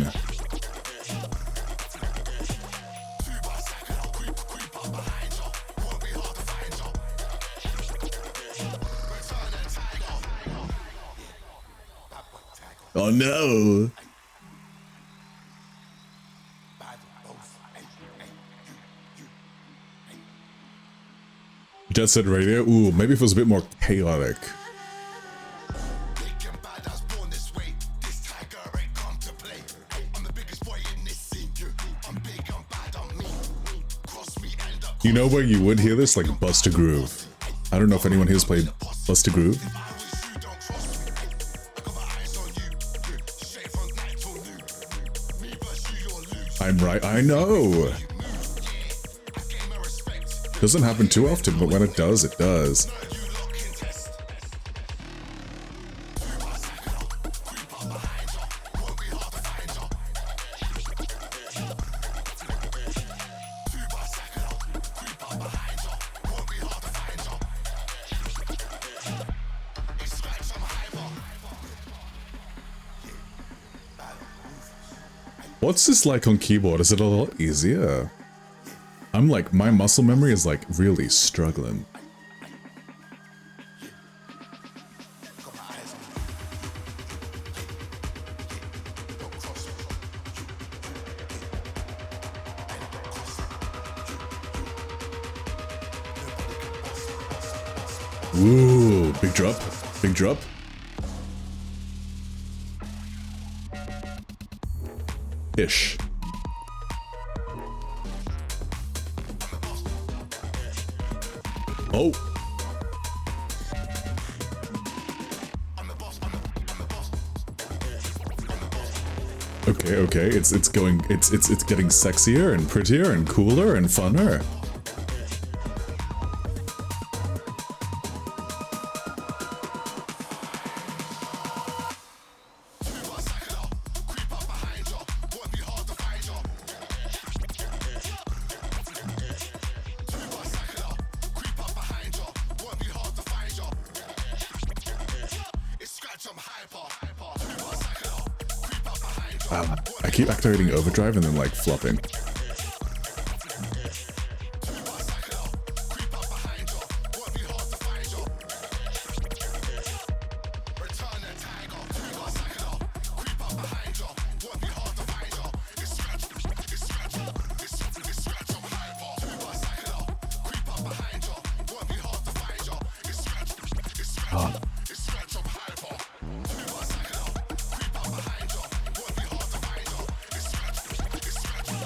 Oh no! Jet Set Radio? Ooh, maybe if it was a bit more chaotic. You know where you would hear this? Like Bust a Groove. I don't know if anyone here's played Bust a Groove. I'm right, I know! Doesn't happen too often, but when it does, it does. What's this like on keyboard? Is it a lot easier? I'm like, my muscle memory is like really struggling. Ooh, big drop, big drop. Ish. Oh. Okay, okay. It's getting sexier and prettier and cooler and funner. I keep activating overdrive and then like flopping.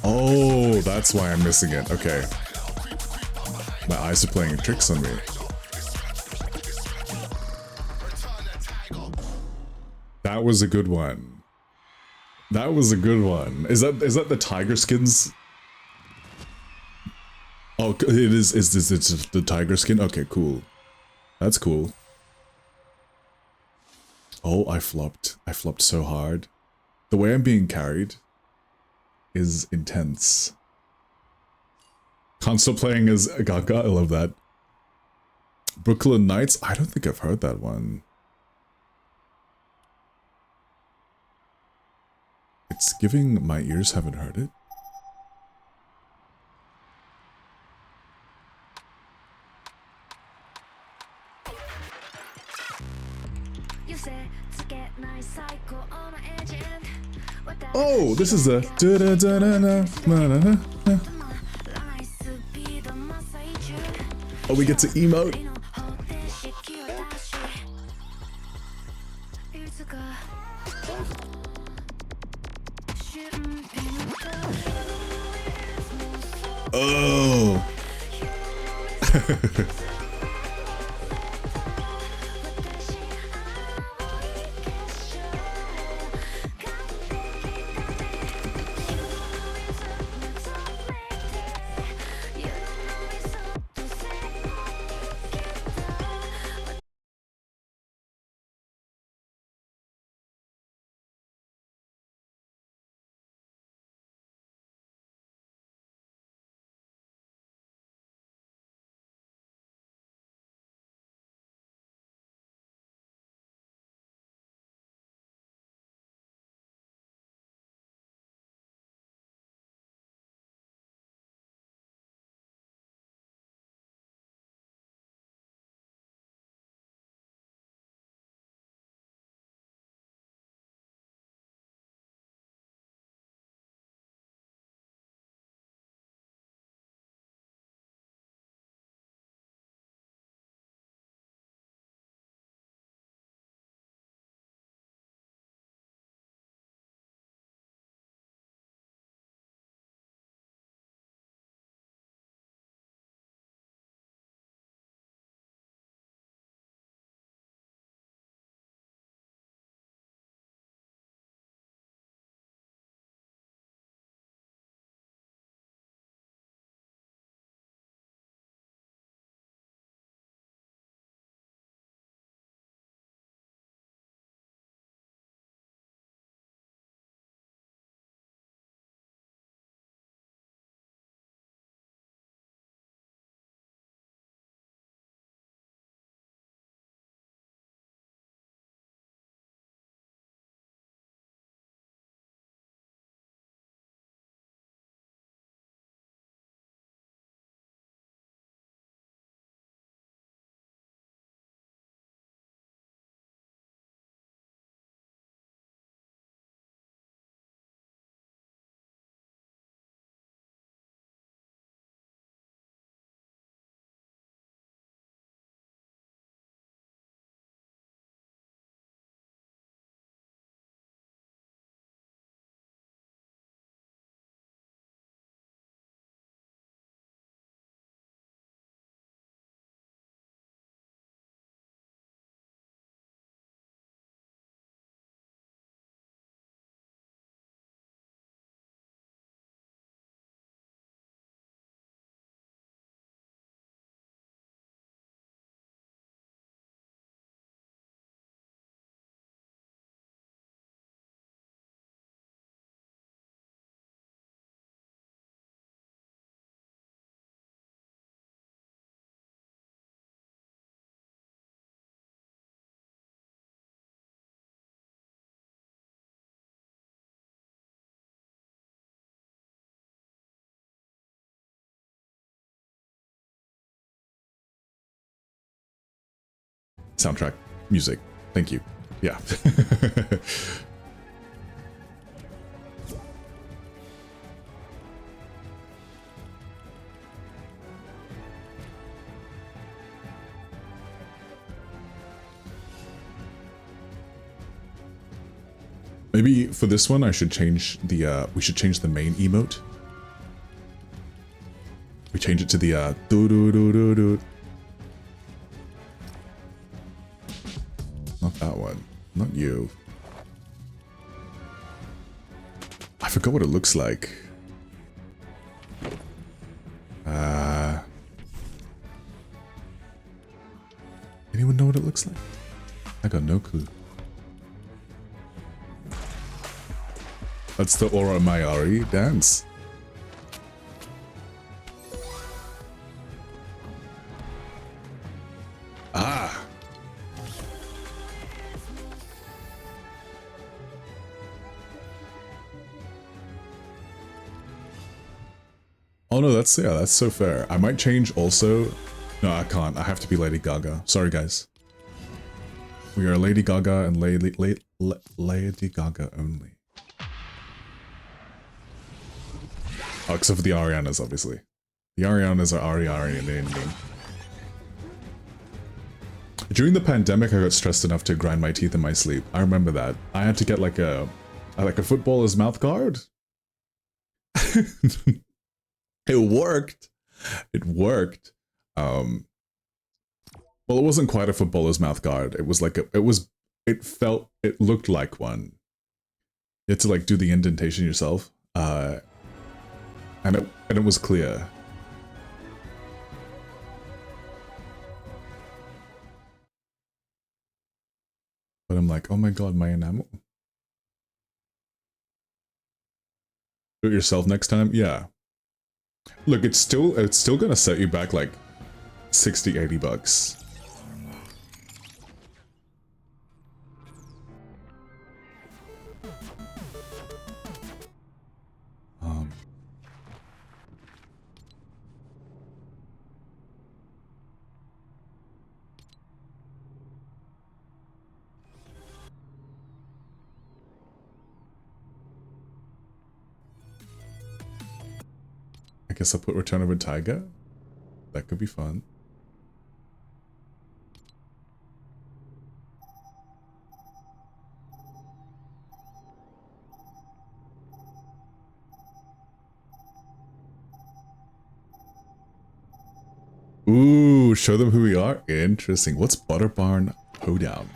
Oh, that's why I'm missing it. Okay. My eyes are playing tricks on me. That was a good one. That was a good one. Is that the tiger skins? Oh, it is it's the tiger skin? Okay, cool. That's cool. Oh, I flopped. I flopped so hard. The way I'm being carried is intense. Console playing as Gaga, I love that. Brooklyn Nights, I don't think I've heard that one. It's giving my ears haven't heard it. Oh, this is a. Oh, we get to emote. Oh. Soundtrack, music. Thank you. Yeah. Maybe for this one, I should change the, we should change the main emote. We change it to the, doo-doo-doo-doo-doo. Not that one. Not you. I forgot what it looks like. Anyone know what it looks like? I got no clue. That's the Aura Mayari dance. Ah! Oh no, that's, yeah, that's so fair. I might change also. No, I can't. I have to be Lady Gaga. Sorry, guys. We are Lady Gaga and Lady Gaga only. Oh, except for the Arianas, obviously. The Arianas are Ariane. During the pandemic, I got stressed enough to grind my teeth in my sleep. I remember that. I had to get like a footballer's mouth guard. It worked. It worked. Well, it wasn't quite a footballer's mouth guard. It was like it looked like one. You had to like do the indentation yourself. And it was clear. But I'm like, oh my god, my enamel. Do it yourself next time? Yeah. Look, it's still gonna set you back like 60, 80 bucks. I guess I'll put Return of a Tiger. That could be fun. Ooh, show them who we are? Interesting. What's Butter Barn Hoedown?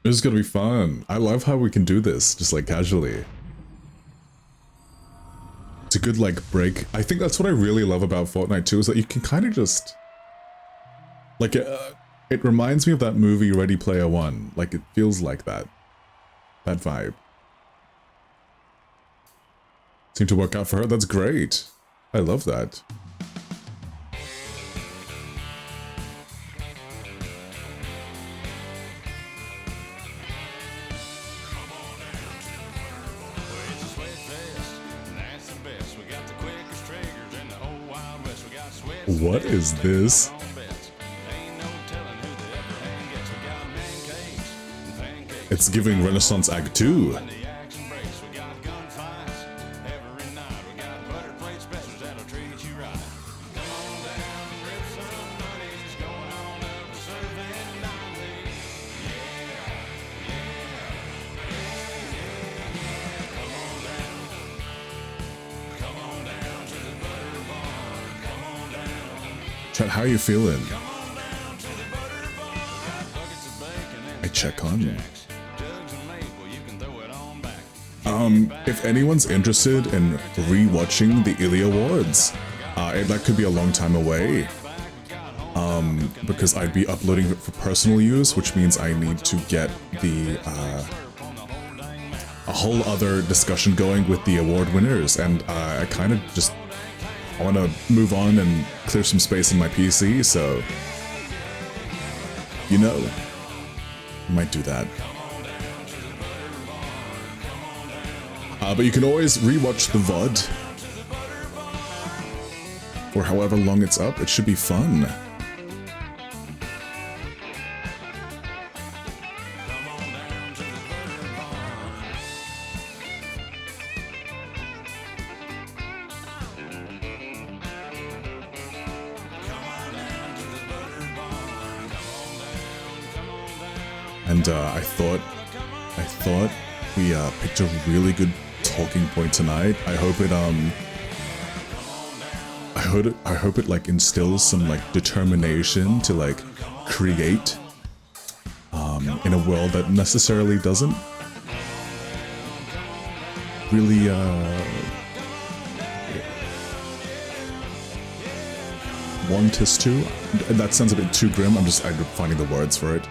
This is gonna be fun. I love how we can do this, just like casually. It's a good like break. I think that's what I really love about Fortnite too, is that you can kind of just... Like, it reminds me of that movie Ready Player One. Like, it feels like that. That vibe. Seemed to work out for her. That's great. I love that. What is this? It's giving Renaissance Act 2. Chat, how are you feeling? I check on you. If anyone's interested in re-watching the ILY Awards, that could be a long time away. Because I'd be uploading it for personal use, which means I need to get the a whole other discussion going with the award winners, and I kind of just I want to move on and clear some space in my PC, so you know, I might do that. But you can always rewatch the VOD for however long it's up. It should be fun. And I thought we picked a really good talking point tonight. I hope it like instills some like determination to like create in a world that necessarily doesn't really want us to. That sounds a bit too grim. I'm finding the words for it.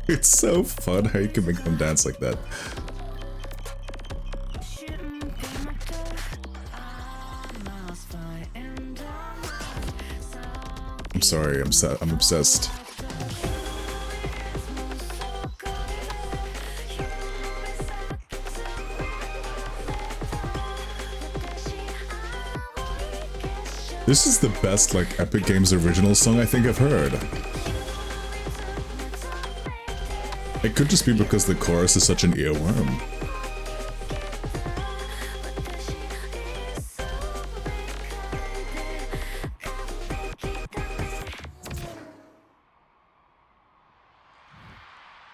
It's so fun how you can make them dance like that. I'm sorry, I'm obsessed. This is the best, like, Epic Games original song I think I've heard. It could just be because the chorus is such an earworm.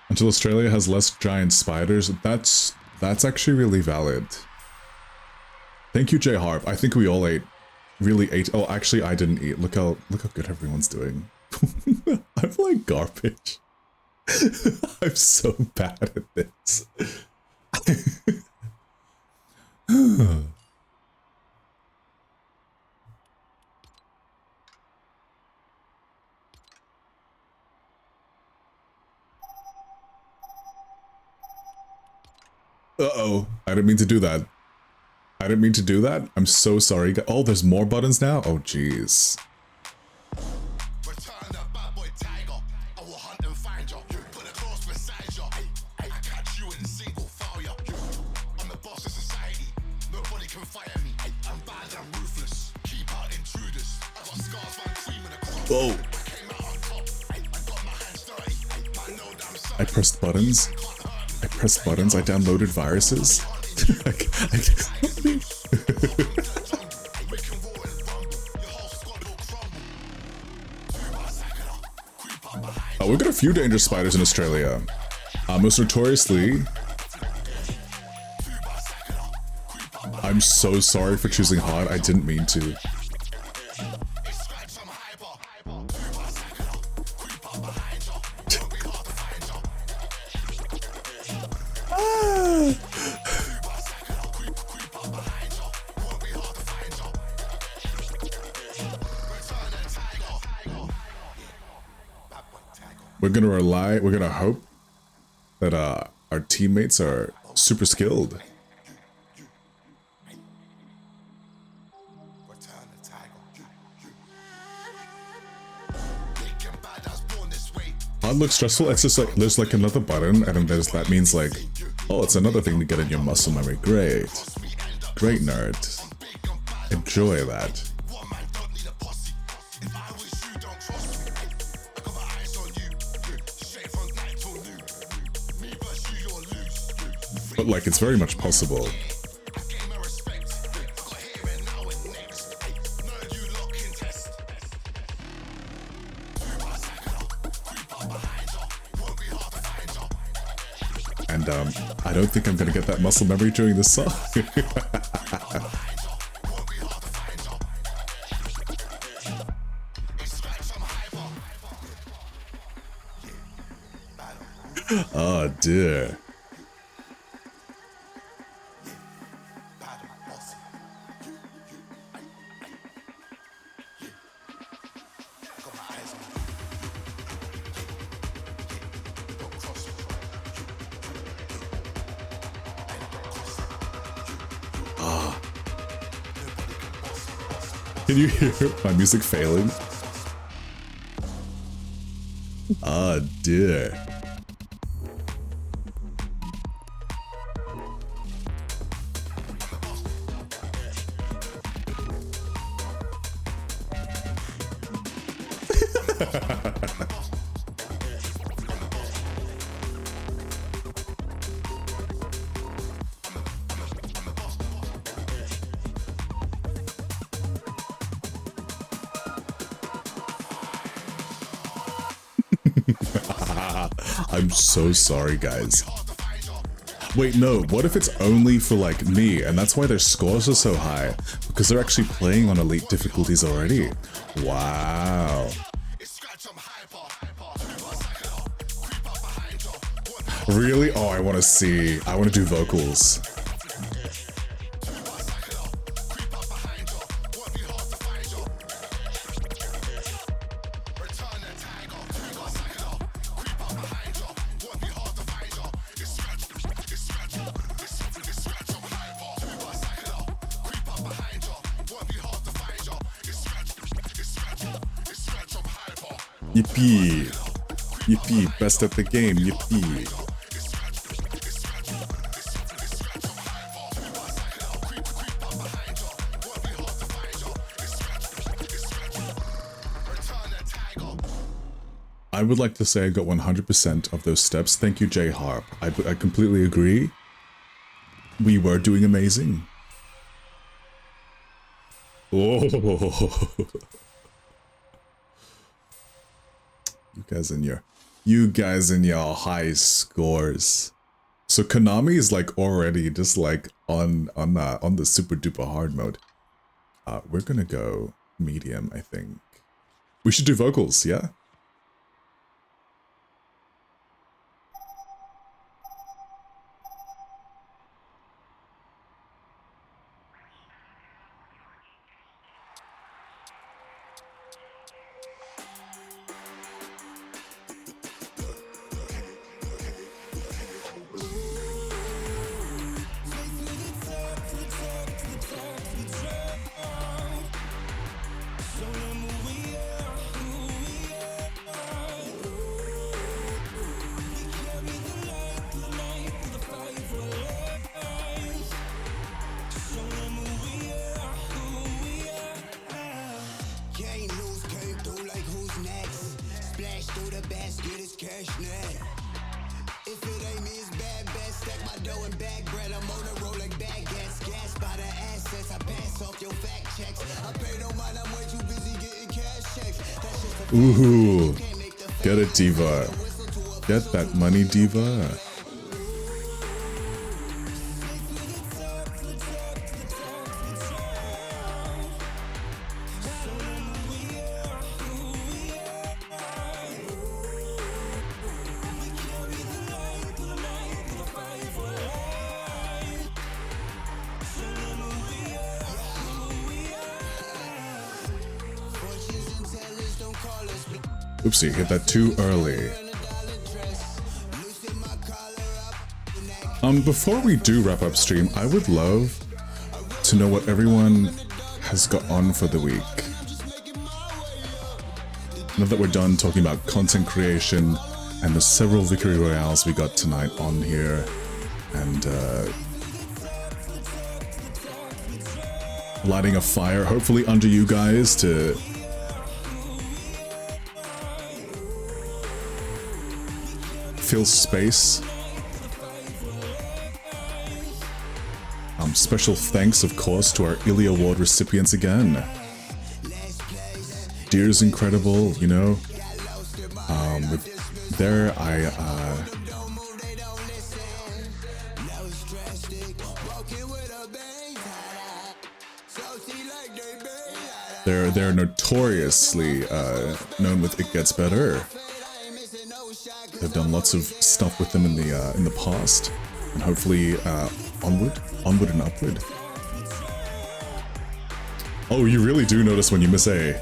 Until Australia has less giant spiders, that's actually really valid. Thank you, J Harp. I think we all really ate. Oh, actually, I didn't eat. Look how good everyone's doing. I'm like garbage. I'm so bad at this. Uh-oh. I didn't mean to do that. I didn't mean to do that. I'm so sorry. Oh, there's more buttons now? Oh, jeez. Whoa. I pressed buttons. I pressed buttons. I downloaded viruses. Oh, we've got a few dangerous spiders in Australia. Most notoriously... I'm so sorry for choosing hot. I didn't mean to. We're gonna hope that our teammates are super skilled. Hard looks stressful. It's just like there's like another button, and then there's that means like, oh, it's another thing to get in your muscle memory. Great, great nerd. Enjoy that. But like, it's very much possible. And I don't think I'm gonna get that muscle memory during this song. Oh dear. Can you hear my music failing? Ah, dear. I'm so sorry, guys. Wait, no, what if it's only for, like, me, and that's why their scores are so high? Because they're actually playing on elite difficulties already. Wow. Really? Oh, I want to see. I want to do vocals. Yippee. Yippee. Best at the game. Yippee. I would like to say I got 100% of those steps. Thank you, J Harp. I completely agree. We were doing amazing. Oh. You guys and your high scores. So Konami is like already just like on the super duper hard mode. We're gonna go medium, I think. We should do vocals, yeah? Ooh, get it, Diva. Get that money, Diva. Oopsie, hit that too early. Before we do wrap up stream, I would love to know what everyone has got on for the week. Now that we're done talking about content creation and the several victory royales we got tonight on here, and lighting a fire, hopefully under you guys to fill space. Special thanks, of course, to our ILY Award recipients again. Deer's incredible, you know. There, they're notoriously known with It Gets Better. They've done lots of stuff with them in the past, and hopefully onward and upward. Oh, you really do notice when you miss A.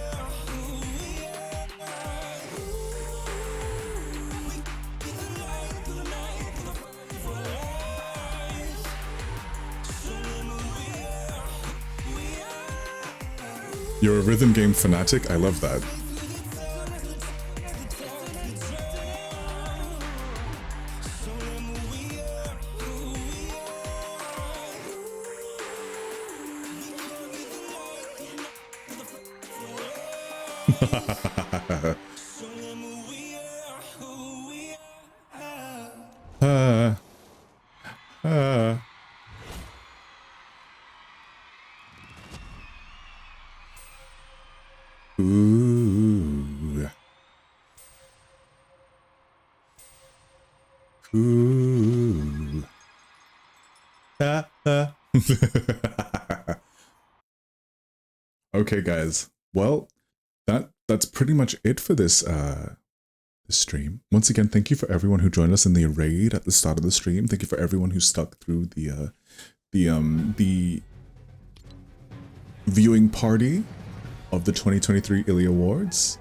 You're a rhythm game fanatic? I love that. Ooh. Ooh. Okay, guys. Well, that's pretty much it for this stream. Once again, thank you for everyone who joined us in the raid at the start of the stream. Thank you for everyone who stuck through the viewing party of the 2023 ILY Awards.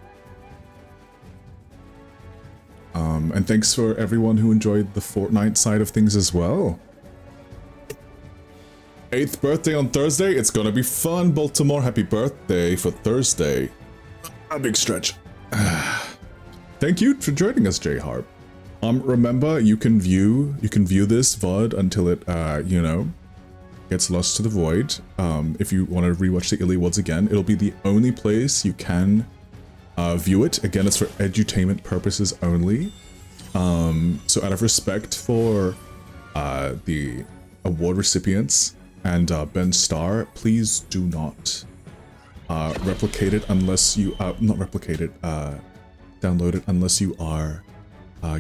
And thanks for everyone who enjoyed the Fortnite side of things as well. 8th birthday on Thursday. It's gonna be fun, Baltimore. Happy birthday for Thursday. A big stretch. Thank you for joining us, J Harp. Remember, you can view this VOD until it, you know, gets lost to the void. If you want to rewatch the ILY Awards again, it'll be the only place you can view it. Again, it's for edutainment purposes only. So out of respect for the award recipients and Ben Starr, please do not replicate it unless you not replicate it, download it unless you are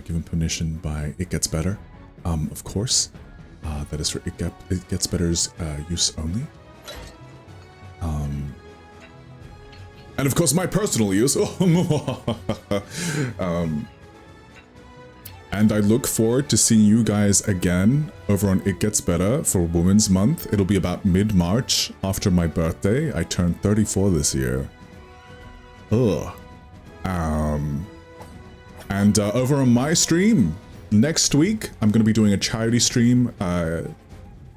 given permission by It Gets Better. Of course, that is for It Gets Better's use only. And of course, my personal use. And I look forward to seeing you guys again over on It Gets Better for Women's Month. It'll be about mid-March after my birthday. I turned 34 this year. Ugh. And over on my stream next week, I'm going to be doing a charity stream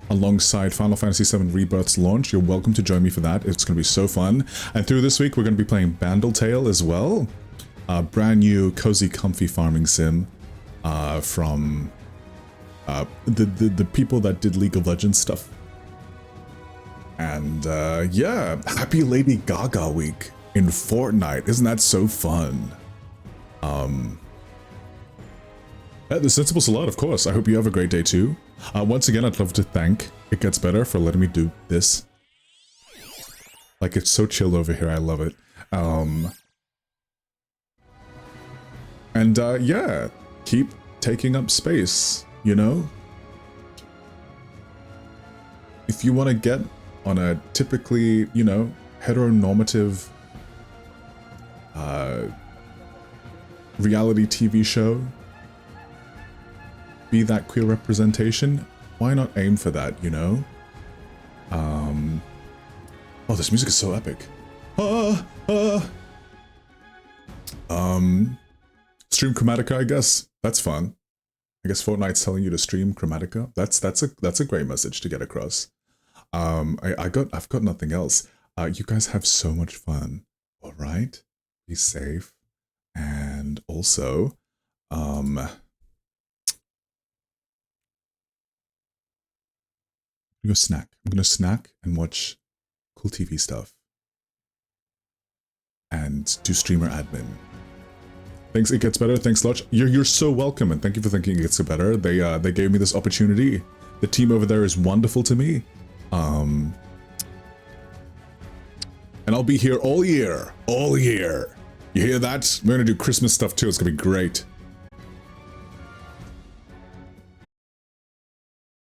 alongside Final Fantasy VII Rebirth's launch. You're welcome to join me for that. It's going to be so fun. And through this week, we're going to be playing Bandletale as well. Brand new, cozy, comfy farming sim from the people that did League of Legends stuff. And yeah, happy Lady Gaga week in Fortnite. Isn't that so fun? The Sensible Salad, of course. I hope you have a great day too. Once again, I'd love to thank It Gets Better for letting me do this. Like, it's so chill over here. I love it. And yeah, keep taking up space, you know? If you want to get on a typically, you know, heteronormative reality TV show, be that queer representation, why not aim for that, you know? Oh, this music is so epic. Stream Chromatica, I guess. That's fun. I guess Fortnite's telling you to stream Chromatica. That's a great message to get across. I've got nothing else. You guys have so much fun. All right? Be safe. And also, I'm gonna snack and watch cool TV stuff. And do streamer admin. Thanks, It Gets Better. Thanks, Lodge. You're so welcome, and thank you for thinking It Gets Better. They gave me this opportunity. The team over there is wonderful to me. And I'll be here all year. All year. You hear that? We're gonna do Christmas stuff too. It's gonna be great.